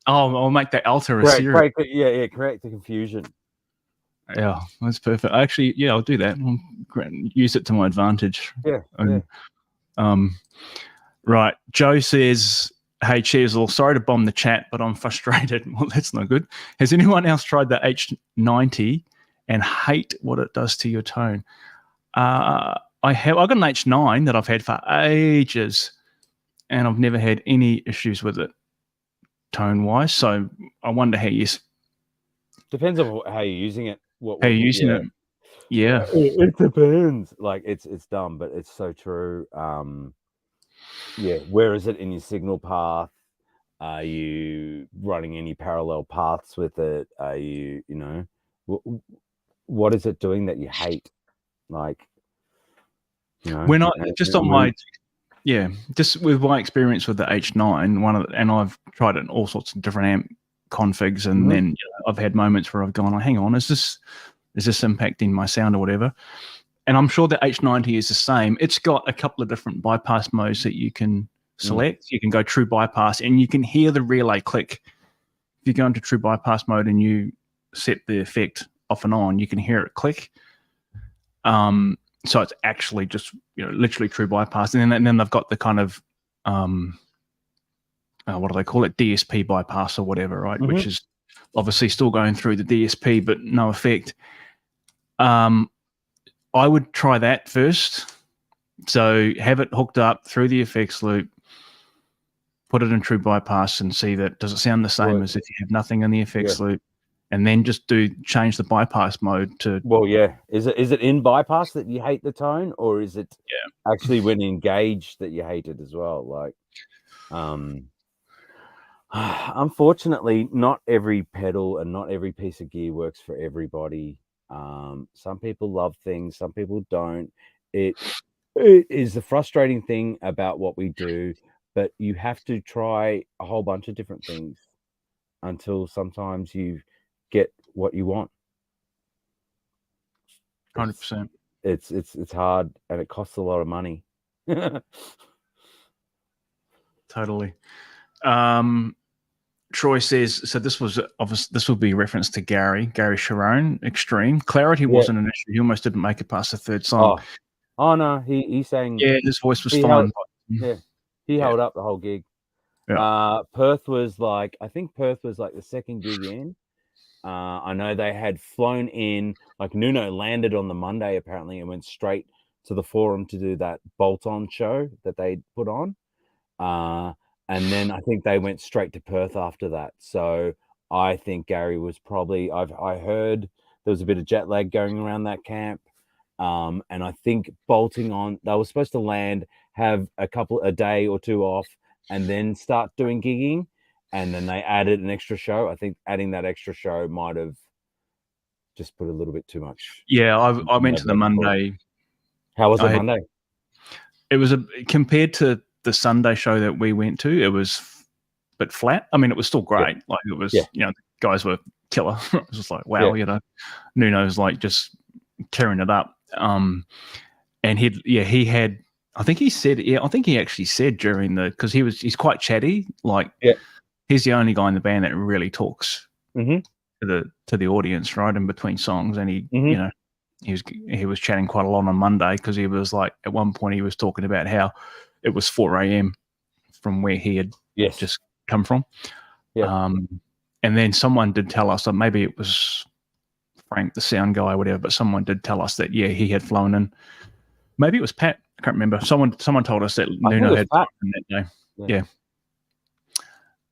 Oh, I'll make that alter a series. Create the confusion. Yeah, that's perfect. Actually, I'll do that. I'll use it to my advantage. Right. Joe says, "Hey, Cheersel, sorry to bomb the chat, but I'm frustrated." Well, that's no good. Has anyone else tried the H90 and hate what it does to your tone? I have. I've got an H9 that I've had for ages, and I've never had any issues with it tone-wise. So I wonder how you... Depends on how you're using it. How you're using it. Yeah. It depends. Like, it's dumb, but it's so true. Where is it in your signal path? Are you running any parallel paths with it? Are you, what is it doing that you hate? Like, when I just on my just with my experience with the H9, and I've tried it in all sorts of different amp configs, and then I've had moments where I've gone, "Oh, hang on, is this impacting my sound or whatever?" And I'm sure the H90 is the same. It's got a couple of different bypass modes that you can select. You can go true bypass, and you can hear the relay click. If you go into true bypass mode and you set the effect off and on, you can hear it click. So it's actually just literally true bypass, and then they've got the kind of what do they call it, DSP bypass or whatever, right? Which is obviously still going through the DSP, but no effect. I would try that first. So have it hooked up through the effects loop, put it in true bypass, and see that does it sound the same as if you have nothing in the effects loop, and then just change the bypass mode to. Well, is it in bypass that you hate the tone, or is it actually when engaged that you hate it as well? Like, unfortunately, not every pedal and not every piece of gear works for everybody. Some people love things, some people don't. It is the frustrating thing about what we do, but you have to try a whole bunch of different things until sometimes you get what you want. 100%. It's hard and it costs a lot of money. Totally. Troy says, so this was obvious. This will be reference to Gary Sharon, Extreme. Clarity wasn't an issue. He almost didn't make it past the third song. Oh no, he sang. Yeah, his voice was fine. He held up the whole gig. Yeah. Perth was like, I think Perth was like the second gig in. I know they had flown in, like Nuno landed on the Monday apparently and went straight to the Forum to do that bolt-on show that they put on. And then I think they went straight to Perth after that. So I think Gary was probably, I heard there was a bit of jet lag going around that camp. And I think bolting on, they were supposed to land, have a day or two off, and then start doing gigging. And then they added an extra show. I think adding that extra show might have just put a little bit too much. Yeah, I went to the Monday. How was it Monday? It was compared to the Sunday show that we went to, it was a bit flat. I mean, it was still great. Yeah. Like it was, you know, the guys were killer. It was just like, wow, you know, Nuno's like just tearing it up. And he had, I think he actually said during because he's quite chatty. Like, he's the only guy in the band that really talks to the audience, right, in between songs. And he, you know, he was chatting quite a lot on Monday because he was like, at one point he was talking about how it was 4 a.m. from where he had just come from. Yeah. And then someone did tell us, or maybe it was Frank, the sound guy or whatever, but someone did tell us that, he had flown in. Maybe it was Pat. I can't remember. Someone told us that Nuno had flown in that day. Yeah.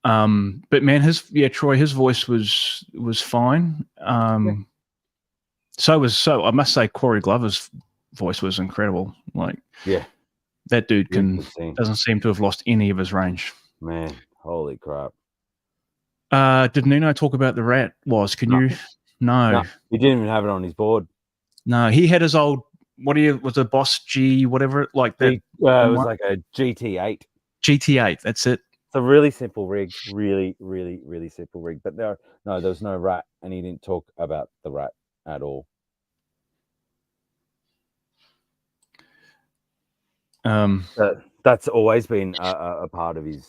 But man, Troy, his voice was fine. So I must say Corey Glover's voice was incredible. Like, that dude doesn't seem to have lost any of his range. Man, holy crap. Did Nuno talk about the rat? Can you? No. He didn't even have it on his board. No, he had his old, was a Boss G, whatever, like that. It was like a GT8. GT8, that's it. It's a really simple rig. Really, really, really simple rig. But there was no rat, and he didn't talk about the rat at all. That's always been a part of his,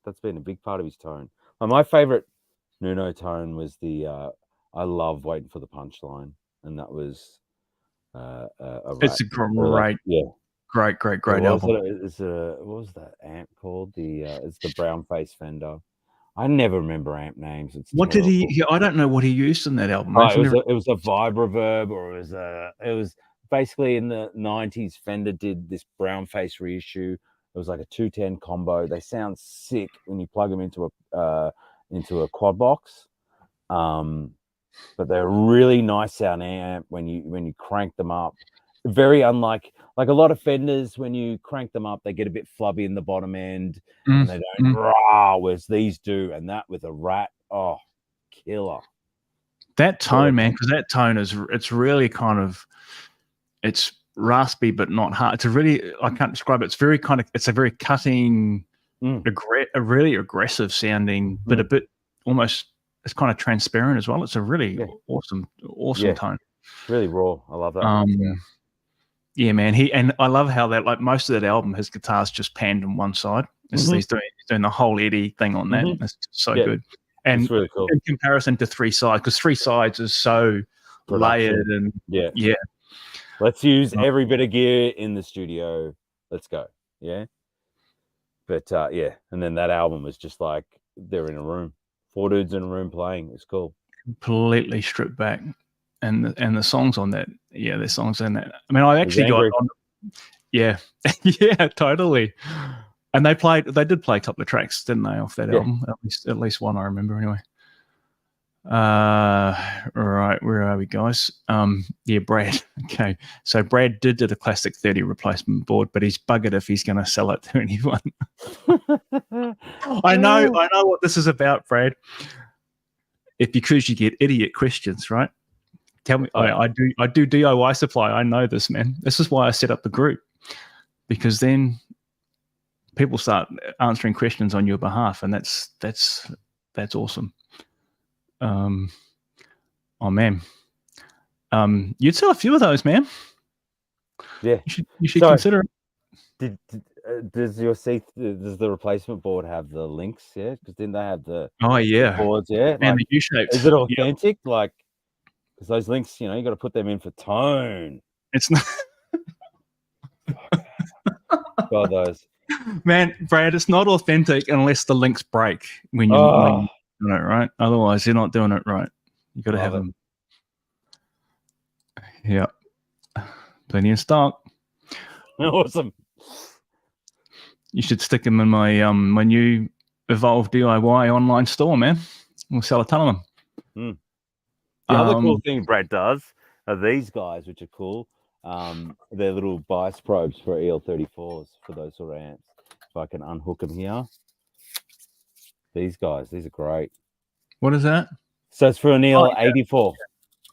that's been a big part of his tone. My favorite Nuno tone was I love Waiting for the Punchline, and that was it's a great, great album. What was that amp called? It's the brown face Fender. I never remember amp names. What did he? I don't know what he used in that album. It was a vibe reverb, or it was basically in the 90s. Fender did this brown face reissue. It was like a 210 combo. They sound sick when you plug them into a quad box. But they're a really nice sound amp when you crank them up. Very unlike, like a lot of Fenders, when you crank them up, they get a bit flubby in the bottom end and they don't rah, whereas these do. And that with a rat, killer. That tone, man, because that tone it's really kind of, it's raspy but not hard. It's I can't describe it. It's very it's a very cutting, a really aggressive sounding, but a bit almost, it's kind of transparent as well. It's a really awesome tone. Really raw. I love that. Yeah, man. And I love how that, like most of that album, his guitar's just panned on one side. He's doing the whole Eddie thing on that. It's so good. And it's really cool in comparison to Three Sides, because Three Sides is so layered and Let's use every bit of gear in the studio. Let's go. Yeah. But and then that album was just like they're in a room. 4 dudes in a room playing. It's cool. Completely stripped back. And the songs on that, there's songs in that. I mean, I actually got on. Yeah, yeah, totally. And they did play a couple of tracks, didn't they, off that album? At least one, I remember anyway. Right, where are we, guys? Brad. Okay, so Brad did a classic 30 replacement board, but he's buggered if he's going to sell it to anyone. I know what this is about, Brad. Because you get idiot questions, right? Tell me, I do DIY supply. I know this, man. This is why I set up the group. because then people start answering questions on your behalf, and that's awesome. Oh man, you'd sell a few of those, man. Yeah, you should consider it. Does the replacement board have the links? Yeah, because didn't they have the boards? Yeah, and the U-shaped. Is it authentic? Yep. Like, because those links, you got to put them in for tone. It's not. God, those. Man, Brad, it's not authentic unless the links break when you're doing it right. Otherwise, you're not doing it right. You got to have them. Yeah, plenty of stock. Awesome. You should stick them in my my new Evolve DIY online store, man. We'll sell a ton of them. The other cool thing Brad does are these guys, which are cool. They're little bias probes for EL34s for those sort of amps. If I can unhook them here. These guys, these are great. What is that? So it's for an EL84.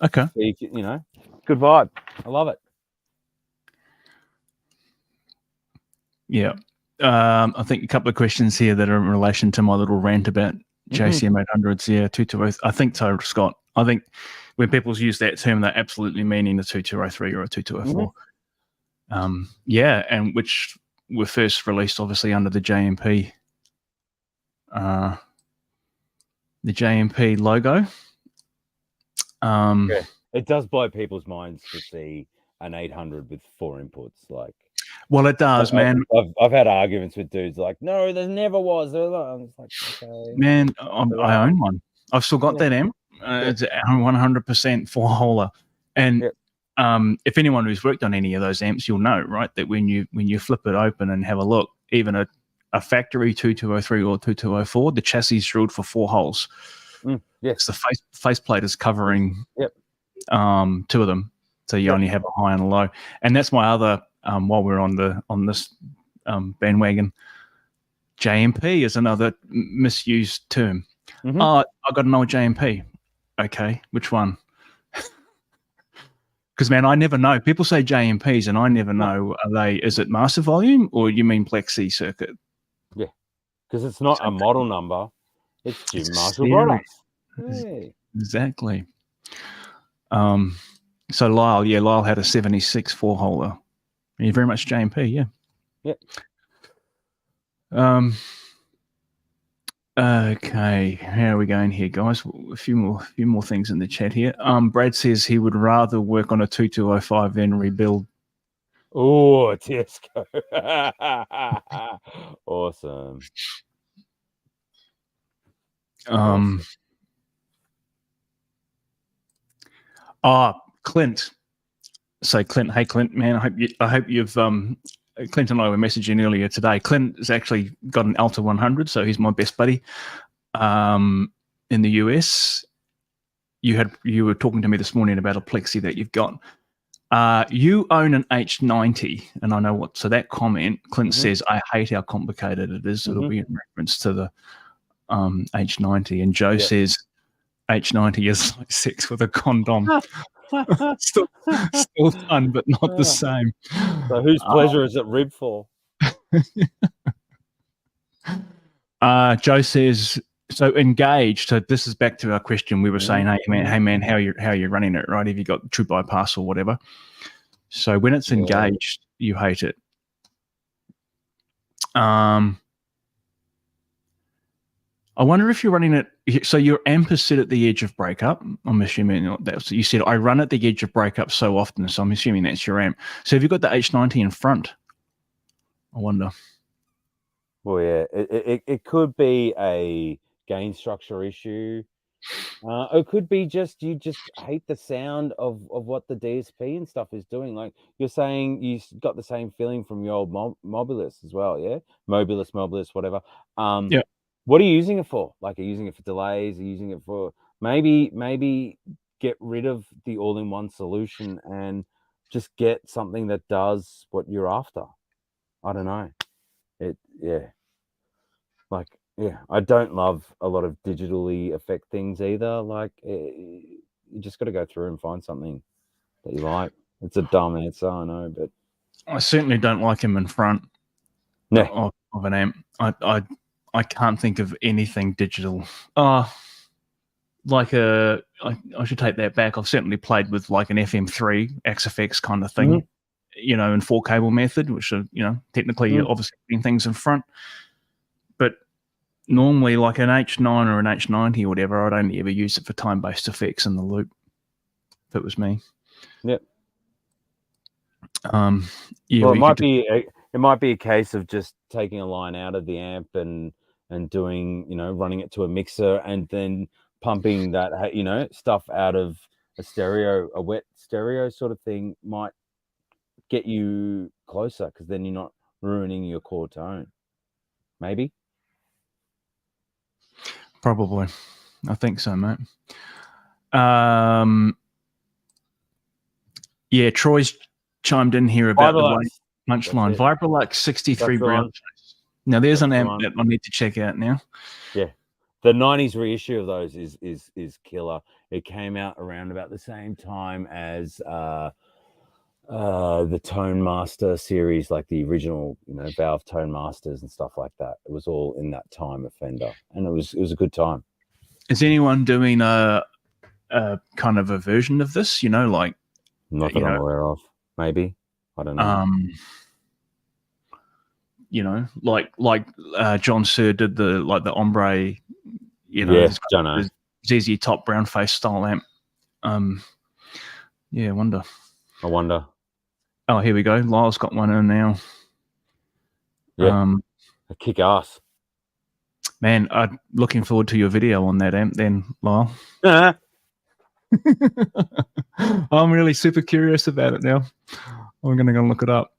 Okay. So you know, good vibe. I love it. Yeah. I think a couple of questions here that are in relation to my little rant about JCM 800s. Yeah, 220. I think so, Scott. I think when people use that term, they're absolutely meaning the 2203 or a 2204. Yeah, and which were first released obviously under the JMP logo. Yeah. It does blow people's minds to see an 800 with 4 inputs. Like, well, it does, man. I've had arguments with dudes like, no, there never was. I'm just like, okay, man, I own one. I've still got that amp. It's 100% 4-holer, and if anyone who's worked on any of those amps, you'll know, right, that when you flip it open and have a look, even a factory 2203 or 2204, the chassis is drilled for 4 holes. Yes, the faceplate is covering 2 of them, so you only have a high and a low. And that's my other. While we're on this bandwagon, JMP is another misused term. I got to know a JMP. Okay, which one? Because man, I never know. People say JMPs, and I never know. Is it master volume or you mean Plexi circuit? Yeah, because it's not a model number. It's Jim Marshall products. Hey. Exactly. So Lyle had a 76 4-holer. You're very much JMP, yeah. Okay, how are we going here, guys? A few more things in the chat here. Brad says he would rather work on a 2205 than rebuild. Oh, Tesco. Awesome. Clint. So Clint, hey Clint, man, I hope you've Clint and I were messaging earlier today. Clint has actually got an Alta 100, so he's my best buddy. In the US, you were talking to me this morning about a Plexi that you've got. You own an H90, and I know what. So that comment, Clint says, I hate how complicated it is. It'll be in reference to the H90, and Joe says H90 is like sex with a condom. still fun, but not the same. So whose pleasure is it ribbed for? Joe says, so engaged. So this is back to our question. We were saying, hey man, how you running it, right? Have you got true bypass or whatever? So when it's engaged, you hate it. I wonder if you're running it. So your amp is set at the edge of breakup. I'm assuming that's. You said I run at the edge of breakup so often, so I'm assuming that's your amp. So have you got the H90 in front? I wonder. Well, yeah, it could be a gain structure issue. It could be you just hate the sound of what the DSP and stuff is doing. Like you're saying, you got the same feeling from your old Mobilus as well, yeah? Mobilus, whatever. Yeah. What are you using it for? Like, are you using it for delays? Are you using it for maybe get rid of the all-in-one solution and just get something that does what you're after? I don't know. I don't love a lot of digitally affect things either. Like, you just got to go through and find something that you like. It's a dumb answer, I know, but I certainly don't like him in front No. of an amp. I can't think of anything digital. I should take that back. I've certainly played with like an FM3 XFX kind of thing, in 4 cable method, which are, technically you're obviously putting things in front. But normally like an H9 or an H90 or whatever, I'd only ever use it for time-based effects in the loop, if it was me. Yep. Well, it might be a case of just taking a line out of the amp and doing, running it to a mixer and then pumping that, stuff out of a wet stereo sort of thing might get you closer, because then you're not ruining your core tone. Maybe. Probably. I think so, mate. Troy's chimed in here about the punchline. Vibrolux 63 brown. Now there's an amp that I need to check out now. Yeah. The 90s reissue of those is killer. It came out around about the same time as the Tone Master series, like the original, Valve Tone Masters and stuff like that. It was all in that time of Fender, and it was a good time. Is anyone doing a kind of a version of this? Like not that I'm aware of. Maybe, I don't know. Like John Suhr did the ombre. Don't know. ZZ Top brown face style amp. I wonder. Oh, here we go. Lyle's got one in now. Yeah. Kick ass. Man, I'm looking forward to your video on that amp then, Lyle. I'm really super curious about it now. I'm going to go look it up.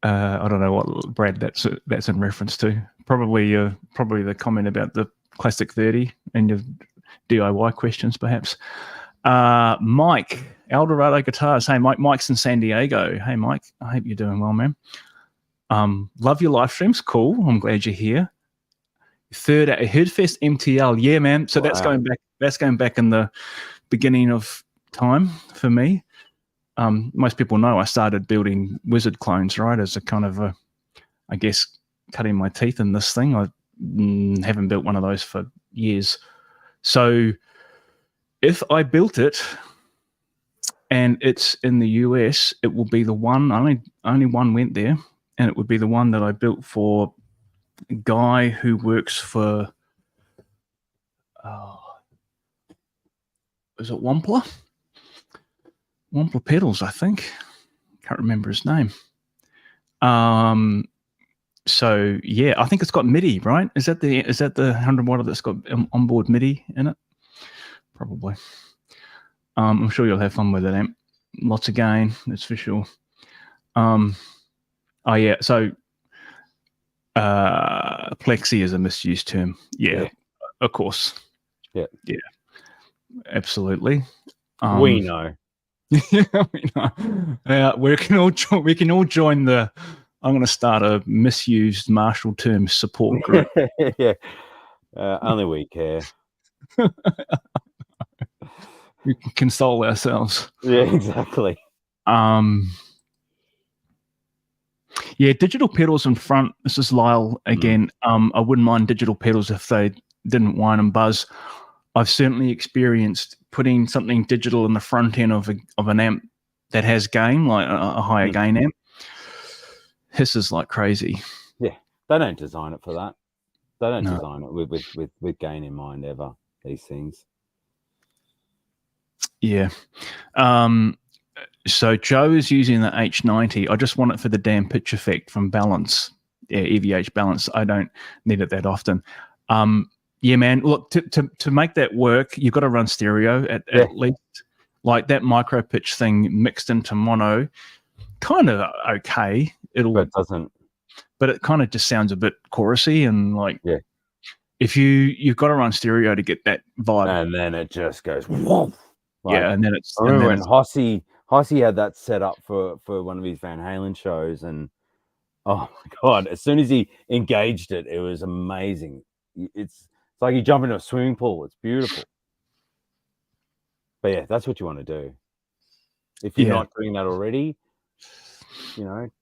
I don't know what, Brad, that's in reference to. Probably the comment about the Classic 30 and your DIY questions, perhaps. Mike, Eldorado Guitars. Hey, Mike's in San Diego. Hey, Mike, I hope you're doing well, man. Love your live streams. Cool. I'm glad you're here. Third at Herdfest MTL. Yeah, man. So that's going back. That's going back in the beginning of time for me. Most people know I started building Wizard clones, right, as a kind of I guess, cutting my teeth in this thing. I haven't built one of those for years. So if I built it and it's in the US, it will be the one, only one went there, and it would be the one that I built for a guy who works for, is it Wampler? Wampler Pedals, I think. Can't remember his name. So yeah, I think it's got MIDI, right? Is that the 100 watt that's got onboard MIDI in it? Probably. I'm sure you'll have fun with it, amp. Lots of gain, that's for sure. So Plexi is a misused term. Yeah. Of course. Yeah, absolutely. We know. Yeah, we know. We can all join the. I'm going to start a misused Marshall term support group. Yeah, only we care. We can console ourselves. Yeah, exactly. Yeah, digital pedals in front. This is Lyle again. I wouldn't mind digital pedals if they didn't whine and buzz. I've certainly experienced putting something digital in the front end of an amp that has gain, like a higher gain amp. Hisses like crazy. Yeah, they don't design it for that. They don't design it with gain in mind ever. These things. Yeah. So Joe is using the H90. I just want it for the damn pitch effect from balance. Yeah, EVH balance. I don't need it that often. Yeah, man. Look, to make that work, you've got to run stereo at least. Like that micro pitch thing mixed into mono, kind of okay. But it doesn't. But it kind of just sounds a bit chorusy and like. Yeah. If you've got to run stereo to get that vibe, and then it just goes. Whoa. Yeah, and then it's. I remember when Hossy had that set up for one of his Van Halen shows, and oh my god! As soon as he engaged it, it was amazing. It's like you jump into a swimming pool. It's beautiful. But yeah, that's what you want to do. If you're Yeah. not doing that already,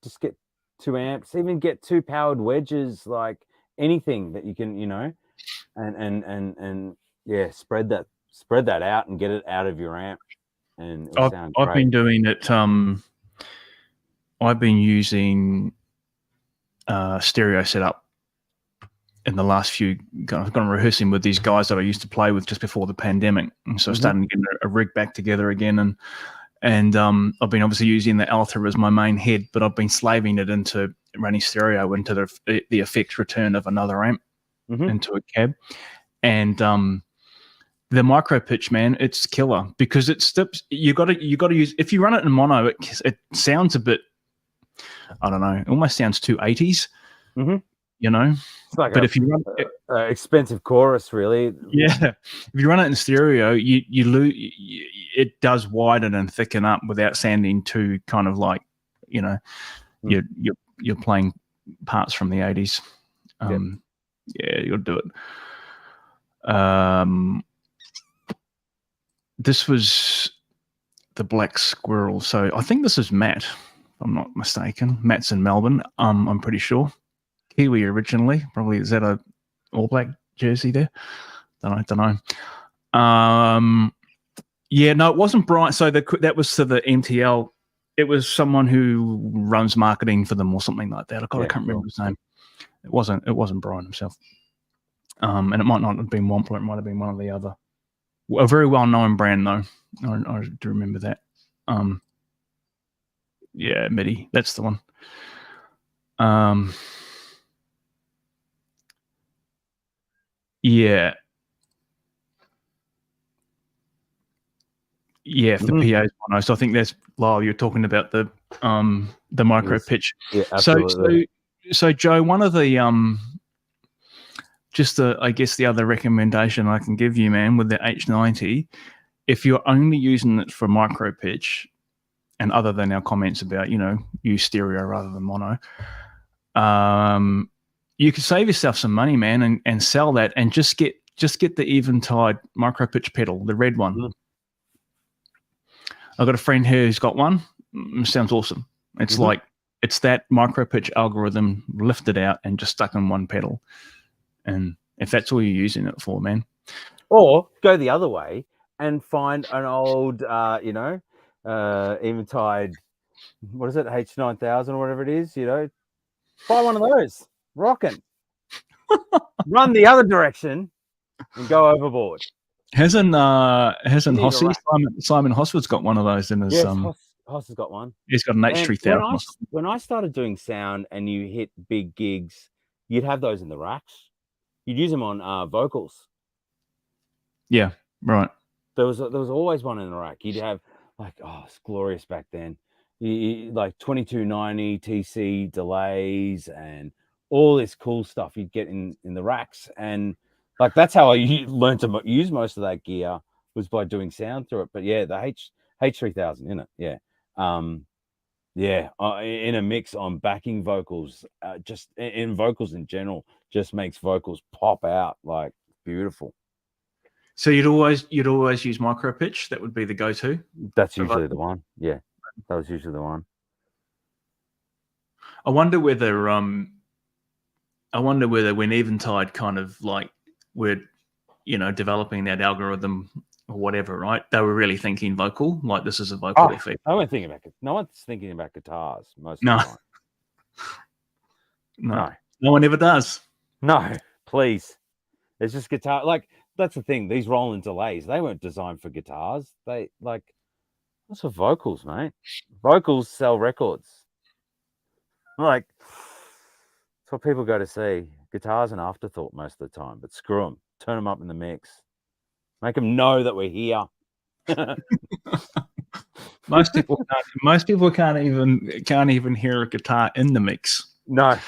just get 2 amps, even get 2 powered wedges, like anything that you can, and yeah, spread that out and get it out of your amp, and it'll sound I've great. been doing it. I've been using stereo setup in the last few. I've gone rehearsing with these guys that I used to play with just before the pandemic, and so starting to get a rig back together again. And I've been obviously using the Alta as my main head, but I've been slaving it into running stereo into the effects return of another amp into a cab, and the micro pitch, man, it's killer because it's you got to use. If you run it in mono, it sounds a bit, I don't know, it almost sounds too 80s, It's like But if you run expensive chorus, really. Yeah, if you run it in stereo, you lose. It does widen and thicken up without sounding too kind of like, you're playing parts from the 80s. Yeah, you'll do it. This was the Black Squirrel. So I think this is Matt, if I'm not mistaken. Matt's in Melbourne. I'm pretty sure. Kiwi originally. Probably, is that a All Black jersey there? Don't know. Yeah, no, it wasn't Brian. So that was to the MTL. It was someone who runs marketing for them or something like that. I can't remember his name. It wasn't Brian himself. And it might not have been Wampler. It might have been one of the other. A very well-known brand, though. I do remember that. Yeah, MIDI. That's the one. Yeah. Yeah, if the PA is mono. So I think that's Lyle. You're talking about the micro pitch. Yeah, absolutely. So Joe, one of the I guess the other recommendation I can give you, man, with the H90, if you're only using it for micro pitch, and other than our comments about use stereo rather than mono, you could save yourself some money, man, and sell that and just get the Eventide micro pitch pedal, the red one. I've got a friend here who's got one. It sounds awesome. It's like it's that micro pitch algorithm lifted out and just stuck in one pedal. And if that's all you're using it for, man. Or go the other way and find an old, Eventide, what is it, H9000 or whatever it is, buy one of those, rocking. Run the other direction and go overboard. Hasn't Hossie, Simon Hosford's got one of those in his Hoss has got one. He's got an H3000. When I started doing sound and you hit big gigs, you'd have those in the racks. You'd use them on vocals. Yeah, right. There was always one in the rack. You'd have it's glorious back then. Like 2290 TC delays and all this cool stuff you'd get in the racks. And that's how I learned to use most of that gear, was by doing sound through it. But yeah, the H3000 in it. Yeah. In a mix on backing vocals, just in vocals in general, just makes vocals pop out like beautiful. So you'd always use micro pitch. That would be the go-to. That's usually the one. Yeah, that was usually the one. I wonder whether when Eventide kind of like were, developing that algorithm or whatever, right? They were really thinking vocal, like this is a vocal effect. No one's thinking about guitars most of the time. No one ever does. No, please. It's just guitar. That's the thing. These Roland delays, they weren't designed for guitars. That's for vocals, mate. Vocals sell records. That's what people go to see. Guitar's an afterthought most of the time, but screw them. Turn them up in the mix. Make them know that we're here. Most people can't even hear a guitar in the mix. No.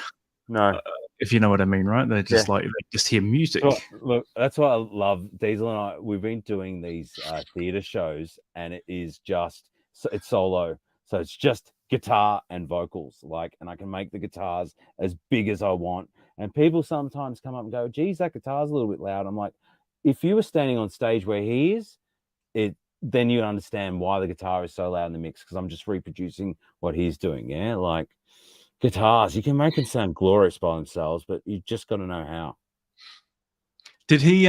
If you know what I mean, right? They're just they just hear music. Look, that's why I love Diesel and I. We've been doing these theater shows, and it is just it's solo, so it's just guitar and vocals. And I can make the guitars as big as I want. And people sometimes come up and go, "Geez, that guitar's a little bit loud." I'm like, if you were standing on stage where he is, then you understand why the guitar is so loud in the mix, because I'm just reproducing what he's doing. Yeah, like guitars, you can make them sound glorious by themselves, but you just got to know how. Did he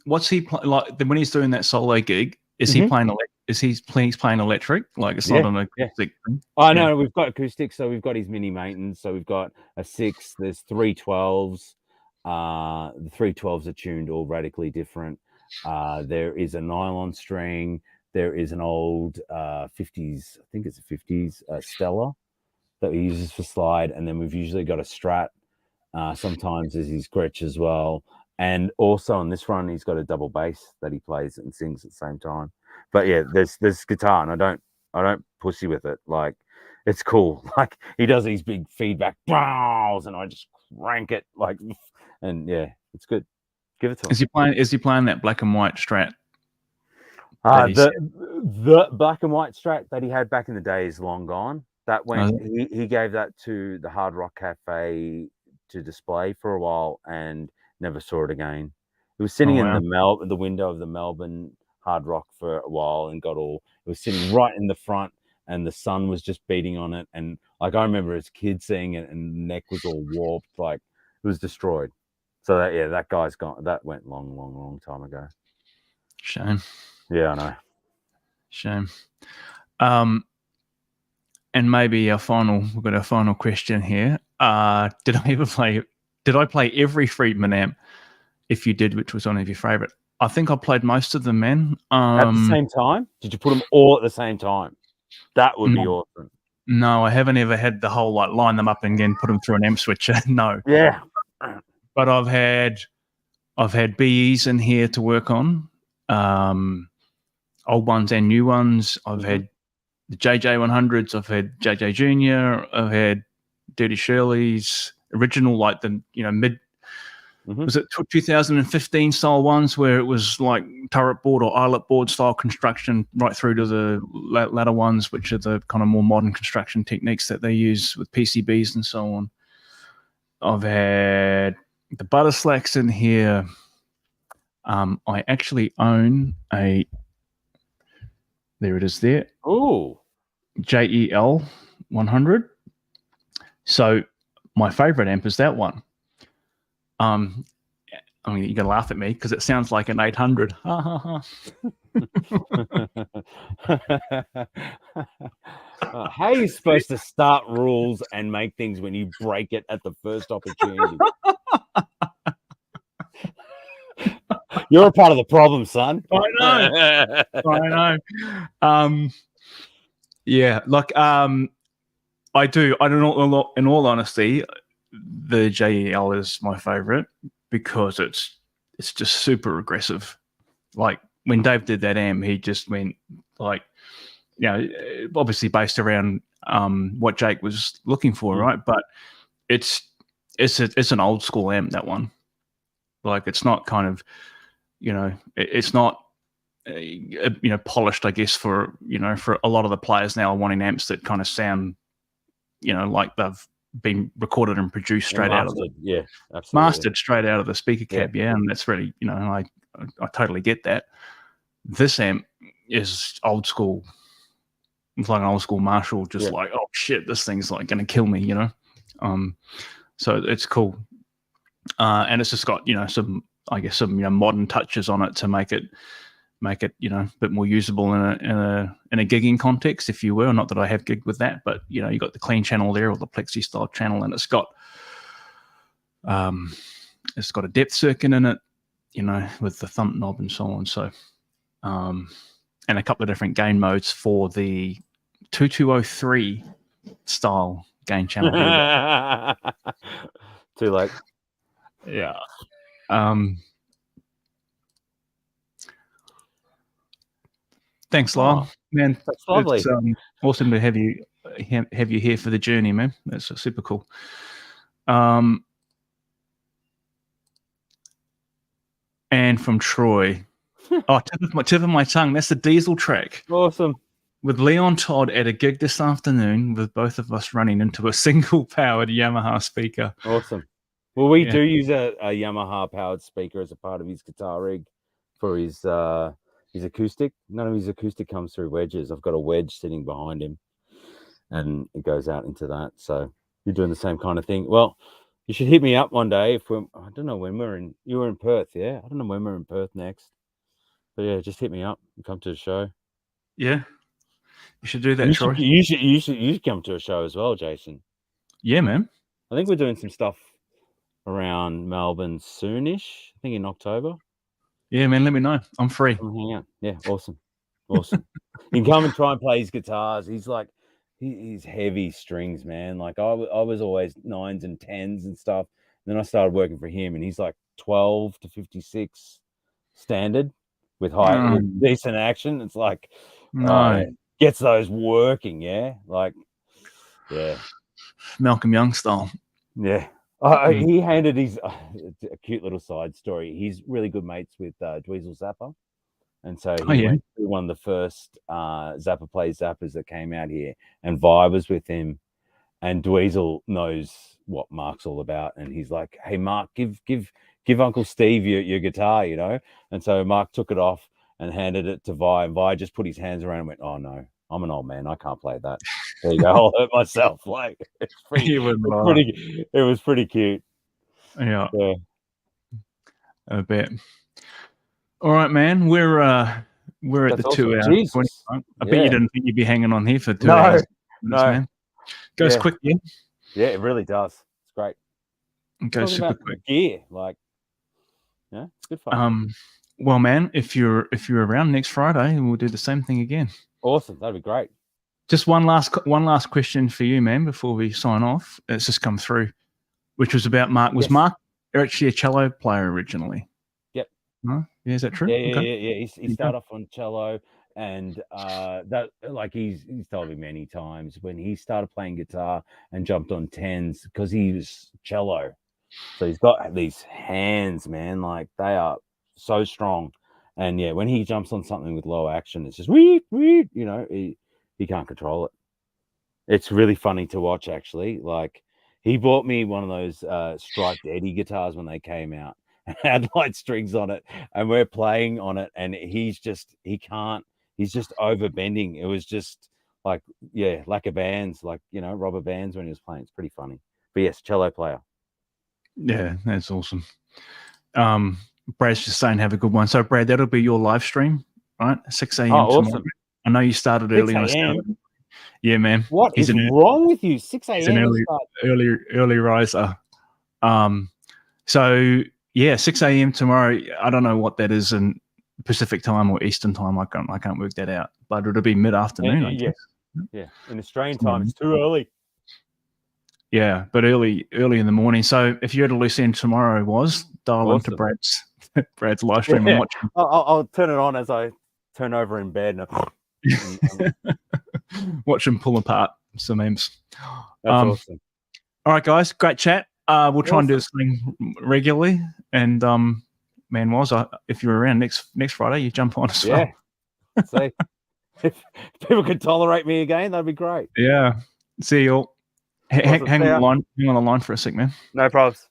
what's he like when he's doing that solo gig? Is he playing he's playing electric? Like it's not an acoustic thing? Oh no, we've got acoustic, so we've got his mini maintenance. So we've got a 6, there's 3 12s. The 3 12s are tuned all radically different. There is a nylon string, there is an old 50s, I think it's a 50s Stella that he uses for slide, and then we've usually got a Strat. Sometimes there's his Gretsch as well. And also on this run, he's got a double bass that he plays and sings at the same time. But yeah, there's guitar, and I don't pussy with it. Like, it's cool. Like, he does these big feedback bows, and I just crank it like, and yeah, it's good. Give it to him. Is he playing that black and white Strat? The black and white Strat that he had back in the day is long gone. That went. He gave that to the Hard Rock Cafe to display for a while and never saw it again. It was sitting in the window of the Melbourne Hard Rock for a while and it was sitting right in the front, and the sun was just beating on it. And like, I remember as a kid seeing it, and the neck was all warped, like it was destroyed. So that guy's gone. That went long time ago. Shame. Yeah, I know. Shame. And maybe we've got our final question here. Did I play every Friedman amp? If you did, which was one of your favorite? I think I played most of them, man. At the same time? Did you put them all at the same time? That would be awesome. No, I haven't ever had the whole like line them up and then put them through an amp switcher. No. Yeah. But I've had BEs in here to work on, old ones and new ones. I've had the JJ100s. I've had JJ Junior. I've had Dirty Shirley's original, like the mid. Was it 2015 style ones where it was like turret board or eyelet board style construction, right through to the latter ones, which are the kind of more modern construction techniques that they use with PCBs and so on. I've had the butter slacks in here. I actually own there it is there. Ooh. JEL 100. So my favorite amp is that one. I mean, you're gonna laugh at me because it sounds like an 800. How are you supposed to start rules and make things when you break it at the first opportunity? You're a part of the problem, son. I know. Yeah, like I do. I don't know. In all honesty, the JEL is my favorite because it's just super aggressive. Like when Dave did that amp, he just went like, obviously based around what Jake was looking for, right? But it's an old school amp, that one. Like it's not kind of, it's not polished, I guess, for a lot of the players now are wanting amps that kind of sound, like they've been recorded and produced straight out of the mastered straight out of the speaker cab. Yeah. And that's really, I totally get that. This amp is old school. It's like an old school Marshall, just like, oh shit, this thing's like going to kill me, so it's cool. And it's just got, some modern touches on it to make it, a bit more usable in a gigging context, if you will. Not that I have gigged with that, but you got the clean channel there, or the Plexi style channel, and it's got a depth circuit in it, with the thumb knob and so on. So, and a couple of different gain modes for the 2203 style gain channel. Too late. Yeah. Thanks, Lyle. Man, that's lovely. It's awesome to have you here for the journey, man. That's super cool. And from Troy, tip of my tongue. That's the Diesel track. Awesome. With Leon Todd at a gig this afternoon, with both of us running into a single powered Yamaha speaker. Awesome. Well, we do use a Yamaha powered speaker as a part of his guitar rig for his his acoustic. None of his acoustic comes through wedges. I've got a wedge sitting behind him, and it goes out into that. So you're doing the same kind of thing. Well, you should hit me up one day if we're. I don't know when you were in Perth, yeah. I don't know when we're in Perth next, but yeah, just hit me up and come to the show. Yeah, you should do that, Troy. You should come to a show as well, Jason. Yeah, man. I think we're doing some stuff around Melbourne soonish. I think in October. Yeah, man. Let me know. I'm free. Come hang out. Yeah, awesome. You can come and try and play his guitars. He's like, he's heavy strings, man. Like I was always 9s and 10s and stuff. And then I started working for him, and he's like 12 to 56 standard with decent action. It's like, gets those working. Yeah, like, yeah. Malcolm Young style. Yeah. He handed his a cute little side story. He's really good mates with Dweezil Zappa. And so he went through one of the first Zappa Plays Zappas that came out here, and Vi was with him. And Dweezil knows what Mark's all about. And he's like, hey, Mark, give Uncle Steve your guitar, you know? And so Mark took it off and handed it to Vi. And Vi just put his hands around and went, oh, no, I'm an old man. I can't play that. There you go. I'll hurt myself. Like, it was pretty cute. Yeah. I bet. All right, man. We're at the awesome. 2 hours. Jesus. I bet you didn't think you'd be hanging on here for 2 hours. No. Man. Goes quick, yeah. Yeah, it really does. It's great. It goes super quick. Gear, like, yeah, it's good fun. Well, man, if you're around next Friday, we'll do the same thing again. Awesome. That'd be great. Just one last question for you, man, before we sign off. It's just come through, which was about Mark. Was Mark actually a cello player originally? Yep. No? Yeah, is that true? Yeah. He started off on cello, and that, like, he's told me many times when he started playing guitar and jumped on 10s because he was cello. So he's got these hands, man, like they are so strong. And yeah, when he jumps on something with low action, it's just you know, he can't control it. It's really funny to watch, actually. Like, he bought me one of those striped Eddie guitars when they came out, and had light strings on it, and we're playing on it, and he's just overbending. It was just like, yeah, lack of bands, like, you know, rubber bands when he was playing. It's pretty funny. But yes, cello player. Yeah, that's awesome. Brad's just saying have a good one. So, Brad, that'll be your live stream, right? 6 a.m. Oh, tomorrow. awesome. I know you started early on a Saturday. Yeah, man. What is wrong with you? 6 a.m. He's an early riser. So yeah, 6 a.m. tomorrow. I don't know what that is in Pacific time or Eastern time. I can't work that out. But it'll be mid-afternoon, I guess. Yeah. In Australian time, it's too early. Yeah, but early in the morning. So if you're at a loose end tomorrow, dial into Brad's live stream and watch him. I'll turn it on as I turn over in bed. Watch him pull apart some memes. That's awesome. All right, guys, great chat. We'll try and do this thing regularly. And man, if you're around next Friday, you jump on as well. Yeah. See, if people could tolerate me again, that'd be great. Yeah. See you all. Hang on the line for a sec, man. No problems.